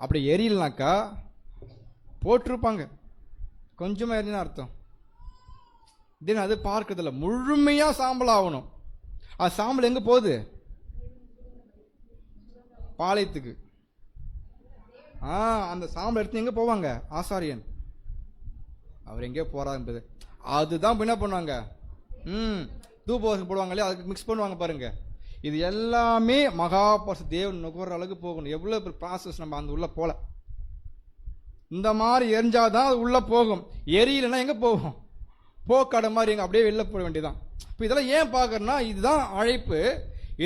அப்படி எரியலனாக்கா போட்டிருப்பாங்க, கொஞ்சமாக எரிஞ்சுன்னு அர்த்தம். தினம் அது பார்க்கறதில்ல, முழுமையாக சாம்பல் ஆகணும். அது சாம்பல் எங்கே போகுது? பாளையத்துக்கு. அந்த சாம்பல் எடுத்து எங்கே போவாங்க? ஆசாரியன் அவர் எங்கே போறாரு. அதுதான் என்ன பண்ணுவாங்க? தூபவாசம் போடுவாங்க இல்லையா, அதுக்கு மிக்ஸ் பண்ணுவாங்க பாருங்க. இது எல்லாமே மகாபரிசு தேவன் நுகர்ற அளவுக்கு போகணும். எவ்வளோ ப்ராசஸ் நம்ம அந்த உள்ள போல. இந்த மாதிரி எரிஞ்சாதான் அது உள்ள போகும். எரியலைன்னா எங்கே போகும்? போக்காட மாதிரி எங்கே அப்படியே வெளில போட வேண்டியதான். இப்போ இதெல்லாம் ஏன் பார்க்கறேன்னா இதுதான் அழைப்பு.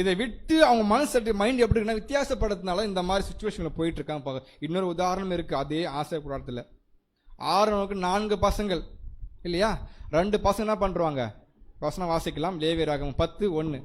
இதை விட்டு அவங்க மனசு மைண்ட் எப்படி இருக்குன்னா வித்தியாசப்படுறதுனால இந்த மாதிரி சுச்சுவேஷனில் போயிட்டு இருக்காங்க பார்க்க. இன்னொரு உதாரணம் இருக்கு அதே ஆசை கூடாரத்தில். 6 4 பசங்கள் இல்லையா, 2 பசங்க என்ன பண்ணுவாங்க? வசனம் வாசிக்கலாம், லேவியராகமம் 10:1.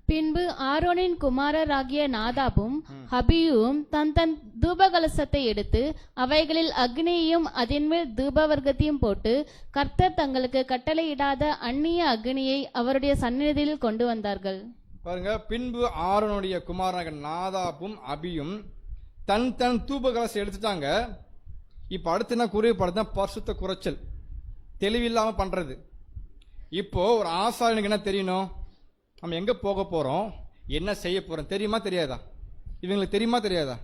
பின்பு ஆரோனின் குமாரராகிய நாதாபும் அபியூவும் தன் தன் தூபகலசத்தை எடுத்து அவைகளில் அக்னியையும் அதன்மேல் தூபவர்க்கத்தையும் போட்டு கர்த்தர் தங்களுக்கு கட்டளையிடாத அந்நிய அக்னியை அவருடைய சந்நிதியில் கொண்டு வந்தார்கள். பாருங்க, பின்பு ஆரோனுடைய குமாரனாக நாதாபும் அபியும் தன் தன் தூப கலசை எடுத்துட்டாங்க. இப்போ அடுத்து என்ன குறைவுபடுதுன்னா பரிசுத்த குறைச்சல், தெளிவில்லாம பண்றது. இப்போ ஒரு ஆசாரியனுக்கு என்ன தெரியணும்? நம்ம எங்க போக போறோம், என்ன செய்ய போறோம் தெரியுமா தெரியாதா? இவங்களுக்கு தெரியுமா தெரியாதா?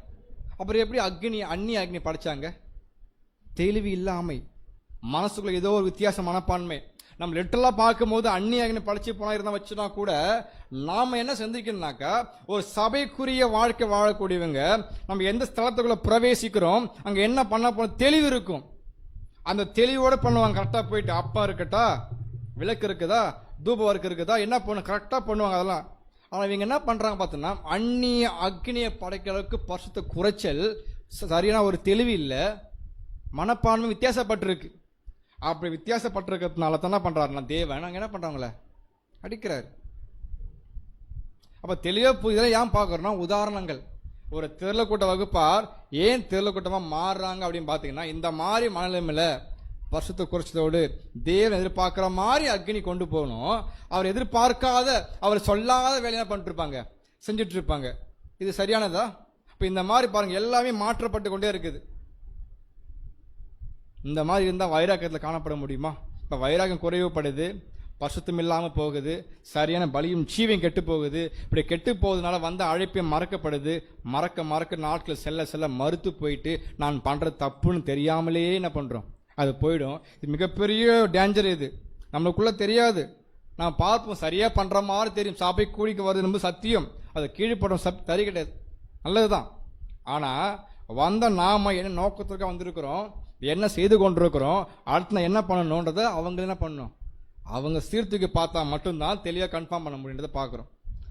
அப்புறம் எப்படி அக்னி படைச்சாங்க? தெளிவு இல்லாமை, மனசுக்குள்ள ஏதோ ஒரு வித்தியாச மனப்பான்மை. நம்ம லிட்டரலா பார்க்கும்போது அக்னி படைச்சு போனா இருந்தா வச்சுனா கூட நாம என்ன சிந்திக்கணும்னாக்கா, ஒரு சபைக்குரிய வாழ்க்கை வாழக்கூடியவங்க நம்ம எந்த ஸ்தலத்துக்குள்ள பிரவேசிக்கிறோம், அங்க என்ன பண்ண போறோம் தெளிவு இருக்கும். அந்த தெளிவோட பண்ணுவாங்க. கரெக்டா போயிட்டு அப்பா இருக்கட்டா, விளக்கு இருக்குதா, தூப வர்க்கு இருக்குதா, என்ன பண்ணு கரெக்டா பண்ணுவாங்க அதெல்லாம். ஆனா இவங்க என்ன பண்றாங்க பார்த்தோம்னா, அக்னியை படைக்கிற அளவுக்கு பரிசுத்த குறைச்சல், சரியான ஒரு தெளிவு இல்லை, மனப்பான்மை வித்தியாசப்பட்டிருக்கு. அப்படி வித்தியாசப்பட்டிருக்கிறதுனால தான் என்ன பண்றாருன்னா தேவன் அங்க என்ன பண்றாங்களே அடிக்கிறாரு. அப்ப தெளிவா இதெல்லாம் ஏன் பார்க்கறோம்னா உதாரணங்கள். ஒரு திரளக்கூட்ட வகுப்பார் ஏன் திரளக்கூட்டமா மாறுறாங்க அப்படின்னு பாத்தீங்கன்னா, இந்த மாதிரி மனநிலைமையில பரிசுத்த குறைச்சலோடு தேவன் எதிர்பார்க்கிற மாதிரி அக்னி கொண்டு போகணும். அவர் எதிர்பார்க்காத, அவர் சொல்லாத வேலையா பண்ணிட்டு இருப்பாங்க, செஞ்சுட்டு இருப்பாங்க. இது சரியானதா? இப்ப இந்த மாதிரி பாருங்க, எல்லாமே மாற்றப்பட்டு கொண்டே இருக்குது. இந்த மாதிரி இருந்தால் வைராக்கியத்தில் காணப்பட முடியுமா? இப்போ வைராக்கியம் குறைவுபடுது, பசுத்தம் இல்லாமல் போகுது, சரியான பலியும் சீவையும் கெட்டு போகுது. இப்படி கெட்டு போவதனால வந்த அழைப்பையும் மறக்கப்படுது. மறக்க நாட்கள் செல்ல செல்ல மறுத்து போயிட்டு நான் பண்ணுறது தப்புன்னு தெரியாமலேயே என்ன பண்ணுறோம், அது போயிடும். இது மிகப்பெரிய டேஞ்சர். இது நம்மளுக்குள்ள தெரியாது, நான் பார்ப்போம் சரியாக பண்ணுற மாதிரி தெரியும். சபை கூடிக்கு வருது ரொம்ப சத்தியம், அது கீழ்ப்படும் தறி கிடையாது, நல்லதுதான். ஆனால் வந்த நாம என்ன நோக்கத்திற்காக வந்திருக்கிறோம், என்ன செய்து கொண்டிருக்கிறோம், அடுத்து நான் என்ன பண்ணணுன்றதை அவங்க என்ன பண்ணணும், அவங்க சீர்தூக்கி பார்த்தா மட்டும்தான் தெளிவாக கன்ஃபார்ம் பண்ண முடியுன்றதை பார்க்குறோம்.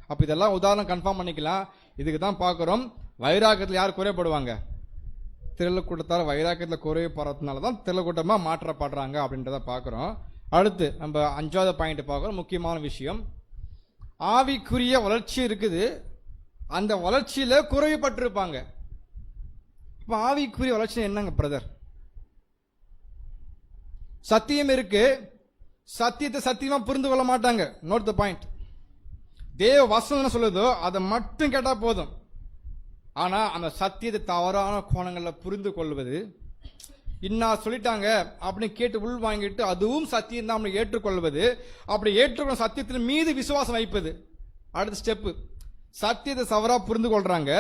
அப்போ இதெல்லாம் உதாரணம் கன்ஃபார்ம் பண்ணிக்கலாம். இதுக்கு தான் பார்க்குறோம், வைராக்கியத்தில் யார் குறைபடுவாங்க? திரளக்கூட்டத்தால் வைராக்கியத்தில் குறைபடுறதுனால தான் திரளக்கூட்டமாக மாற்றப்படுறாங்க அப்படின்றத பார்க்குறோம். அடுத்து நம்ம 5வது பாயிண்ட் பார்க்குறோம், முக்கியமான விஷயம். ஆவிக்குரிய வளர்ச்சி இருக்குது, அந்த வளர்ச்சியில் குறைவுபட்டிருப்பாங்க. இப்போ ஆவிக்குரிய வளர்ச்சி என்னங்க பிரதர்? சத்தியம் இருக்கு, சத்தியத்தை சத்தியமா புரிந்து கொள்ள மாட்டாங்க. Note the point. தேவ வசனம் என்ன சொல்லுதோ அதை மட்டும் கேட்டா போதும். ஆனா அந்த சத்தியத்தை தவறான கோணங்கள்ல புரிந்து கொள்வது, இன்னா சொல்லிட்டாங்க அப்படின்னு கேட்டு உள் வாங்கிட்டு அதுவும் சத்தியம் தான் ஏற்றுக்கொள்வது, அப்படி ஏற்றுக்கொள்ள சத்தியத்தின் மீது விசுவாசம் வைப்பது அடுத்த ஸ்டெப்பு. சத்தியத்தை தவறா புரிந்து கொள்றாங்க,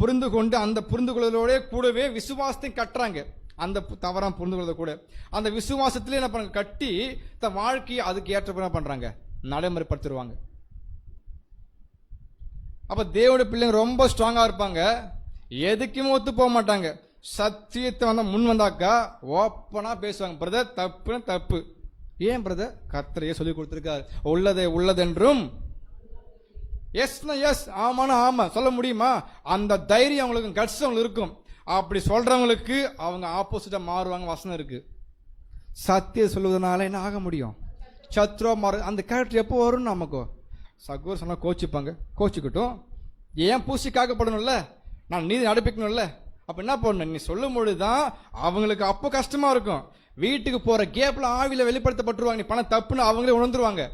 புரிந்து கொண்டு அந்த புரிந்து கொள்வதோட கூடவே விசுவாசத்தை கட்டுறாங்க. அந்த தவறான புரிந்து கொள்வதை கூட அந்த விசுவாசத்திலே என்ன பண்ண கட்டி தன் வாழ்க்கையை அதுக்கு ஏற்ற என்ன பண்றாங்க, நடைமுறைப்படுத்திடுவாங்க. அப்ப தேவனுடைய பிள்ளைங்க ரொம்ப ஸ்ட்ராங்கா இருப்பாங்க, எதுக்குமே ஒத்து போக மாட்டாங்க. சத்தியத்தை முன் வந்தாக்கா ஓப்பனா பேசுவாங்க. பிரதர் தப்புன்னு தப்பு. ஏன் பிரதர்? கர்த்தரையே சொல்லி கொடுத்திருக்காரு, உள்ளதை உள்ளதென்றும் எஸ்னா எஸ், ஆமானா ஆமா சொல்ல முடியுமா? அந்த தைரியம் அவங்களுக்கு, கட்ஸ் அவங்களுக்கு இருக்கும். அப்படி சொல்றவங்களுக்கு அவங்க ஆப்போசிட்டா மாறுவாங்க. வசனம் இருக்கு. சத்தியம் சொல்லுவதனால என்ன ஆக முடியும்? சத்ருவா மாறு. அந்த கேரக்டர் எப்போ வரும் நமக்கு? சகோதரர் சொன்னா கோச்சிப்பாங்க, கோச்சிக்கிட்டும். ஏன் பூசி காக்கப்படணும்ல, நான் நீதி நடப்பிக்கணும்ல. அப்ப என்ன பண்ணணும், நீ சொல்லும் பொழுதுதான் அவங்களுக்கு அப்போ கஷ்டமா இருக்கும். வீட்டுக்கு போற கேப்ல ஆவில வெளிப்படுத்தப்பட்டுருவாங்க, நீ பணம் தப்புன்னு அவங்களே உணர்ந்துருவாங்க.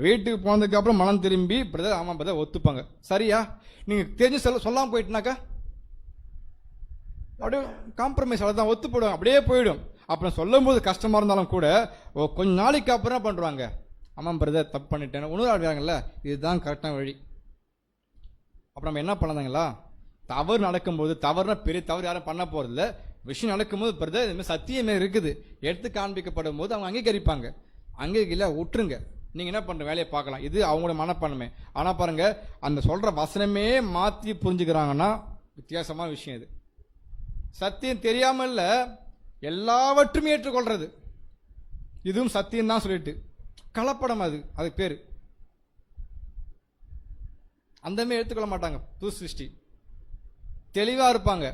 வீட்டுக்கு போனதுக்கு அப்புறம் மனம் திரும்பி பிரதர் ஆமா பிரதர் ஒத்துப்பாங்க. சரியா? நீங்க தெரிஞ்சு சொல்லாம போயிட்டுனாக்கா அப்படியே காம்ப்ரமைஸ், அவ்வளோதான், ஒத்து போடுவாங்க, அப்படியே போயிடும். அப்புறம் சொல்லும் போது கஷ்டமா இருந்தாலும் கூட கொஞ்ச நாளைக்கு அப்புறம் என்ன பண்றாங்க, ஆமாம் பிரதர் தப்பு பண்ணிட்டேன் உணர்வாங்கல்ல, இதுதான் கரெக்டான வழி. அப்புறம் நம்ம என்ன பண்ணதாங்களா, தவறு நடக்கும்போது, தவறுனா பெரிய தவறு யாரும் பண்ண போறதில்ல, விஷயம் நடக்கும்போது பிரதர் இதுமாதிரி சத்தியமே இருக்குது எடுத்து காண்பிக்கப்படும் போது அவங்க அங்கீகரிப்பாங்க. அங்கீகரிக்கல விட்டுருங்க, நீங்க என்ன பண்ற வேலையை பார்க்கலாம். இது அவங்களோட மனப்பான்மை. ஆனா பாருங்க, அந்த சொல்ற வசனமே மாத்தி புரிஞ்சுக்கிறாங்கன்னா வித்தியாசமான விஷயம். இது சத்தியம் தெரியாம இல்ல, எல்லாவற்றும் ஏற்றுக்கொள்றது, இதுவும் சத்தியம் தான் சொல்லிட்டு கலப்படம், அதுக்கு பேரு. அந்தமே எடுத்துக்கொள்ள மாட்டாங்க. புது சிருஷ்டி தெளிவா இருப்பாங்க.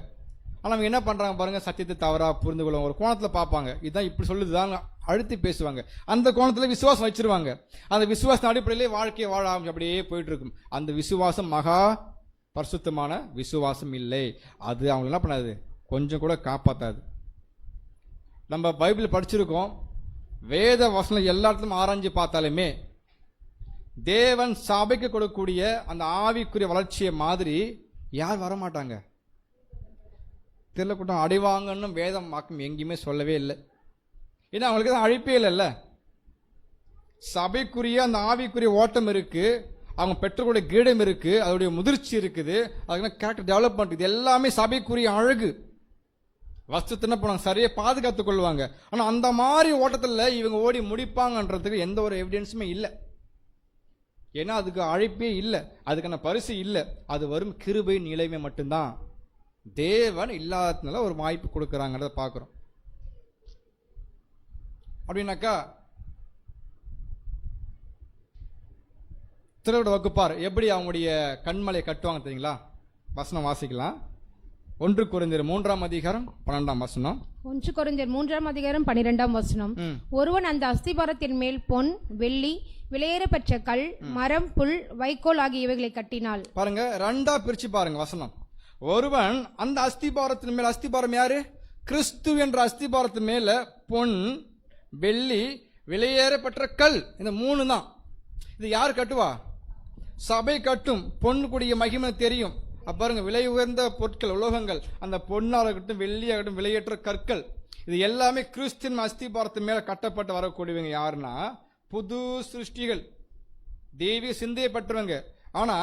ஆனா அவங்க என்ன பண்றாங்க பாருங்க, சத்தியத்தை தவறா புரிந்து கொள்ள ஒரு கோணத்துல பார்ப்பாங்க. இதுதான் இப்படி சொல்லுதுதான் அழுத்தி பேசுவாங்க. அந்த கோணத்துல விசுவாசம் வச்சிருவாங்க. அந்த விசுவாசம் அடிப்படையிலே வாழ்க்கையை வாழ அப்படியே போயிட்டு இருக்கும். அந்த விசுவாசம் மகா பரிசுத்தமான விசுவாசம் இல்லை. அது அவங்க என்ன பண்ணாது, கொஞ்சம் கூட காப்பாத்தாது. நம்ம பைபிள் படிச்சிருக்கோம், வேத வசனம் எல்லா இடத்துலையும் ஆராய்ஞ்சு பார்த்தாலுமே தேவன் சபைக்கு கொடுக்கக்கூடிய அந்த ஆவிக்குரிய வளர்ச்சியை மாதிரி யார் வரமாட்டாங்க? தெரியல கூட்டம் அடைவாங்கன்னு வேதம் வாக்கம் எங்கேயுமே சொல்லவே இல்லை. ஏன்னா அவங்களுக்கு தான் அழைப்பே இல்லைல்ல. சபைக்குரிய அந்த ஆவிக்குரிய ஓட்டம் இருக்கு, அவங்க பெற்றோருடைய கிரீடம் இருக்கு, அதோடைய முதிர்ச்சி இருக்குது, அதுக்கு கேரக்டர் டெவலப்மெண்ட், இது எல்லாமே சபைக்குரிய அழகு. வஸ்துத்தை என்ன பண்ணுவாங்க, சரியாக பாதுகாத்து கொள்வாங்க. ஆனால் அந்த மாதிரி ஓட்டத்தில் இவங்க ஓடி முடிப்பாங்கன்றதுக்கு எந்த ஒரு எவிடன்ஸுமே இல்லை. ஏன்னா அதுக்கு அழைப்பே இல்லை, அதுக்கான பரிசு இல்லை. அது வரும் கிருபை நிலைமை மட்டும்தான். தேவன் இல்லாததுனால ஒரு வாய்ப்பு கொடுக்குறாங்கிறத பார்க்குறோம். அப்படின்னாக்கா திருவிட வகுப்பார் எப்படி அவங்களுடைய கண்மலையை கட்டுவாங்க தெரியுங்களா? வசனம் வாசிக்கலாம். 1 கொரிந்தியர் 3ஆம் அதிகாரம் 12ஆம் வசனம். 1 கொரிந்தியர் 3ஆம் அதிகாரம் 12ஆம் வசனம். ஒருவன் அந்த அஸ்திபாரத்தின் மேல் பொன், வெள்ளி, விலையேற பெற்ற கல், மரம், புல், வைக்கோல் ஆகியவைகளை கட்டினால். பாருங்க, 2ஆ பிரிச்சு பாருங்க வசனம். ஒருவன் அந்த அஸ்திபாரத்தின் மேல், அஸ்திபாரம் யாரு? கிறிஸ்து என்ற அஸ்திபாரத்தின் மேல பொன், வெள்ளி, விலையேற பெற்ற கல், இந்த 3 தான். இது யார் கட்டுவா? சபை கட்டும். பொண்ணுக்குரிய மகிமை தெரியும். பாருங்க, விலை உயர்ந்த பொருட்கள், உலோகங்கள், அந்த பொன்னாகட்டும் வெள்ளியாகட்டும் விலையேற்ற கற்கள், இது எல்லாமே கிறிஸ்தின் அஸ்திபாரத்தின் மேல கட்டப்பட்டு வரக்கூடியவங்க. யாருன்னா புது சிருஷ்டிகள், தெய்வீக சிந்தையப்பட்டவங்க. ஆனா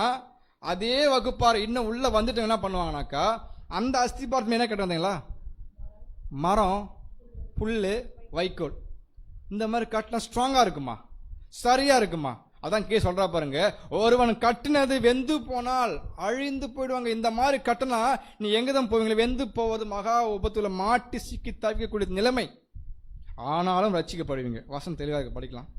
அதே வகுப்பார் இன்னும் உள்ள வந்துட்டு என்ன பண்ணுவாங்கனாக்கா, அந்த அஸ்திபாரத்தின் என்ன கட்டு வந்தீங்களா, மரம், புல்லு, வைக்கோல், இந்த மாதிரி கட்டினா ஸ்ட்ராங்கா இருக்குமா, சரியா இருக்குமா? அதான் கே சொல்றா பாருங்க, ஒருவன் கட்டினது வெந்து போனால் அழிந்து போயிடுவாங்க. இந்த மாதிரி கட்டினா நீ எங்கதான் போவீங்களா? வெந்து போவது மகா உபத்துல மாட்டி சிக்கி தவிக்கக்கூடிய நிலைமை. ஆனாலும் ரட்சிக்கப்படுவீங்க. வசனம் தெளிவாக படிக்கலாம்.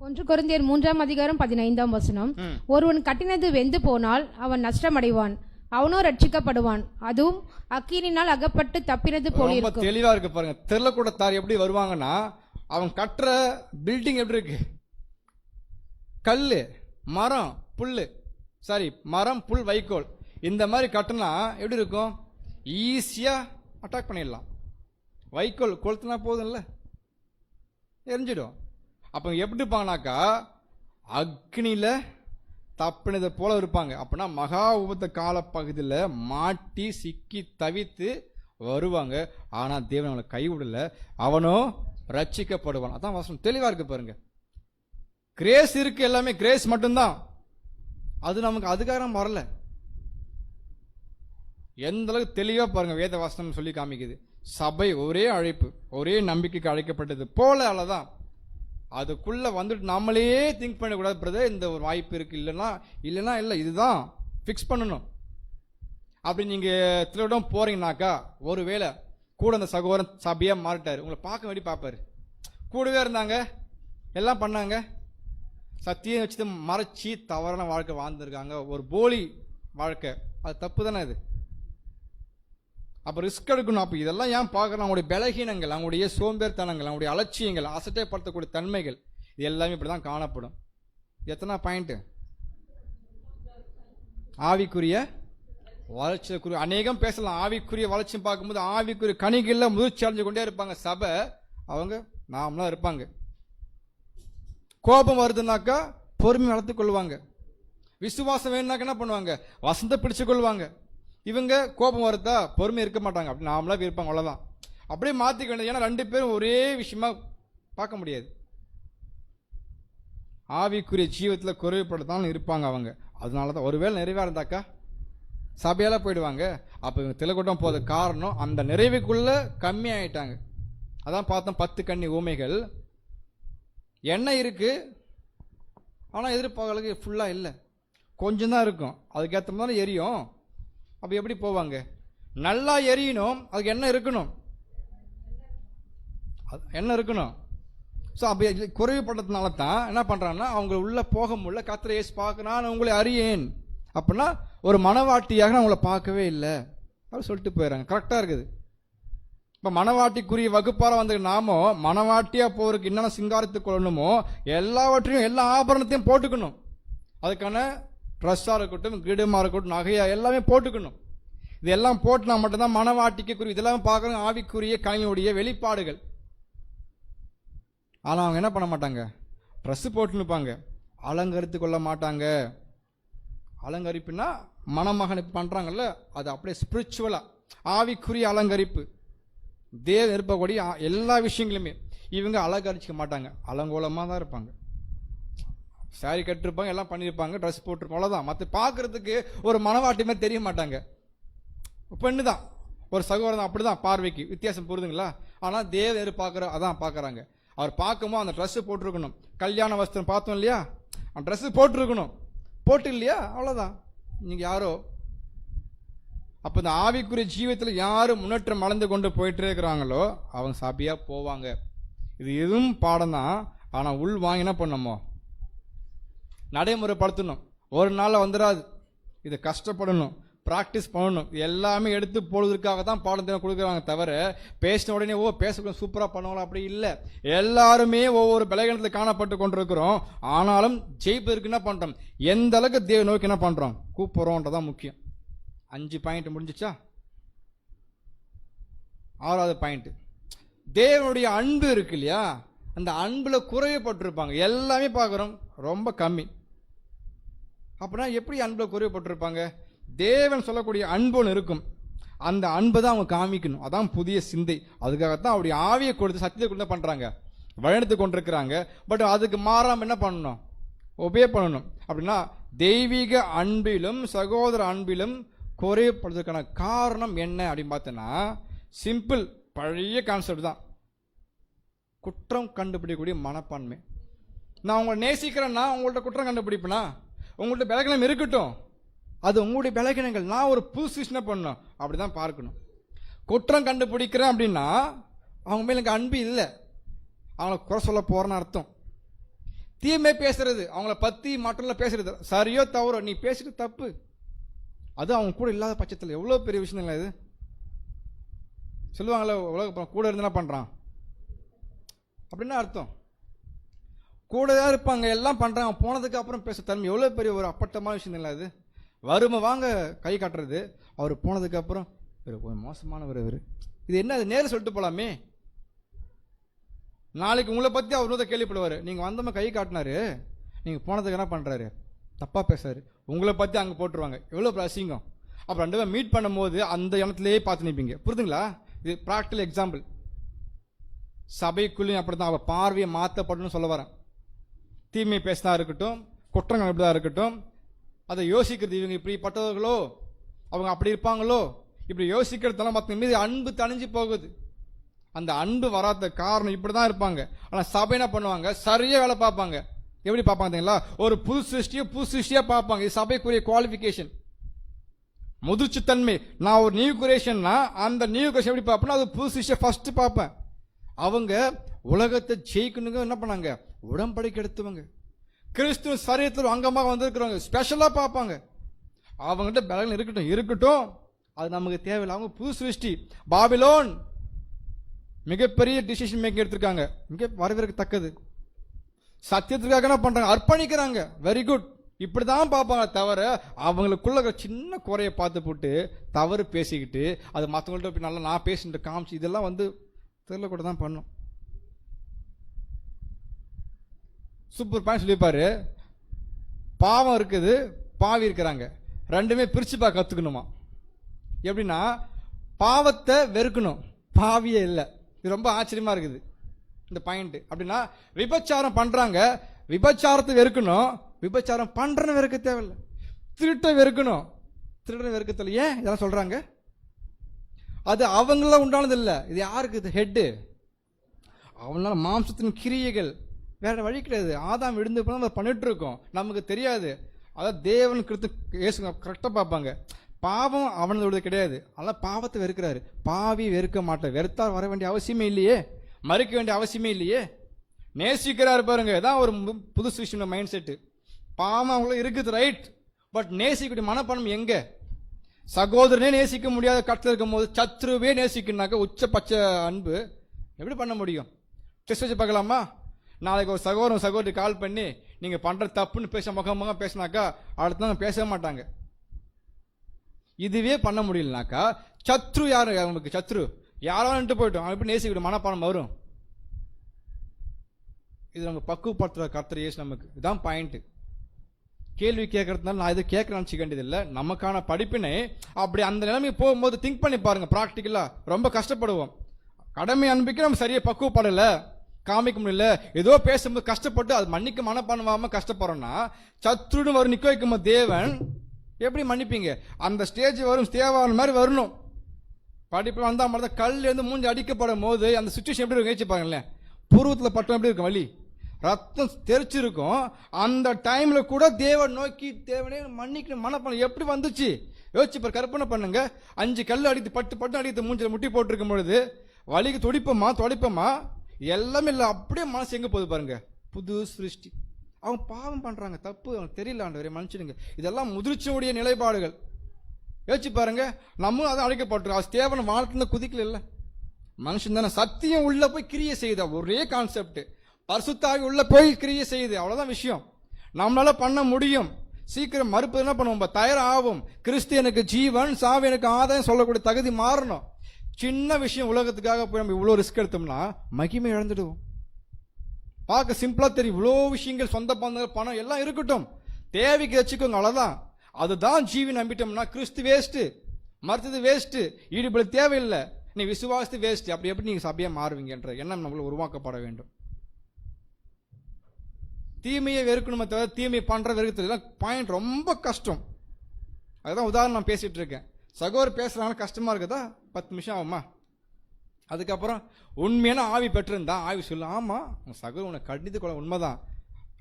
1 கொரிந்தியர் 3ஆம் அதிகாரம் 15ஆம் வசனம். ஒருவன் கட்டினது வெந்து போனால் அவன் நஷ்டமடைவான், அவனோ ரட்சிக்கப்படுவான், அதுவும் அக்கினினால் அகப்பட்டு தப்பினது போல இருக்கும். தெளிவா இருக்கு பாருங்க. தெருளக்கூடத்தார் எப்படி வருவாங்கன்னா, அவன் கட்டுற பில்டிங் எப்படி இருக்கு, கல்லு, மரம், புல்லு, சாரி மரம், புல், வைக்கோல், இந்த மாதிரி கட்டினா எப்படி இருக்கும்? ஈஸியா அட்டாக் பண்ணிடலாம். வைக்கோல் கொளுத்துனா போதும்ல, எரிஞ்சிடும். அப்போ எப்படி இருப்பாங்கனாக்கா, அக்னியில தப்பினதை போல இருப்பாங்க. அப்படின்னா மகா உபத்த கால பகுதியில் மாட்டி சிக்கி தவித்து வருவாங்க. ஆனா தேவன் அவனை கைவிடல, அவனோ ரட்சிக்கப்படுவான். அதான் வசனம் தெளிவா இருக்கு பாருங்க. கிரேஸ் இருக்கு, எல்லாமே கிரேஸ் மட்டும்தான். அது நமக்கு அதிகாரம் வரல. எந்த அளவுக்கு தெளிவா பாருங்க வேத வசனம் சொல்லி காமிக்குது. சபை ஒரே அழைப்பு, ஒரே நம்பிக்கைக்கு அழைக்கப்பட்டது போல அல்லதான். அதுக்குள்ள வந்துட்டு நம்மளே திங்க் பண்ணக்கூடாது, பிரதர் இந்த ஒரு வாய்ப்பு இருக்கு, இல்லைன்னா இல்லை, இதுதான் ஃபிக்ஸ் பண்ணணும். அப்படி நீங்க திருவிடம் போறீங்கன்னாக்கா, ஒருவேளை கூட அந்த சகோதரன் சபையா மாறிட்டாரு, உங்களை பார்க்க வேண்டி பார்ப்பாரு. கூடவே இருந்தாங்க, எல்லாம் பண்ணாங்க, சத்தியம் வச்சு மறைச்சி தவறான வாழ்க்கை வாழ்ந்துருக்காங்க, ஒரு போலி வாழ்க்கை. அது தப்பு தானே அது. அப்போ ரிஸ்க் எடுக்கணும். அப்போ இதெல்லாம் ஏன் பார்க்குறோம்? அவங்களுடைய பலகீனங்கள், அவங்களுடைய சோம்பேறித்தனங்கள், அவங்களுடைய அலட்சியங்கள், அசட்டைப்படுத்தக்கூடிய தன்மைகள், இது எல்லாமே இப்படி தான் காணப்படும். எத்தனை பாயிண்ட்டு? ஆவிக்குரிய வளர்ச்சிக்குரிய அநேகம் பேசலாம். ஆவிக்குரிய வளர்ச்சி பார்க்கும்போது ஆவிக்குரிய கனிகளில் முதிர்ச்சி அடைஞ்சு கொண்டே இருப்பாங்க. சபை அவங்க நாமளாம் இருப்பாங்க. கோபம் வருதுனாக்கா பொறுமை வளர்த்துக் கொள்வாங்க. விசுவாசம் வேணும்னாக்க என்ன பண்ணுவாங்க? வசந்த பிடிச்சு கொள்வாங்க. இவங்க கோபம் வருதா பொறுமை இருக்க மாட்டாங்க, அப்படி நாமளா இருப்பாங்க, அவ்வளோதான். அப்படியே மாற்றிக்க வேண்டியது. ஏன்னா 2 பேரும் ஒரே விஷயமா பார்க்க முடியாது. ஆவிக்குரிய ஜீவத்தில் குறைவுபடுத்தாலும் இருப்பாங்க அவங்க. அதனால தான் ஒருவேளை நிறைவாக இருந்தாக்கா சபையால் போயிடுவாங்க. அப்போ இவங்க திலக்கூட்டம் போத காரணம் அந்த நிறைவுக்குள்ளே கம்மி ஆகிட்டாங்க. அதான் பார்த்தோம் 10 கன்னி ஊமைகள். எண்ணெய் இருக்கு, ஆனால் எதிர்பார்க்கறதுக்கு ஃபுல்லாக இல்லை, கொஞ்சம் தான் இருக்கும். அதுக்கேற்ற மாதிரி எரியும். அப்போ எப்படி போவாங்க? நல்லா எரியணும், அதுக்கு எண்ணெய் இருக்கணும், எண்ணெய் இருக்கணும். ஸோ அப்போ குறைவுபட்டதுனால தான் என்ன பண்ணுறாங்கன்னா, அவங்க உள்ளே போக முடியல. கர்த்தரை இயேசு பார்க்க நான் உங்களை அறியேன் அப்படின்னா ஒரு மனவாட்டியாக நான் உங்களை பார்க்கவே இல்லை அப்படி சொல்லிட்டு போயிடறாங்க. கரெக்டாக இருக்குது. இப்போ மனவாட்டிக்குரிய வகுப்பார வந்து நாமோ மனவாட்டியாக போகிறதுக்கு என்னென்ன சிங்காரத்துக்கு கொள்ளணுமோ எல்லாவற்றையும், எல்லா ஆபரணத்தையும் போட்டுக்கணும். அதுக்கான ட்ரெஸ்ஸாக இருக்கட்டும், கிரீடமாக இருக்கட்டும், நகையாக எல்லாமே போட்டுக்கணும். இதெல்லாம் போட்டுனா மட்டும்தான் மனவாட்டிக்கு குறி. இதெல்லாம் பார்க்குறோம் ஆவிக்குரிய கலைஞருடைய வெளிப்பாடுகள். ஆனால் அவங்க என்ன பண்ண மாட்டாங்க? ட்ரெஸ்ஸு போட்டுன்னு இருப்பாங்க, அலங்கரித்து கொள்ள மாட்டாங்க. அலங்கரிப்புனா மணமகன் பண்றாங்கல்ல, அது அப்படியே ஸ்பிரிச்சுவலா ஆவிக்குரிய அலங்கரிப்பு. தேவ இருப்பக்கூடிய எல்லா விஷயங்களுமே இவங்க அலங்கரிச்சிக்க மாட்டாங்க, அலங்கோலமாக தான் இருப்பாங்க. சாரி கட்டிருப்பாங்க, எல்லாம் பண்ணியிருப்பாங்க, ட்ரெஸ் போட்டிருப்பாங்க, அவ்வளோதான். மற்ற பார்க்கறதுக்கு ஒரு மனவாட்டி மாதிரி தெரிய மாட்டாங்க. பெண்ணு தான், ஒரு சகோதரன் அப்படி தான் பார்வைக்கு வித்தியாசம் புரியுதுங்களா? ஆனால் தேவ எதிர்பார்க்குற அதான் பார்க்குறாங்க. அவர் பார்க்கும்போது அந்த ட்ரெஸ்ஸு போட்டிருக்கணும். கல்யாண வஸ்திரம் பார்த்தோம் இல்லையா, அந்த ட்ரெஸ்ஸு போட்டிருக்கணும். போட்டு இல்லையா, அவ்வளோதான். நீங்கள் யாரோ. அப்போ இந்த ஆவிக்குரிய ஜீவியத்தில் யார் முன்னேற்றம் வளர்ந்து கொண்டு போயிட்டே இருக்கிறாங்களோ அவங்க சாப்பியாக போவாங்க. இது எதுவும் பாடம் தான். ஆனால் உள் வாங்கினா பண்ணமோ நடைமுறைப்படுத்தணும். ஒரு நாளில் வந்துடாது. இதை கஷ்டப்படணும், ப்ராக்டிஸ் பண்ணணும். எல்லாமே எடுத்து போடுவதற்காக தான் பாடம் தினம் கொடுக்குறாங்க தவிர பேசின உடனே பேசக்கூட சூப்பராக பண்ணுவாங்களா அப்படி இல்லை. எல்லாருமே ஒவ்வொரு பலகீனத்தில் காணப்பட்டு கொண்டிருக்கிறோம். ஆனாலும் ஜெயிப்பதற்கு என்ன பண்ணுறோம், எந்த அளவுக்கு தேவ நோக்கி என்ன பண்ணுறோம் கூப்பிட்றோன்றதான் முக்கியம். 5 பாயிண்ட் முடிஞ்சிச்சா? 6வது பாயிண்ட், தேவனுடைய அன்பு இருக்கு இல்லையா, அந்த அன்புல குறையப்பட்டிருப்பாங்க. எல்லாமே பார்க்குறோம் ரொம்ப கம்மி. அப்படின்னா எப்படி அன்புல குறையப்பட்டிருப்பாங்க? தேவன் சொல்லக்கூடிய அன்பு ஒன்று இருக்கும், அந்த அன்பை தான் அவங்க காமிக்கணும். அதான் புதிய சிந்தை. அதுக்காகத்தான் அவருடைய ஆவியை கொடுத்து சத்தியத்தை கொடுத்து பண்ணுறாங்க, வழிநடத்தி கொண்டிருக்கிறாங்க. பட் அதுக்கு மாறாமல் என்ன பண்ணணும், ஒபே பண்ணணும். அப்படின்னா தெய்வீக அன்பிலும் சகோதர அன்பிலும் குறையப்படுறதுக்கான காரணம் என்ன அப்படின்னு பார்த்தோன்னா சிம்பிள், பழைய கான்செப்ட் தான். குற்றம் கண்டுபிடிக்கக்கூடிய மனப்பான்மை. நான் உங்களை நேசிக்கிறேன்னா உங்கள்ட்ட குற்றம் கண்டுபிடிப்பேனா? உங்கள்ட்ட பலகீனம் இருக்கட்டும், அது உங்களுடைய பலகீனங்கள். நான் ஒரு புதுசு பண்ணணும், அப்படிதான் பார்க்கணும். குற்றம் கண்டுபிடிக்கிறேன் அப்படின்னா அவங்க மேல எனக்கு அன்பு இல்லை, அவங்கள குறை சொல்ல போறேன்னு அர்த்தம். தீமை பேசுறது, அவங்கள பத்தி மற்றவங்கள பேசுறது, சரியோ தவறோ நீ பேசுறது தப்பு, அது அவங்க கூட இல்லாத பட்சத்தில் எவ்வளோ பெரிய விஷயம் இல்லை இது. சொல்லுவாங்களே உலக கூட இருந்து என்ன பண்ணுறான் அப்படின்னு அர்த்தம். கூட தான் இருப்பாங்க, எல்லாம் பண்ணுறாங்க, போனதுக்கு அப்புறம் பேச தன்மை எவ்வளோ பெரிய ஒரு அப்பட்டமான விஷயம் இல்லை அது. வறுமை வாங்க கை காட்டுறது, அவர் போனதுக்கு அப்புறம் கொஞ்சம் மோசமானவர் அவர், இது என்ன அது நேரில் சொல்லிட்டு போகலாமே. நாளைக்கு உங்களை பற்றி அவர் தான் கேள்விப்படுவார், நீங்கள் வந்தோமா கை காட்டினாரு, நீங்கள் போனதுக்கு என்ன பண்ணுறாரு, தப்பாக பேசுறாரு, உங்களை பற்றி அங்கே போட்டுருவாங்க. எவ்வளோ அசிங்கம். அப்புறம் 2 பேரும் மீட் பண்ணும்போது அந்த இடத்துலையே பார்த்து நிற்பீங்க. புரிதுங்களா? இது ப்ராக்டிகல் எக்ஸாம்பிள். சபைக்குள்ளேயும் அப்படி தான் அவள் பார்வையை மாற்றப்படணும்னு சொல்ல வரேன். தீமை பேசினா இருக்கட்டும், குற்றங்கள் இப்படி தான் இருக்கட்டும், அதை யோசிக்கிறது, இவங்க இப்படிப்பட்டவர்களோ அவங்க அப்படி இருப்பாங்களோ, இப்படி யோசிக்கிறதெல்லாம் மற்ற மீது அன்பு தணிஞ்சு போகுது. அந்த அன்பு வராத காரணம் இப்படி தான் இருப்பாங்க. ஆனால் சபை என்ன பண்ணுவாங்க, சரியாக வேலை பார்ப்பாங்க. எப்படி பார்ப்பாங்க, ஒரு புது சிருஷ்டியா பார்ப்பாங்க. இது சபைக்குரிய குவாலிஃபிகேஷன், முதிர்ச்சித்தன்மை. நான் ஒரு நியூ கிரியேஷன்னா அந்த நியூ கிரியேஷன் எப்படி பார்ப்பேன்னா அது புது சிருஷ்டியை ஃபர்ஸ்ட் பார்ப்பேன். அவங்க உலகத்தை ஜெயிக்கணுங்க என்ன பண்ணாங்க, உடன்படிக்கை எடுத்துவங்க. கிறிஸ்துவ சரீரத்தில் அங்கமாக வந்திருக்கிறவங்க ஸ்பெஷலாக பார்ப்பாங்க. அவங்ககிட்ட பலன் இருக்கட்டும், அது நமக்கு தேவையில்லை. அவங்க புது சிருஷ்டி. பாபிலோன் மிகப்பெரிய டிசிஷன் மேக்கிங் எடுத்திருக்காங்க, மிக வரவேற்கத்தக்கது. சத்தியத்துக்காக என்ன பண்றாங்க, அர்ப்பணிக்கிறாங்க. Very good. இப்படிதான் பார்ப்பாங்க தவிர அவங்களுக்குள்ள சின்ன குறைய பார்த்து போட்டு தவறு பேசிக்கிட்டு அது மற்றவங்கள்ட்ட நல்லா நான் பேசிட்டு காமிச்சு இதெல்லாம் தெரியல கூட தான் பண்ணும். சூப்பர் பாயிண்ட் சொல்லியிருப்பாரு. பாவம் இருக்குது, பாவி இருக்கிறாங்க, ரெண்டுமே பிரிச்சு பார்க்க கத்துக்கணுமா. எப்படின்னா பாவத்தை வெறுக்கணும், பாவியே இல்லை. இது ரொம்ப ஆச்சரியமா இருக்குது இந்த பாயிண்ட். அப்படின்னா விபச்சாரம் பண்றாங்க, விபச்சாரத்தை வெறுக்கணும், விபச்சாரம் பண்றன்னு வெறுக்க தேவையில்லை. திருட்டை வெறுக்கணும், திருடனை வெறுக்க தேவையில்லை. ஏன் இதெல்லாம் சொல்றாங்க? அது அவங்கள உண்டானது இல்லை, இது யாருக்கு? இது ஹெட்டு. அவனால மாம்சத்தின் கிரியைகள், வேற வழி கிடையாது. ஆதாம் விழுந்து போனா பண்ணிட்டு இருக்கோம், நமக்கு தெரியாது. அதாவது தேவன் கரெக்டாக பார்ப்பாங்க. பாவம் அவனோட கிடையாது, அதனால பாவத்தை வெறுக்கிறாரு. பாவி வெறுக்க மாட்டார், வெறுத்தால் வர வேண்டிய அவசியமே இல்லையே, மறுக்க வேண்டிய அவசியமே இல்லையே. நேசிக்கிறாரு பாருங்க, இதான் ஒரு புது சிஸ்டம் மைண்ட் செட்டு. பாவம் அவங்கள இருக்குது ரைட், பட் நேசிக்கக்கூடிய மனப்பணம் எங்க? சகோதரனே நேசிக்க முடியாத கட்டத்தில் இருக்கும் போது சத்ருவே நேசிக்கணுனாக்க உச்சபட்ச அன்பு எப்படி பண்ண முடியும்? டெஸ்ட் வச்சு பார்க்கலாமா? நாளைக்கு ஒரு சகோதரி கால் பண்ணி நீங்க பண்ற தப்புன்னு பேச முகமாக பேசினாக்கா அடுத்த நாள் பேசவே மாட்டாங்க. இதுவே பண்ண முடியலனாக்கா சத்ரு யாரு? அவங்களுக்கு சத்ரு யாராவது போயிட்டோம், அவன் எப்படி நேசிக்கக்கூடிய மனப்பாடம் வரும்? இது நம்ம பக்குவப்படுத்துற கர்த்தர் இயேசு நமக்கு. இதுதான் பாயிண்ட். கேள்வி கேட்கறதுனால நான் இதை கேட்க நினச்சிக்க வேண்டியதில்லை. நமக்கான படிப்பினை அப்படி அந்த நிலைமைக்கு போகும்போது திங்க் பண்ணி பாருங்க. ப்ராக்டிக்கலாக ரொம்ப கஷ்டப்படுவோம். கடமை அனுப்பிக்க நம்ம சரியாக பக்குவப்படலை, காமிக்க முடியல, ஏதோ பேசும்போது கஷ்டப்பட்டு அது மன்னிக்க மனப்பான்வாம கஷ்டப்படுறோம்னா சத்துருன்னு வரும் நிற்க வைக்கும் தேவன் எப்படி மன்னிப்பீங்க? அந்த ஸ்டேஜ் வரும், தேவான மாதிரி வரணும். படிப்பில் வந்தால் மாதிரி தான் கல் இருந்து மூஞ்சி அடிக்கப்படும் போது அந்த சுச்சுவேஷன் எப்படி இருக்கும் யோசிச்சு பாருங்களேன். பூர்வத்தில் பட்டம் எப்படி இருக்கும், வலி ரத்தம் தெரிச்சிருக்கும். அந்த டைம்ல கூட தேவன் நோக்கி தேவனே மன்னிக்கணும் மனப்பான்மை எப்படி வந்துச்சு யோசிச்சு பாரு. கற்பனை பண்ணுங்க, 5 கல் அடித்து பட்டு அடித்து மூஞ்சில் முட்டி போட்டிருக்கும் பொழுது வலிக்கு துடிப்பமா எல்லாமே இல்லை. அப்படியே மனசு எங்க போகுது பாருங்க. புது சிருஷ்டி. அவங்க பாவம் பண்றாங்க, தப்பு அவங்களுக்கு தெரியல, ஆண்டவரே மன்னிச்சிடுங்க. இதெல்லாம் முதிர்ச்சியுடைய நிலைப்பாடுகள். யோசிச்சு பாருங்க, நம்மளும் அதை அழைக்கப்பட்டிருக்கோம். தேவன் வானத்துல குதிக்கல இல்ல, மனுஷன் தானே. சத்தியம் உள்ள போய் கிரியை செய்த ஒரே கான்செப்ட், பரிசுத்தாவி உள்ள போய் கிரியை செய்யுது, அவ்வளவுதான் விஷயம். நம்மளால பண்ண முடியும். சீக்கிரம் மறுப்பு என்ன பண்ணுவோம், தயாராகும். கிறிஸ்து எனக்கு ஜீவன், சாவி எனக்கு ஆதாயம் சொல்லக்கூடிய தகுதி மாறணும். சின்ன விஷயம் உலகத்துக்காக போய் நம்ம இவ்வளோ ரிஸ்க் எடுத்தோம்னா மகிமை இழந்துடுவோம். பார்க்க சிம்பிளா தெரியும், இவ்வளோ விஷயங்கள், சொந்த பந்தங்கள், பணம் எல்லாம் இருக்கட்டும், தேவைக்கு வச்சுக்கோங்க, அவ்வளவுதான். அதுதான் ஜீவி நம்பிட்டோம்னா கிறிஸ்து வேஸ்ட், மறுத்தது வேஸ்ட், ஈடுபட தேவையில்லை, நீ விசுவாசத்து வேஸ்ட். அப்படி எப்படி நீங்க சபையா மாறுவீங்கன்ற எண்ணம் நம்மளுக்கு உருவாக்கப்பட வேண்டும். தீமையை வெறுக்கணுமே தவிர தீமையை பண்ற வெறுக்கிறது பாயிண்ட் ரொம்ப கஷ்டம். அதுதான் உதாரணம் நான் பேசிட்டு இருக்கேன். சகோதரர் பேசுறாங்க, கஷ்டமா இருக்குதா, 10 நிமிஷம் ஆகுமா. அதுக்கப்புறம் உண்மையான ஆவி பெற்றிருந்தா ஆவி சொல்ல, ஆமா உன் சகோதரர் உன்னை கண்டித்து கொள்ள உண்மைதான்,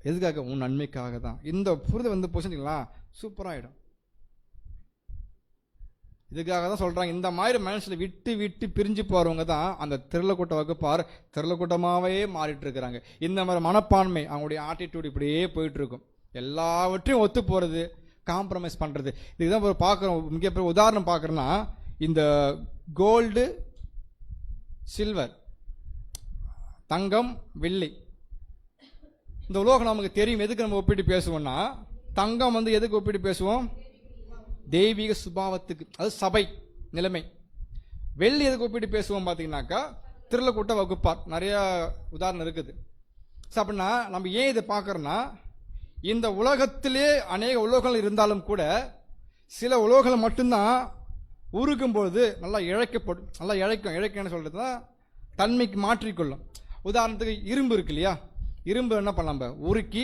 எதுக்காக, உன் நன்மைக்காக தான். இந்த புரிதல் வந்து போச்சுங்களா சூப்பராயிடும். இதுக்காக தான் சொல்றாங்க, இந்த மாதிரி மனசுல விட்டு விட்டு பிரிஞ்சு போறவங்க தான் அந்த திரளக்கூட்ட வகுப்பார் திரளக்கூட்டமாவே மாறிட்டு இருக்கிறாங்க. இந்த மாதிரி மனப்பான்மை, அவங்களுடைய ஆட்டிடியூட் இப்படியே போயிட்டு இருக்கும். எல்லாவற்றையும் ஒத்து போறது, காம்ப்ரமைஸ் பண்றது. இதுதான் ஒரு பார்க்குறோம். மிகப்பெரிய உதாரணம் பார்க்குறோன்னா, இந்த கோல்டு சில்வர், தங்கம் வெள்ளி, இந்த உலோகம் நமக்கு தெரியும். எதுக்கு நம்ம ஒப்பிட்டு பேசுவோம்னா, தங்கம் வந்து எதுக்கு ஒப்பிட்டு பேசுவோம், தெய்வீக சுபாவத்துக்கு, அது சபை நிலைமை. வெள்ளி எதுக்கு ஒப்பிட்டு பேசுவோம் பார்த்தீங்கன்னாக்கா, திரளக்கூட்ட வகுப்பார், நிறைய உதாரணம் இருக்குது. அப்படின்னா நம்ம ஏன் இதை பார்க்கறோம்னா, இந்த உலகத்திலே அநேக உலோகங்கள் இருந்தாலும் கூட சில உலோகங்கள் மட்டும்தான் உருகும்போது நல்லா இழைக்கப்படும். நல்லா இழைக்கன்னு சொல்றதுன்னா தன்மைக்கு மாற்றிக்கொள்ளும். உதாரணத்துக்கு இரும்பு இருக்கு இல்லையா, இரும்பு என்ன பண்ணலாம், நம்ம உருக்கி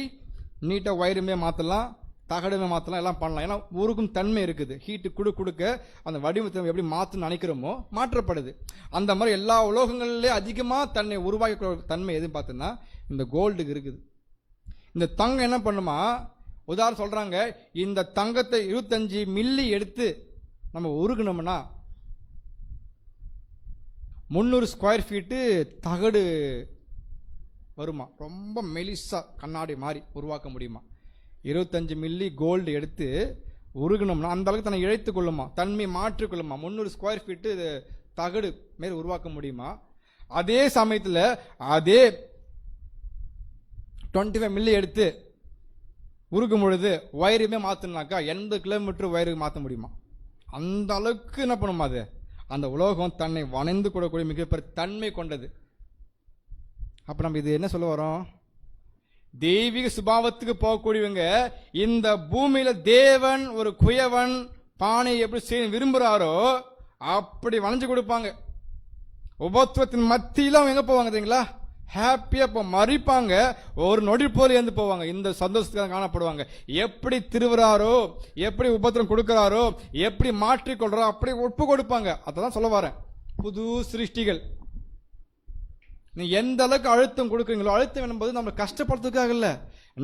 நீட்டாக வயருமே மாற்றலாம், தகடுமே மாற்றலாம், எல்லாம் பண்ணலாம். ஏன்னா உருகும் தன்மை இருக்குது. ஹீட்டு கொடுக்க அந்த வடிவத்தை எப்படி மாற்றணும்னு நினைக்கிறோமோ மாற்றப்படுது. அந்த மாதிரி எல்லா உலோகங்களிலே அதிகமாக தன்னை உருவாக்கி தன்மை எதுன்னு பார்த்தோன்னா இந்த கோல்டுக்கு இருக்குது. இந்த தங்கம் என்ன பண்ணுமா, உதாரணம் சொல்றாங்க, இந்த தங்கத்தை 25 மில்லி எடுத்து நம்ம உருகணும்னா 300 ஸ்கொயர் ஃபீட்டு தகடு வருமா. ரொம்ப மெலிசா கண்ணாடி மாதிரி உருவாக்க முடியுமா. 25 மில்லி கோல்டு எடுத்து உருகணும்னா அந்த அளவுக்கு தன்னை இழைத்து கொள்ளுமா, தன்மை மாற்றிக்கொள்ளுமா. 300 ஸ்கொயர் ஃபீட்டு தகடு மாரி உருவாக்க முடியுமா. அதே சமயத்தில் அதே 25 மில்லி எடுத்து உருகும் பொழுது வயருமே மாற்றினாக்கா 80 கிலோமீட்டர் வயருக்கு மாற்ற முடியுமா. அந்த அளவுக்கு என்ன பண்ணுமா, அது அந்த உலோகம் தன்னை வணைந்து கொள்ளக்கூடிய மிகப்பெரிய தன்மை கொண்டது. அப்ப நம்ம இது என்ன சொல்ல வரோம், தெய்வீக சுபாவத்துக்கு போகக்கூடியவங்க இந்த பூமியில தேவன் ஒரு குயவன் பானை எப்படி செய்ய விரும்புறாரோ அப்படி வளைஞ்சு கொடுப்பாங்க. உபத்துவத்தின் மத்தியில அவங்க எங்க போவாங்க தெரியுங்களா, ஹாப்பியா மறிப்பாங்க, ஒரு நொடி போல இருந்து போவாங்க. இந்த சந்தோஷத்துக்காக காணப்படுவாங்க. எப்படி திருவுறாரோ, எப்படி உபத்திரம் கொடுக்கிறாரோ, எப்படி மாற்றிக்கொள்றாரோ அப்படி ஒப்பு கொடுப்பாங்க. அதான் சொல்ல வரேன், புது சிருஷ்டிகள். நீ எந்த அளவுக்கு அழுத்தம் கொடுக்குறீங்களோ, அழுத்தம் என்பது நம்மளை கஷ்டப்படுறதுக்காக இல்ல,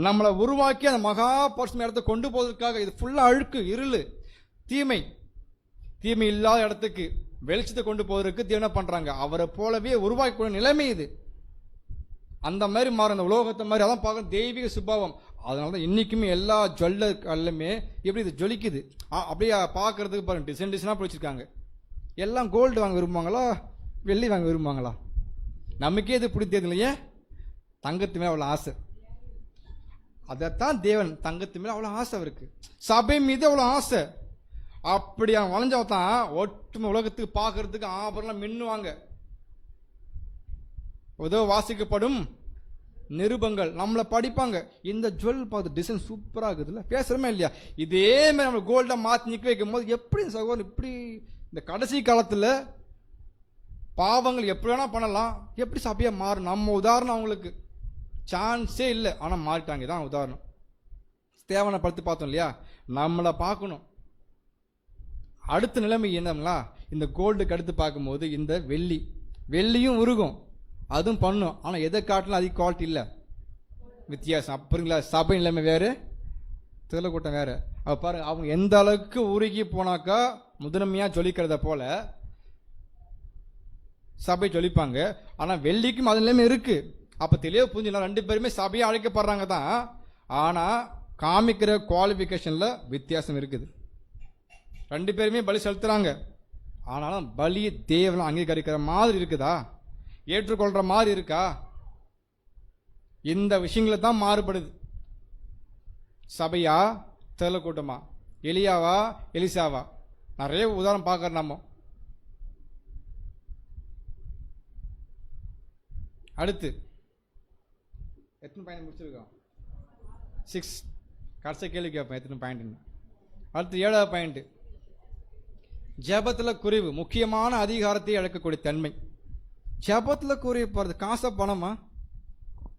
நம்மளை உருவாக்கி அந்த மகா பரிசுத்த இடத்தை கொண்டு போவதற்காக. இது ஃபுல்லா அழுக்கு, இருளு, தீமை இல்லாத இடத்துக்கு வெளிச்சத்தை கொண்டு போவதற்கு தேவன் என்ன பண்றாங்க, அவரை போலவே உருவாக்கக்கூடிய நிலைமை இது. அந்த மாதிரி மாற அந்த உலோகத்தை மாதிரி அதான் பார்க்க தெய்வீக சுபாவம். அதனால தான் இன்னைக்குமே எல்லா ஜுவல்லருமே எப்படி இது ஜொலிக்குது, அப்படியே பார்க்கறதுக்கு பாருங்க டிசைனாக பிடிச்சிருக்காங்க. எல்லாம் கோல்டு வாங்க விரும்புவாங்களா, வெள்ளி வாங்க விரும்புவாங்களா? நமக்கே இது பிடித்தது இல்லையே. தங்கத்து மேலே அவ்வளோ ஆசை. அதைத்தான் தேவன், தங்கத்து மேலே அவ்வளோ ஆசை இருக்கு, சபை மீது அவ்வளோ ஆசை. அப்படி அவன் வளைஞ்சவன் ஒட்டுமை உலகத்துக்கு பார்க்கறதுக்கு ஆபரணம் மின்னுவாங்க. ஏதோ வாசிக்கப்படும் நிருபங்கள் நம்மளை படிப்பாங்க. இந்த ஜுவல் பார்த்து டிசைன் சூப்பராக இருக்குதுல்ல, பேசுகிறோமே இல்லையா? இதே மாதிரி நம்ம கோல்டாக மாற்றி நிற்க வைக்கும் போது எப்படி சகோதரன் இப்படி இந்த கடைசி காலத்தில் பாவங்கள் எப்படி வேணால் பண்ணலாம், எப்படி சபையாக மாறும்? நம்ம உதாரணம் அவங்களுக்கு சான்ஸே இல்லை, ஆனால் மாறிட்டாங்க. தான் உதாரணம். தேவனை படுத்து பார்த்தோம் இல்லையா? நம்மளை பார்க்கணும். அடுத்த நிலைமை என்னங்களா, இந்த கோல்டுக்கு அடுத்து பார்க்கும்போது இந்த வெள்ளியும் உருகும், அதுவும் பண்ணும். ஆனால் எதை காட்டிலும் அதிக குவாலிட்டி இல்லை, வித்தியாசம். அப்புறங்களா சபை நிலைமை வேறு, திரள கூட்டம் வேறு. அப்போ பாருங்க, அவங்க எந்த அளவுக்கு உருகி போனாக்கா முதன்மையாக ஜொலிக்கிறத போல சபை ஜொலிப்பாங்க. ஆனால் வெள்ளிக்கும் அது நிலைமை இருக்கு. அப்போ தெளிவாக புரிஞ்சுக்கலாம், ரெண்டு பேருமே சபையை அழைக்கப்படுறாங்க தான், ஆனால் காமிக்கிற குவாலிஃபிகேஷனில் வித்தியாசம் இருக்குது. ரெண்டு பேருமே பலி செலுத்துறாங்க, ஆனாலும் பலியை தேவனை அங்கீகரிக்கிற மாதிரி இருக்குதா, ஏற்றுக்கொள்கிற மாதிரி இருக்கா? இந்த விஷயங்களை தான் மாறுபடுது. சபையா, திரள கூட்டமா, எலியாவா, எலிசாவா? நிறைய உதாரணம் பார்க்குறோம் நம்ம. அடுத்து எத்தனை பாயிண்ட் முடிச்சிருக்கோம்? 6. கடைசி கேள்வி கேட்பேன், எத்தனை பாயிண்ட். அடுத்து 7வது பாயிண்ட், ஜபத்தில் குறைவு, முக்கியமான அதிகாரத்தை இழக்கக்கூடிய தன்மை. ஜபத்தில் குறைவு போகிறது காசை பணமா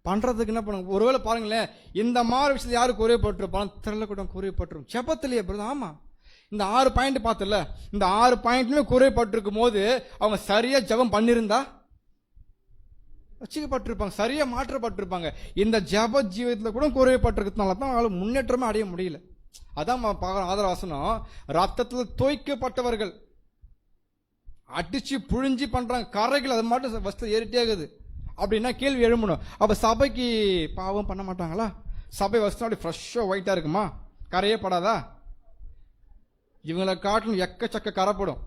பண்ணுறதுக்கு என்ன பண்ணுங்க? ஒருவேளை பாருங்களேன், இந்த மாதிரி விஷயத்தில் யாரும் குறைவுபட்டுரும்? பணம் திரளக்கூட்டம் குறைவுபட்டுரும். ஜபத்திலேயே போகிறது. ஆமாம், இந்த 6 பாயிண்ட் பார்த்தல, இந்த 6 பாயிண்ட்லுமே குறைவுபட்டிருக்கும் போது அவங்க சரியாக ஜபம் பண்ணியிருந்தா வச்சுக்கப்பட்டிருப்பாங்க, சரியா மாற்றப்பட்டிருப்பாங்க. இந்த ஜப ஜீவிதத்தில் கூட குறைவுபட்டிருக்கிறதுனால தான் அவங்களால முன்னேற்றமே அடைய முடியல. அதான் பார்க்குறோம் ஆதரவாசனம், ரத்தத்தில் தோய்க்கப்பட்டவர்கள் அடிச்சு புழிஞ்சி பண்றாங்க கரைகள், அது மட்டும் வஸ்து ஏறிட்டே ஆகுது. அப்படின்னா கேள்வி எழும்பணும், அப்ப சபைக்கு பாவம் பண்ண மாட்டாங்களா? சபை வஸ்து அப்படி ஃப்ரெஷ்ஷாக ஒயிட்டா இருக்குமா? கரையே படாதா? இவங்களை காட்டிலும் எக்கச்சக்க கரைப்படும்.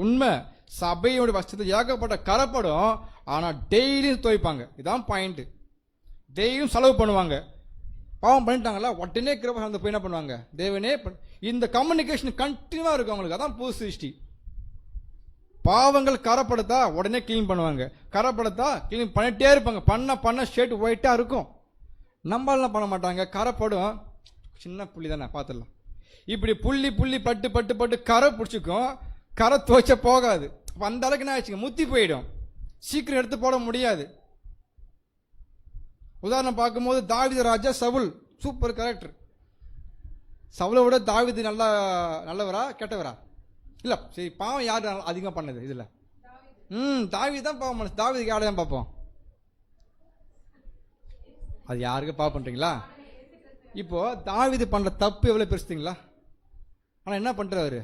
உண்மை, சபையோட வஸ்துல ஏகப்பட்ட கரைப்படும், ஆனால் டெய்லியும் துவைப்பாங்க. இதான் பாயிண்ட். டெய்லியும் செலவு பண்ணுவாங்க. பாவம் பண்ணிட்டாங்களா, உடனே கிருபை அந்த போய் என்ன பண்ணுவாங்க? தேவனே இந்த கம்யூனிகேஷன் கண்டினியூவா இருக்கும் அவங்களுக்கு. அதான் புது சிருஷ்டி. பாவங்கள் கரைப்படுத்தா உடனே கிளீன் பண்ணுவாங்க, கரைப்படுத்தா கிளீன் பண்ணிட்டே இருப்பாங்க. பண்ண ஷேட் ஒயிட்டா இருக்கும். நம்மளாம் பண்ண மாட்டாங்க, கரைப்படும். சின்ன புள்ளி தானே, பார்த்துடலாம். இப்படி புள்ளி பட்டு பட்டு பட்டு கரை பிடிச்சிக்கும், கரை துவைச்ச போகாது. அந்த அளவுக்கு என்ன ஆச்சுங்க, முத்தி போயிடும், சீக்கிரம் எடுத்து போட முடியாது. உதாரணம் பார்க்கும்போது தாவீது ராஜா, சவுல் சூப்பர் கேரக்டர். சவுலை விட தாவீது நல்லவரா கெட்டவரா? இல்ல சரி, பாவம் யார் அதிகமாக பண்ணது இதுல? தாவீது தான் பாவம் பண்ணு. தாவீதுக்கு யாரை தான் பார்ப்போம்? அது யாருக்கு பாவம் பண்றீங்களா? இப்போ தாவீது பண்ற தப்பு எவ்வளவு பெருசுங்களா? ஆனா என்ன பண்றாரு?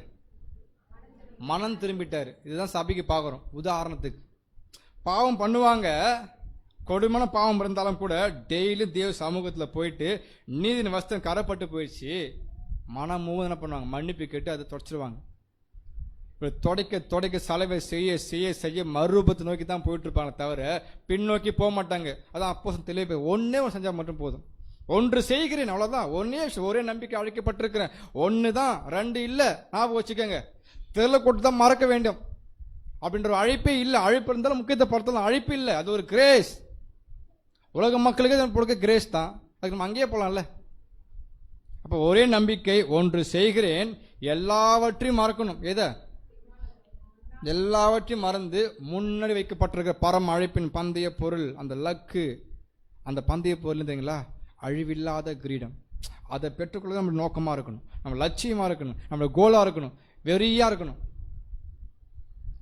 மனம் திரும்பிட்டாரு. இதுதான் சபைக்கு பார்க்குறோம். உதாரணத்துக்கு பாவம் பண்ணுவாங்க, கொடுமையான பாவம் இருந்தாலும் கூட டெய்லியும் தேவ சமூகத்தில் போயிட்டு நீதியின் வஸ்திரம் கரைப்பட்டு போயிடுச்சு, மனம் என்ன பண்ணுவாங்க? மன்னிப்பு கேட்டு அதை தொடச்சிருவாங்க. இப்போ தொடக்க செலவை செய்ய மறுரூபத்தை நோக்கி தான் போயிட்டு இருப்பாங்க, தவிர பின்னோக்கி போக மாட்டாங்க. அதான் அப்போ தெளிவு, ஒன்னே செஞ்சால் மட்டும் போதும். ஒன்று செய்கிறேன், அவ்வளோதான். ஒரே நம்பிக்கை அழைக்கப்பட்டிருக்கிறேன். ஒன்று தான், 2 இல்லை. ஞாபகம் வச்சுக்கோங்க. திரள கூட்டு தான் மறக்க வேண்டும் அப்படின்ற ஒரு அழைப்பே இல்லை. அழைப்பு இருந்தாலும் முக்கியத்துவப்படுத்தலாம், அழைப்பு இல்லை. அது ஒரு கிரேஸ். உலக மக்களுக்கு கொடுக்க கிரேஸ் தான். அதுக்கு நம்ம அங்கேயே போகலாம்ல. அப்போ ஒரே நம்பிக்கை, ஒன்று செய்கிறேன், எல்லாவற்றையும் மறக்கணும். எதை? எல்லாவற்றையும் மறந்து முன்னாடி வைக்கப்பட்டிருக்கிற பரம் அழைப்பின் பந்தய பொருள், அந்த லக்கு, அந்த பந்தய பொருள் இருந்தீங்களா, அழிவில்லாத கிரீடம். அதை பெற்றுக்கொள்ள நம்ம நோக்கமாக இருக்கணும், நம்ம லட்சியமாக இருக்கணும், நம்ம கோலாக இருக்கணும், வெறியா இருக்கணும்.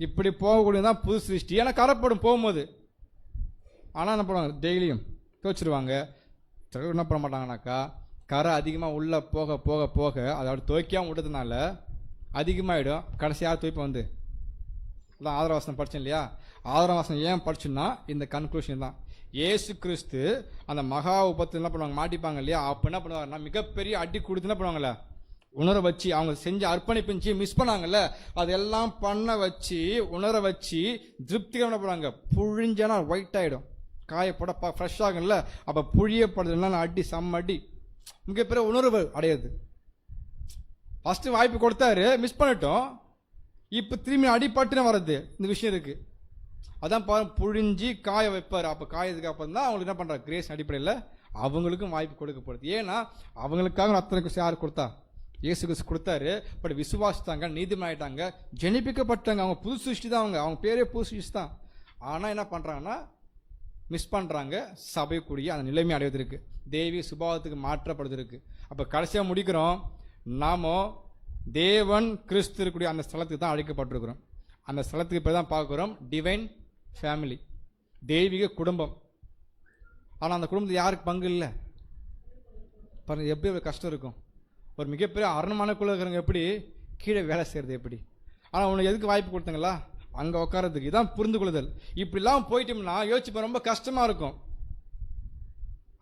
இப்படி போகக்கூடியதான் புது சிருஷ்டி. ஏன்னா கரைப்படும் போகும்போது. ஆனால் என்ன பண்ணுவாங்க? டெய்லியும் துவைச்சிருவாங்க. என்ன பண்ண மாட்டாங்கனாக்கா, கரை அதிகமாக உள்ளே போக போக போக அதோட துவைக்காமல் விட்டதுனால அதிகமாகிடும். கடைசியாக துவைப்பை வந்து அதான் ஆதரவாசனம் படித்தேன் இல்லையா? ஆதரவாசனம் ஏன் படிச்சுன்னா இந்த கன்க்ளூஷன் தான். ஏசு கிறிஸ்து அந்த மகா உபத்தில் என்ன பண்ணுவாங்க? மாட்டிப்பாங்க இல்லையா? அப்போ என்ன பண்ணுவாங்கன்னா, மிகப்பெரிய அடி கொடுத்து என்ன பண்ணுவாங்கல்ல, உணர வச்சு, அவங்க செஞ்ச அர்ப்பணிப்பிச்சு மிஸ் பண்ணாங்கல்ல, அதெல்லாம் பண்ண வச்சு உணர வச்சு திருப்தியாக என்ன பண்ணுவாங்க? புழிஞ்சனா ஒயிட் ஆகிடும், காயப்பட ஃப்ரெஷ் ஆகும்ல. அப்போ புழியப்படுதுன்னா அடி, செம்ம அடி, மிகப்பெரிய உணர்வு அடையாது. ஃபர்ஸ்ட் வாய்ப்பு கொடுத்தாரு, மிஸ் பண்ணிட்டோம். இப்போ திரும்பி அடிப்பட்டுன்னு வர்றது இந்த விஷயம் இருக்கு. அதான் பாருங்க, புழிஞ்சி காய வைப்பார். அப்போ காயதுக்கு அப்புறம் தான் அவங்களுக்கு என்ன பண்ணுறாங்க, கிரேஸ் அடிப்படையில் அவங்களுக்கும் வாய்ப்பு கொடுக்கப்படுது. ஏன்னா அவங்களுக்காக அத்தனை கிறிஸ்து யார் கொடுத்தா, இயேசு கிறிஸ்து கொடுத்தாரு. பட் விசுவாசித்தாங்க, நீதிமனாயிட்டாங்க, ஜெனிப்பிக்கப்பட்டாங்க. அவங்க புது சிருஷ்டி தான், அவங்க பேரே புது சிருஷ்டி தான். ஆனால் என்ன பண்ணுறாங்கன்னா மிஸ் பண்ணுறாங்க, சபைக்குரிய அந்த நிலைமை அடைவதற்கு, தேவி சுபாவத்துக்கு மாற்றப்படுவதற்கு. அப்போ கடைசியாக முடிக்கிறோம், நாம தேவன் கிறிஸ்து இருக்கக்கூடிய அந்த ஸ்தலத்துக்கு தான் அழைக்கப்பட்டிருக்கிறோம். அந்த ஸ்தலத்துக்கு இப்போ தான் பார்க்குறோம் டிவைன் ஃபேமிலி, தெய்வீக குடும்பம். ஆனால் அந்த குடும்பத்தில் யாருக்கு பங்கு இல்லை பாருங்கள், எப்படி ஒரு கஷ்டம் இருக்கும். ஒரு மிகப்பெரிய அரண்மனைக்குள்ள இருக்கிறவங்க எப்படி கீழே வேலை செய்கிறது எப்படி. ஆனால் உனக்கு எதுக்கு வாய்ப்பு கொடுத்தங்களா, அங்கே உட்காரத்துக்கு. இதான் புரிந்து கொள்ளுதல். இப்படிலாம் போயிட்டோம்னா யோசிச்சு ரொம்ப கஷ்டமாக இருக்கும்.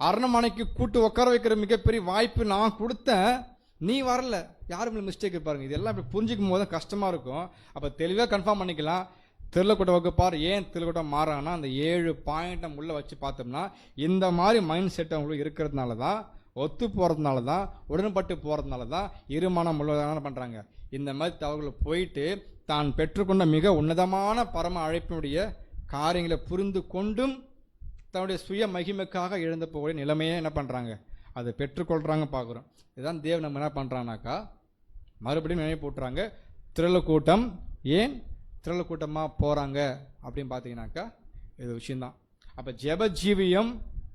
அரண்மனைக்கு கூட்டு உட்கார வைக்கிற மிகப்பெரிய வாய்ப்பு நான் கொடுத்தேன், நீ வரல, யாரும் மிஸ்டேக் பாருங்க. இதெல்லாம் இப்படி புரிஞ்சிக்கும் போது தான் கஷ்டமாக இருக்கும். அப்போ தெளிவாக கன்ஃபார்ம் பண்ணிக்கலாம். திருளக்கூட்ட வகுப்பார் ஏன் திருளக்கூட்டம் மாறாங்கன்னா அந்த 7 பாயிண்ட் நம்ம உள்ளே வச்சு பார்த்தோம்னா இந்த மாதிரி மைண்ட் செட் அவங்களுக்கு இருக்கிறதுனால தான், ஒத்து போகிறதுனால தான், உடன்பட்டு போகிறதுனால தான் இருமானம் உள்ளதான பண்ணுறாங்க. இந்த மாதிரி தவறுகளை போயிட்டு தான் பெற்றுக்கொண்ட மிக உன்னதமான பரம அழைப்பினுடைய காரியங்களை புரிந்து கொண்டும் தன்னுடைய சுய மகிமைக்காக எழுந்த போகக்கூடிய நிலைமையை என்ன பண்ணுறாங்க, அதை பெற்றுக்கொள்கிறாங்க பார்க்குறோம். இதுதான் தேவன் நம்ம என்ன பண்ணுறாங்கனாக்கா மறுபடியும் நினைவு போட்டுறாங்க. திரளக்கூட்டம் ஏன் திரளக்கூட்டமாக போகிறாங்க அப்படின்னு பார்த்தீங்கன்னாக்கா இது விஷயந்தான். அப்போ ஜெப ஜீவியம்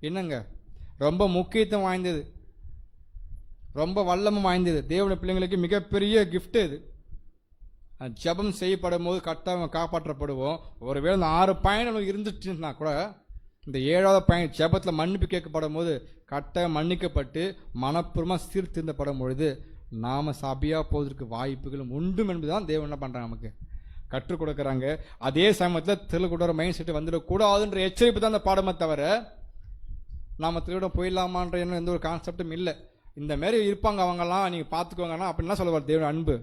என்னங்க ரொம்ப முக்கியத்துவம் வாய்ந்தது, ரொம்ப வல்லமும் வாய்ந்தது. தேவனுடைய பிள்ளைங்களுக்கு மிகப்பெரிய கிஃப்ட் இது. ஜெபம் செய்யப்படும் போது கட்டாயம் காப்பாற்றப்படுவோம். ஒருவேளை இந்த 6 பாயிண்ட் இருந்துச்சுன்னா கூட இந்த 7வது பாயிண்ட் ஜெபத்தில் மன்னிப்பு கேட்கப்படும் போது கட்டாயம் மன்னிக்கப்பட்டு மனப்பூர்வமாக சீர்திருந்தப்படும் பொழுது நாம சபையாக போவதற்கு வாய்ப்புகளும் உண்டும் என்பதுதான் தேவன் என்ன பண்ணுறாங்க, நமக்கு கற்றுக் கொடுக்குறாங்க. அதே சமயத்தில் திருக்கூட மைண்ட் செட்டு வந்துடக்கூடாதுன்ற எச்சரிப்பு தான் அந்த பாடமே தவிர நாம் திருவிடம் போயிடலாமான்ற எந்த ஒரு கான்செப்டும் இல்லை. இந்த மாதிரி இருப்பாங்க அவங்கெல்லாம், நீங்கள் பார்த்துக்கோங்கன்னா அப்படின்லாம் சொல்லுவார் தேவன் அன்பு.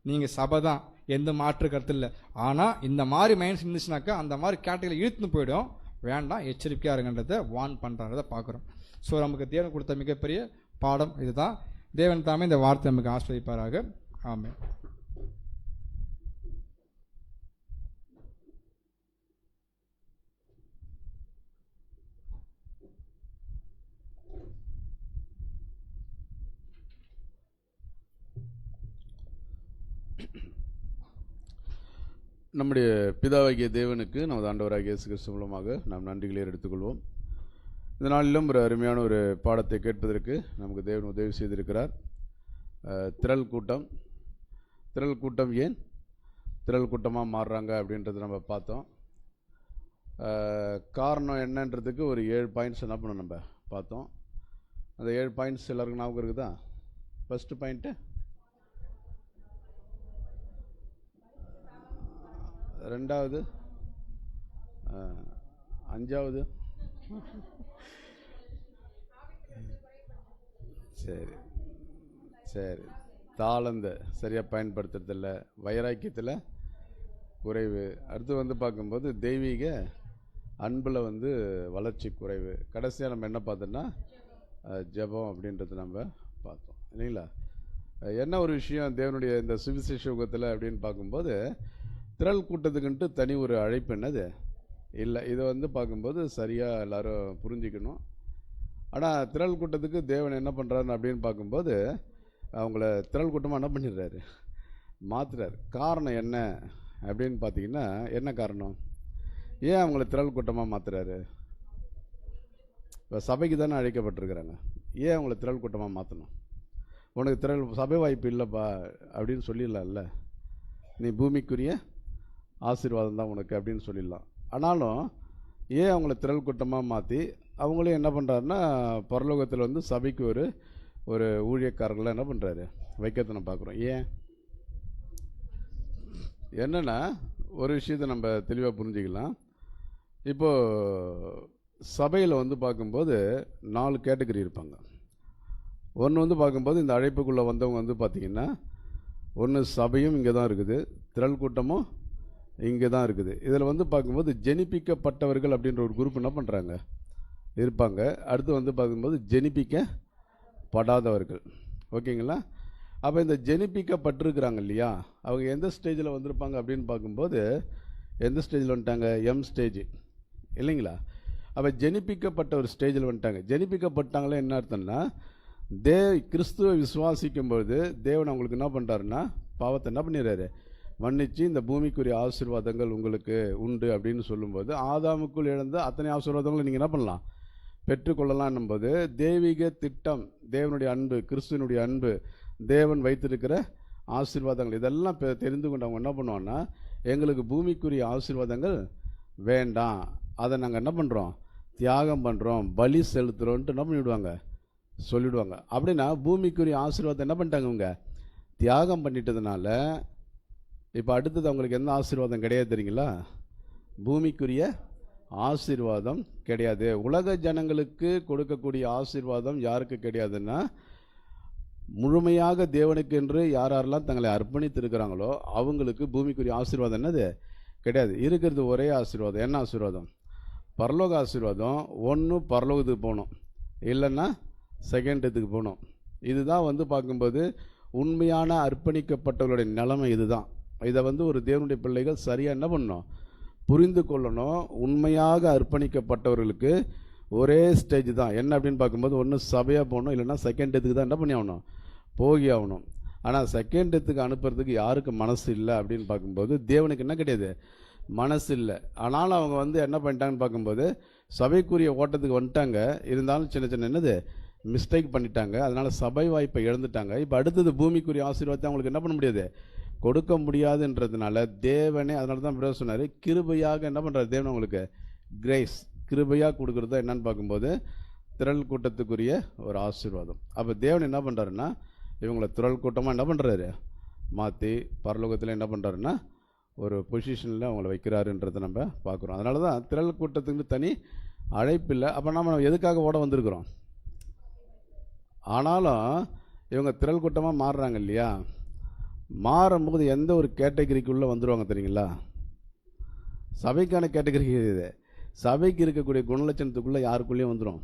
நீங்கள் சபை தான், எந்த மாற்று கருத்து இல்லை. ஆனால் இந்த மாதிரி மைண்ட்ஸ் இருந்துச்சுனாக்கா அந்த மாதிரி கேட்டகரியில் இழுத்துன்னு போயிடும். வேண்டாம், எச்சரிக்கையாக இருங்கன்றதை வார்ன் பண்ணுறத பார்க்குறோம். ஸோ நமக்கு தேவன் கொடுத்த மிகப்பெரிய பாடம் இதுதான். தேவன் தாமே இந்த வார்த்தை நமக்கு ஆஸ்வதிப்பாராக. ஆமென். நம்முடைய பிதாவாகிய தேவனுக்கு நமது ஆண்டவராகிய இயேசு கிறிஸ்து மூலமாக நாம் நன்றிகளை எடுத்துக்கொள்வோம். இந்த நாளிலும் ஒரு அருமையான ஒரு பாடத்தை கேட்பதற்கு நமக்கு தேவன் உதவி செய்திருக்கிறார். திரள் கூட்டம் ஏன் திரள் கூட்டமாக மாறுறாங்க அப்படின்றத நம்ம பார்த்தோம். காரணம் என்னன்றதுக்கு ஒரு 7 பாயிண்ட்ஸ் என்ன பண்ணோம் நம்ம பார்த்தோம். அந்த 7 பாயிண்ட்ஸ் எல்லாருக்கும் ஞாபகம் இருக்குதா? ஃபஸ்ட்டு பாயிண்ட்டு, ரெண்டாவது, 5வது, சரி சரி தாளந்த சரியாக பயன்படுத்துறதில்ல, வைராக்கியத்தில் குறைவு. அடுத்து பார்க்கும்போது தெய்வீக அன்பில் வளர்ச்சி குறைவு. கடைசியாக நம்ம என்ன பார்த்தோன்னா ஜெபம் அப்படின்றது நம்ம பார்த்தோம் இல்லைங்களா? என்ன ஒரு விஷயம் தேவனுடைய இந்த சுவிசேஷ யுகத்தில் அப்படின்னு பார்க்கும்போது திரள் கூட்டத்துக்குன்ட்டு தனி ஒரு அழைப்பு என்னது இல்லை. இதை பார்க்கும்போது சரியாக எல்லோரும் புரிஞ்சிக்கணும். ஆனால் திரள் கூட்டத்துக்கு தேவன் என்ன பண்ணுறாரு அப்படின்னு பார்க்கும்போது அவங்கள திரள் கூட்டமாக என்ன பண்ணிடுறாரு, மாற்றுறாரு. காரணம் என்ன அப்படின்னு பார்த்தீங்கன்னா, என்ன காரணம், ஏன் அவங்கள திரள் கூட்டமாக மாற்றுறாரு? இப்போ சபைக்கு தானே அழைக்கப்பட்டிருக்கிறாங்க, ஏன் அவங்கள திரள் கூட்டமாக மாற்றணும்? உனக்கு திரள் சபை வாய்ப்பு இல்லைப்பா அப்படின்னு சொல்லிடலாம்ல, நீ பூமிக்குரிய ஆசீர்வாதம் தான் உனக்கு அப்படின்னு சொல்லிடலாம். ஆனாலும் ஏன் அவங்கள திரள் கூட்டமாக மாற்றி அவங்களும் என்ன பண்ணுறாருன்னா பரலோகத்தில் சபைக்கு ஒரு ஊழியக்காரர்களை என்ன பண்ணுறாரு வைக்கிறத நம்ம பார்க்குறோம். ஏன் என்னென்னா ஒரு விஷயத்தை நம்ம தெளிவாக புரிஞ்சிக்கலாம். இப்போது சபையில் பார்க்கும்போது 4 கேட்டகரி இருப்பாங்க. ஒன்று பார்க்கும்போது இந்த அழைப்புக்குள்ளே வந்தவங்க பார்த்திங்கன்னா, ஒன்று சபையும் இங்கே தான் இருக்குது, திரள் கூட்டமும் இங்கே தான் இருக்குது. இதில் பார்க்கும்போது ஜெனிப்பிக்கப்பட்டவர்கள் அப்படின்ற ஒரு குரூப் என்ன பண்ணுறாங்க இருப்பாங்க. அடுத்து பார்க்கும்போது ஜெனிப்பிக்கப்படாதவர்கள். ஓகேங்களா? அப்போ இந்த ஜெனிப்பிக்கப்பட்டிருக்கிறாங்க இல்லையா, அவங்க எந்த ஸ்டேஜில் வந்திருப்பாங்க அப்படின்னு பார்க்கும்போது எந்த ஸ்டேஜில் வந்துட்டாங்க? எம் ஸ்டேஜ் இல்லைங்களா? அப்போ ஜெனிப்பிக்கப்பட்ட ஒரு ஸ்டேஜில் வந்துட்டாங்க. ஜெனிப்பிக்கப்பட்டாங்களே என்ன அர்த்தம்னா, கிறிஸ்துவை விசுவாசிக்கும்போது தேவன் அவங்களுக்கு என்ன பண்ணுறாருன்னா பாவத்தை என்ன பண்ணிடுறாரு? மன்னிச்சு இந்த பூமிக்குரிய ஆசீர்வாதங்கள் உங்களுக்கு உண்டு அப்படின்னு சொல்லும்போது ஆதாமுக்குள் இழந்த அத்தனை ஆசீர்வாதங்களை நீங்கள் என்ன பண்ணலாம்? பெற்றுக்கொள்ளலாம் போது தெய்வீக திட்டம், தேவனுடைய அன்பு, கிறிஸ்துவனுடைய அன்பு, தேவன் வைத்திருக்கிற ஆசீர்வாதங்கள் இதெல்லாம் தெரிந்து கொண்டு அவங்க என்ன பண்ணுவாங்கன்னா, எங்களுக்கு பூமிக்குரிய ஆசீர்வாதங்கள் வேண்டாம், அதை நாங்கள் என்ன பண்ணுறோம்? தியாகம் பண்ணுறோம், பலி செலுத்துகிறோன்ட்டு என்ன பண்ணிவிடுவாங்க? சொல்லிவிடுவாங்க. அப்படின்னா பூமிக்குரிய ஆசீர்வாதம் என்ன பண்ணிட்டாங்க? இவங்க தியாகம் பண்ணிட்டதுனால இப்போ அடுத்தது அவங்களுக்கு எந்த ஆசீர்வாதம் கிடையாது தெரியுங்களா? பூமிக்குரிய ஆசீர்வாதம் கிடையாது. உலக ஜனங்களுக்கு கொடுக்கக்கூடிய ஆசீர்வாதம் யாருக்கு கிடையாதுன்னா, முழுமையாக தேவனுக்கு என்று யாரெல்லாம் தங்களை அர்ப்பணித்து இருக்கிறாங்களோ அவங்களுக்கு பூமிக்குரிய ஆசீர்வாதம் என்னது கிடையாது. இருக்கிறது ஒரே ஆசீர்வாதம். என்ன ஆசீர்வாதம்? பரலோக ஆசீர்வாதம். ஒன்று பரலோகத்துக்கு போகணும், இல்லைன்னா செகண்டத்துக்கு போகணும். இதுதான் பார்க்கும்போது உண்மையான அர்ப்பணிக்கப்பட்டவர்களுடைய நிலைமை இதுதான். இதை ஒரு தேவனுடைய பிள்ளைகள் சரியாக என்ன பண்ணணும்? புரிந்து கொள்ளணும். உண்மையாக அர்ப்பணிக்கப்பட்டவர்களுக்கு ஒரே ஸ்டேஜ் தான். என்ன அப்படின்னு பார்க்கும்போது ஒன்று சபையாக போகணும், இல்லைன்னா செகண்டத்துக்கு தான் என்ன பண்ணி ஆகணும்? போகி ஆகணும். ஆனால் செகண்டத்துக்கு அனுப்புறதுக்கு யாருக்கு மனசு இல்லை அப்படின்னு பார்க்கும்போது தேவனுக்கு என்ன கிடையாது? மனசு இல்லை. ஆனாலும் அவங்க என்ன பண்ணிட்டாங்கன்னு பார்க்கும்போது சபைக்குரிய ஓட்டத்துக்கு வந்துட்டாங்க, இருந்தாலும் சின்ன சின்ன என்னது மிஸ்டேக் பண்ணிட்டாங்க. அதனால் சபை வாய்ப்பை இழந்துட்டாங்க. இப்போ அடுத்தது பூமிக்குரிய ஆசீர்வாதத்தை அவங்களுக்கு என்ன பண்ண முடியாது? கொடுக்க முடியாதுன்றதுனால தேவனே, அதனால தான் பிரதர் சொன்னார், கிருபையாக என்ன பண்ணுறாரு தேவன் அவங்களுக்கு? கிரேஸ், கிருபையாக கொடுக்குறது தான் என்னன்னு பார்க்கும்போது திரள் கூட்டத்துக்குரிய ஒரு ஆசீர்வாதம். அப்போ தேவன் என்ன பண்ணுறாருன்னா இவங்களை திரள் கூட்டமாக என்ன பண்ணுறாரு? மாற்றி பரலோகத்தில் என்ன பண்ணுறாருன்னா ஒரு பொசிஷனில் அவங்கள வைக்கிறாருன்றதை நம்ம பார்க்குறோம். அதனால தான் திரள் கூட்டத்துக்கு தனி அழைப்பு இல்லை. அப்போ நம்ம எதுக்காக ஓட வந்திருக்கிறோம்? ஆனாலும் இவங்க திரள் கூட்டமாக மாறுறாங்க இல்லையா? மாறும்போது எந்த ஒரு கேட்டகரிக்குள்ளே வந்துடுவாங்க தெரியுங்களா? சபைக்கான கேட்டகரி இது. சபைக்கு இருக்கக்கூடிய குணலட்சணத்துக்குள்ளே யாருக்குள்ளேயும் வந்துடும்.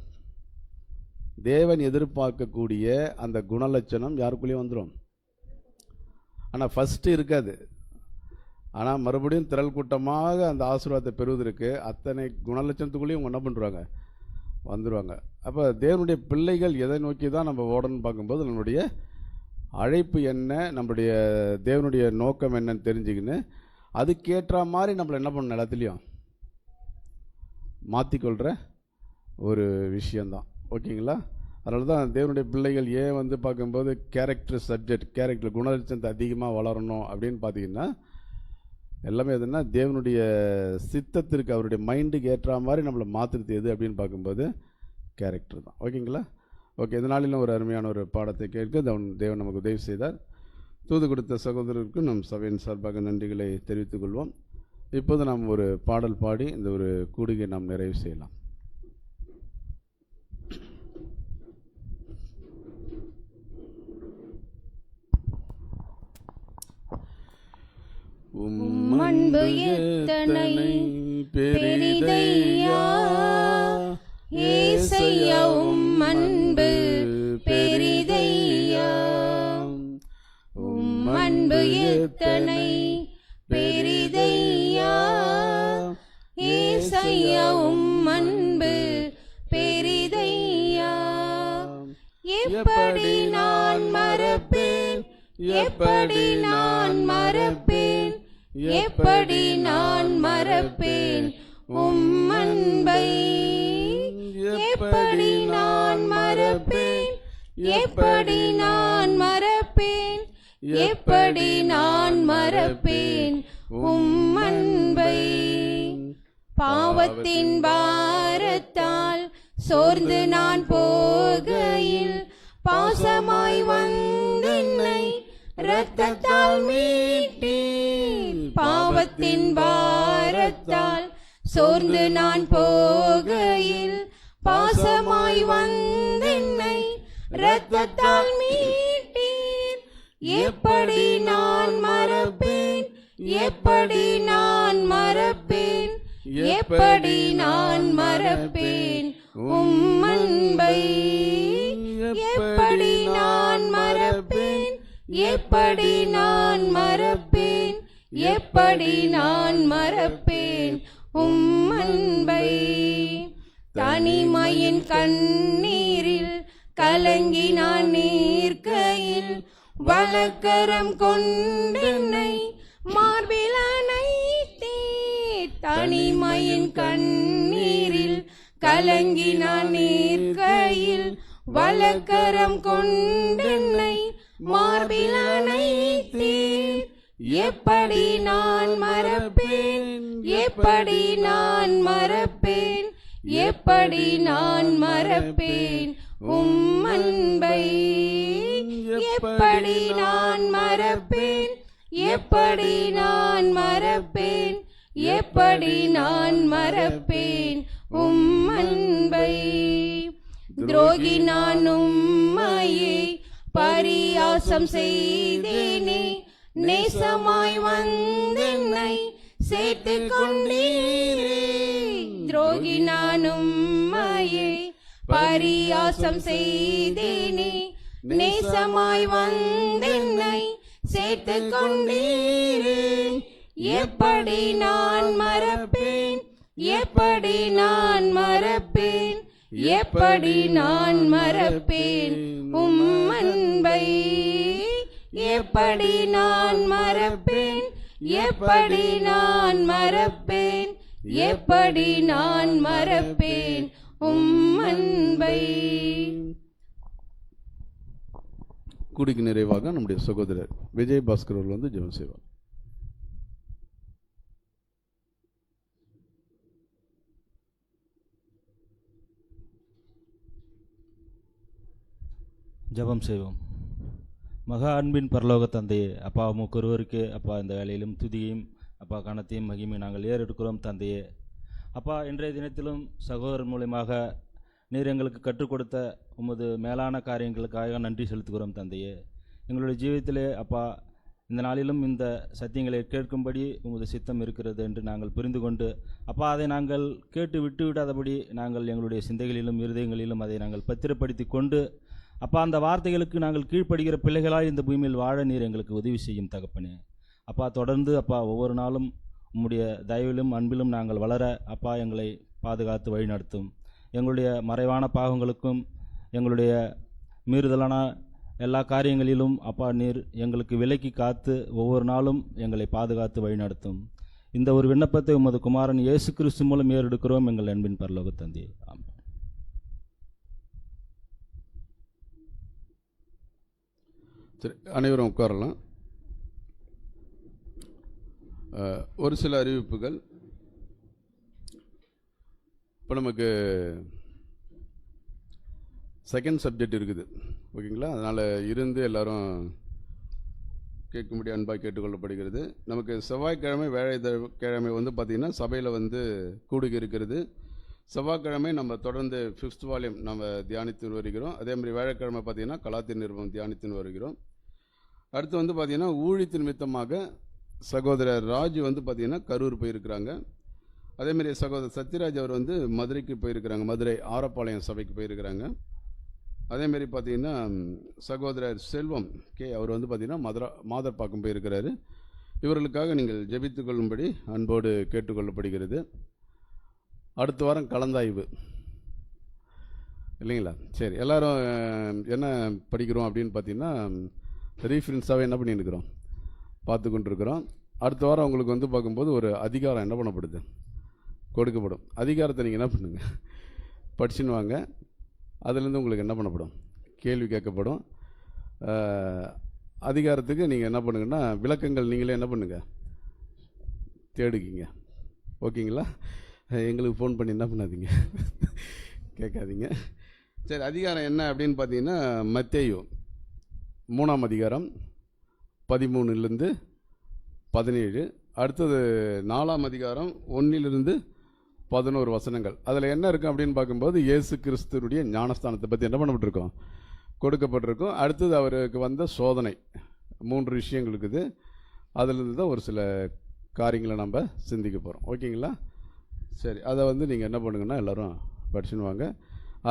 தேவன் எதிர்பார்க்கக்கூடிய அந்த குணலட்சணம் யாருக்குள்ளேயும் வந்துடும். ஆனால் ஃபஸ்ட்டு இருக்காது. ஆனால் மறுபடியும் திரள் கூட்டமாக அந்த ஆசீர்வாதத்தை பெறுவதற்கு அத்தனை குணலட்சணத்துக்குள்ளேயும் அவங்க என்ன பண்ணுறாங்க? வந்துடுவாங்க. அப்போ தேவனுடைய பிள்ளைகள் எதை நோக்கி தான் நம்ம ஓடணும்னு பார்க்கும்போது நம்மளுடைய அழைப்பு என்ன, நம்மளுடைய தேவனுடைய நோக்கம் என்னன்னு தெரிஞ்சுக்கின்னு அதுக்கேற்ற மாதிரி நம்மளை என்ன பண்ணணும்? எல்லாத்துலேயும் மாற்றிக்கொள்கிற ஒரு விஷயந்தான். ஓகேங்களா? அதனால தான் தேவனுடைய பிள்ளைகள் ஏன் பார்க்கும்போது கேரக்டர் சப்ஜெக்ட், கேரக்டர் குணலட்சணத்தை அதிகமாக வளரணும் அப்படின்னு பார்த்தீங்கன்னா எல்லாமே எதுனா தேவனுடைய சித்தத்திற்கு, அவருடைய மைண்டுக்கு ஏற்ற மாதிரி நம்மளை மாற்றுறது எது அப்படின்னு பார்க்கும்போது கேரக்டர் தான். ஓகேங்களா? ஓகே, இதனாலும் ஒரு அருமையான ஒரு பாடத்தை கேட்க தேவன் நமக்கு உதவி செய்தார். தூது கொடுத்த சகோதரருக்கு நம் சபையின் சார்பாக நன்றிகளை தெரிவித்துக் கொள்வோம். இப்போது நாம் ஒரு பாடல் பாடி இந்த ஒரு கூடுகை நாம் நிறைவு செய்யலாம். அன்பு எத்தனை பெரிதையா ஏசையா, அன்பு பெரிதையா, அன்பு எத்தனை பெரிதையா ஏசையா, அன்பு பெரிதையா. எப்படி நான் மறப்பேன், எப்படி நான் மறப்பேன், எப்படி நான் மறப்பேன் அன்பை, எப்படி நான் மறப்பேன், எப்படி நான் மறப்பேன், எப்படி நான் மறப்பேன் அன்பை. பாவத்தின் பாரத்தால் சோர்ந்து நான் போகையில் பாசமாய் வந்தென்னை இரத்தத்தால் மீட்டீர். பாவத்தின் பாரத்தால் சோர்ந்து நான் போகையில் பாசமாய் வந்தென்னை இரத்தத்தால் மீட்டீர். எப்படி நான் மறப்பேன், எப்படி நான் மறப்பேன், எப்படி நான் மறப்பேன் அன்பை. எப்படி நான் மறப்பேன், எப்படி நான் மறப்பேன், எப்படி நான் மறப்பேன் உம் அன்பை. தனிமையின் கண்ணீரில் கலங்கி நான் நீர்க்கையில் வலக்கரம் கொண்டென்னை மார்பில் அணைத்தீர். தனிமையின் கண்ணீரில் கலங்கி நான் நீர்க்கையில் வலக்கரம் கொண்டென்னை மார்பில் அணைத்தீர். எப்படி நான் மறப்பேன், எப்படி நான் மறப்பேன், எப்படி நான் மறப்பேன் உம் அன்பை. எப்படி நான் மறப்பேன், எப்படி நான் மறப்பேன், எப்படி நான் மறப்பேன் உம் அன்பை. துரோகி நான் உம்மையே பரியாசம் செய்தேனே, நேசமாய் வந்தென்னை சேர்த்து கொண்டீரே. துரோகி நான் உம்மையே பரியாசம் செய்தேனே, நேசமாய் வந்தென்னை சேர்த்து கொண்டீரே. எப்படி நான் மறப்பேன், எப்படி நான் மறப்பேன், எப்படி நான் மறப்பேன் உம் அன்பை. எப்படி நான் மறப்பேன், எப்படி நான் மறப்பேன், எப்படி நான் மறப்பேன் உம் அன்பை. கூடிக்கு நிறைவாக நம்முடைய சகோதரர் விஜய் பாஸ்கர் அவர்கள் வந்து ஜெபம் செய்வார். ஜெபம் செய்வோம். மகா அன்பின் பரலோக தந்தையே, அப்பா உமக்கு ஒருவருக்கு அப்பா இந்த வேலையிலும் துதியையும் அப்பா கனத்தையும் மகிமையும் நாங்கள் ஏறெடுக்கிறோம் தந்தையே. அப்பா இன்றைய தினத்திலும் சகோதரர் மூலமாக நீர் எங்களுக்கு கற்றுக் கொடுத்த உமது மேலான காரியங்களுக்காக நன்றி செலுத்துகிறோம் தந்தையே. எங்களுடைய ஜீவிதத்திலே அப்பா இந்த நாளிலும் இந்த சத்தியங்களை கேட்கும்படி உமது சித்தம் இருக்கிறது என்று நாங்கள் புரிந்து கொண்டு அப்பா அதை நாங்கள் கேட்டு விட்டு விடாதபடி நாங்கள் எங்களுடைய சிந்தைகளிலும் இருதயங்களிலும் அதை நாங்கள் பத்திரப்படுத்தி கொண்டு அப்பா அந்த வார்த்தைகளுக்கு நாங்கள் கீழ்ப்படுகிற பிள்ளைகளாய் இந்த பூமியில் வாழ நீர் எங்களுக்கு உதவி செய்யும் தகப்பனே. அப்பா தொடர்ந்து அப்பா ஒவ்வொரு நாளும் உம்முடைய தயவிலும் அன்பிலும் நாங்கள் வளர அப்பா எங்களை பாதுகாத்து வழிநடத்தும். எங்களுடைய மறைவான பாவங்களுக்கும் எங்களுடைய மீறுதலான எல்லா காரியங்களிலும் அப்பா நீர் எங்களுக்கு விலக்கி காத்து ஒவ்வொரு நாளும் எங்களை பாதுகாத்து வழிநடத்தும். இந்த ஒரு விண்ணப்பத்தை உமது குமாரன் இயேசு கிறிஸ்து மூலம் ஏறெடுக்கிறோம் எங்கள் அன்பின் பரலோக தந்தையே. ஆமென். சரி, அனைவரும் உட்காரலாம். ஒரு சில அறிவிப்புகள். இப்போ நமக்கு செகண்ட் சப்ஜெக்ட் இருக்குது, ஓகேங்களா? அதனால் இருந்து எல்லாரும் கேட்கும்படி அன்பாக கேட்டுக்கொள்ளப்படுகிறது. நமக்கு செவ்வாய்க்கிழமை கிழமை வந்து பார்த்திங்கன்னா சபையில் வந்து கூடுகை இருக்கிறது. செவ்வாய்க்கிழமை நம்ம தொடர்ந்து 5th வால்யூம் நம்ம தியானித்து வருகிறோம். அதே மாதிரி வியாழக்கிழமை பார்த்திங்கன்னா கலாத்தின் நிருபம் தியானித்து வருகிறோம். அடுத்து வந்து பார்த்திங்கன்னா ஊழியத்தின் நிமித்தமாக சகோதரர் ராஜ் வந்து பார்த்திங்கன்னா கரூர் போயிருக்கிறாங்க. அதேமாரி சகோதரர் சத்யராஜ் அவர் வந்து மதுரைக்கு போயிருக்கிறாங்க, மதுரை ஆரப்பாளையம் சபைக்கு போயிருக்கிறாங்க. அதேமாரி பார்த்திங்கன்னா சகோதரர் செல்வம் அவர் வந்து பார்த்திங்கன்னா மாதர்பாக்கம் போயிருக்கிறாரு. இவர்களுக்காக நீங்கள் ஜெபித்து கொள்ளும்படி அன்போடு கேட்டுக்கொள்ளப்படுகிறது. அடுத்த வாரம் கலந்தாய்வு இல்லைங்களா? சரி, எல்லோரும் என்ன படிக்கிறோம் அப்படின்னு பார்த்தீங்கன்னா ரீஃபரன்ஸாகவே என்ன பண்ணியிருக்கிறோம், பார்த்து கொண்டிருக்கிறோம். அடுத்த வாரம் உங்களுக்கு வந்து பார்க்கும்போது ஒரு அதிகாரம் என்ன பண்ணப்படுது, கொடுக்கப்படும். அதிகாரத்தை நீங்கள் என்ன பண்ணுங்கள், படிச்சுன்னு வாங்க. அதுலேருந்து உங்களுக்கு என்ன பண்ணப்படும், கேள்வி கேட்கப்படும். அதிகாரத்துக்கு நீங்கள் என்ன பண்ணுங்கன்னா விளக்கங்கள் நீங்களே என்ன பண்ணுங்கள், தேடுக்கிங்க. ஓகேங்களா? எங்களுக்கு ஃபோன் பண்ணி என்ன பண்ணாதீங்க, கேட்காதீங்க. சரி, அதிகாரம் என்ன அப்படின்னு பார்த்தீங்கன்னா மத்தேயு 3ஆம் அதிகாரம் 13 17. அடுத்தது 4ஆம் அதிகாரம் 1 11 வசனங்கள். அதில் என்ன இருக்குது அப்படின்னு பார்க்கும்போது இயேசு கிறிஸ்துனுடைய ஞானஸ்தானத்தை பற்றி என்ன பண்ணப்பட்டிருக்கோம், கொடுக்கப்பட்டிருக்கோம். அடுத்தது அவருக்கு வந்த சோதனை 3 விஷயங்கள் இருக்குது. அதிலிருந்து தான் ஒரு சில காரியங்களை நம்ம சிந்திக்க போகிறோம். ஓகேங்களா? சரி, அதை வந்து நீங்கள் என்ன பண்ணுங்கன்னா எல்லோரும் படிச்சுன்னு வாங்க.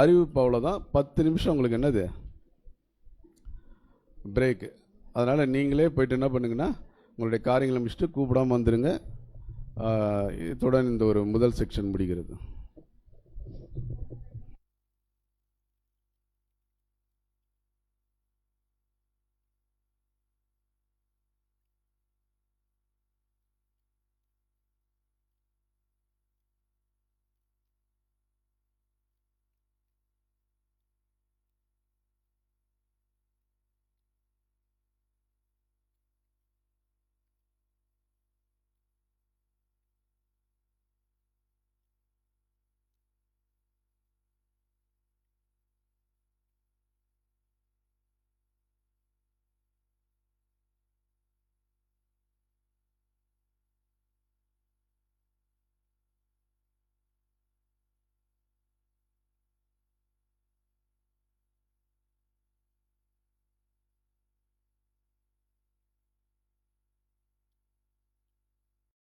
அறிவிப்பு அவ்வளோதான். 10 நிமிஷம் உங்களுக்கு என்னது பிரேக்கு. அதனால் நீங்களே போய்ட்டு என்ன பண்ணுங்கன்னா உங்களுடைய காரியங்களை முடிச்சுட்டு கூப்பிடாமல் வந்துடுங்க. இத்துடன் இந்த ஒரு முதல் செக்ஷன் முடிகிறது.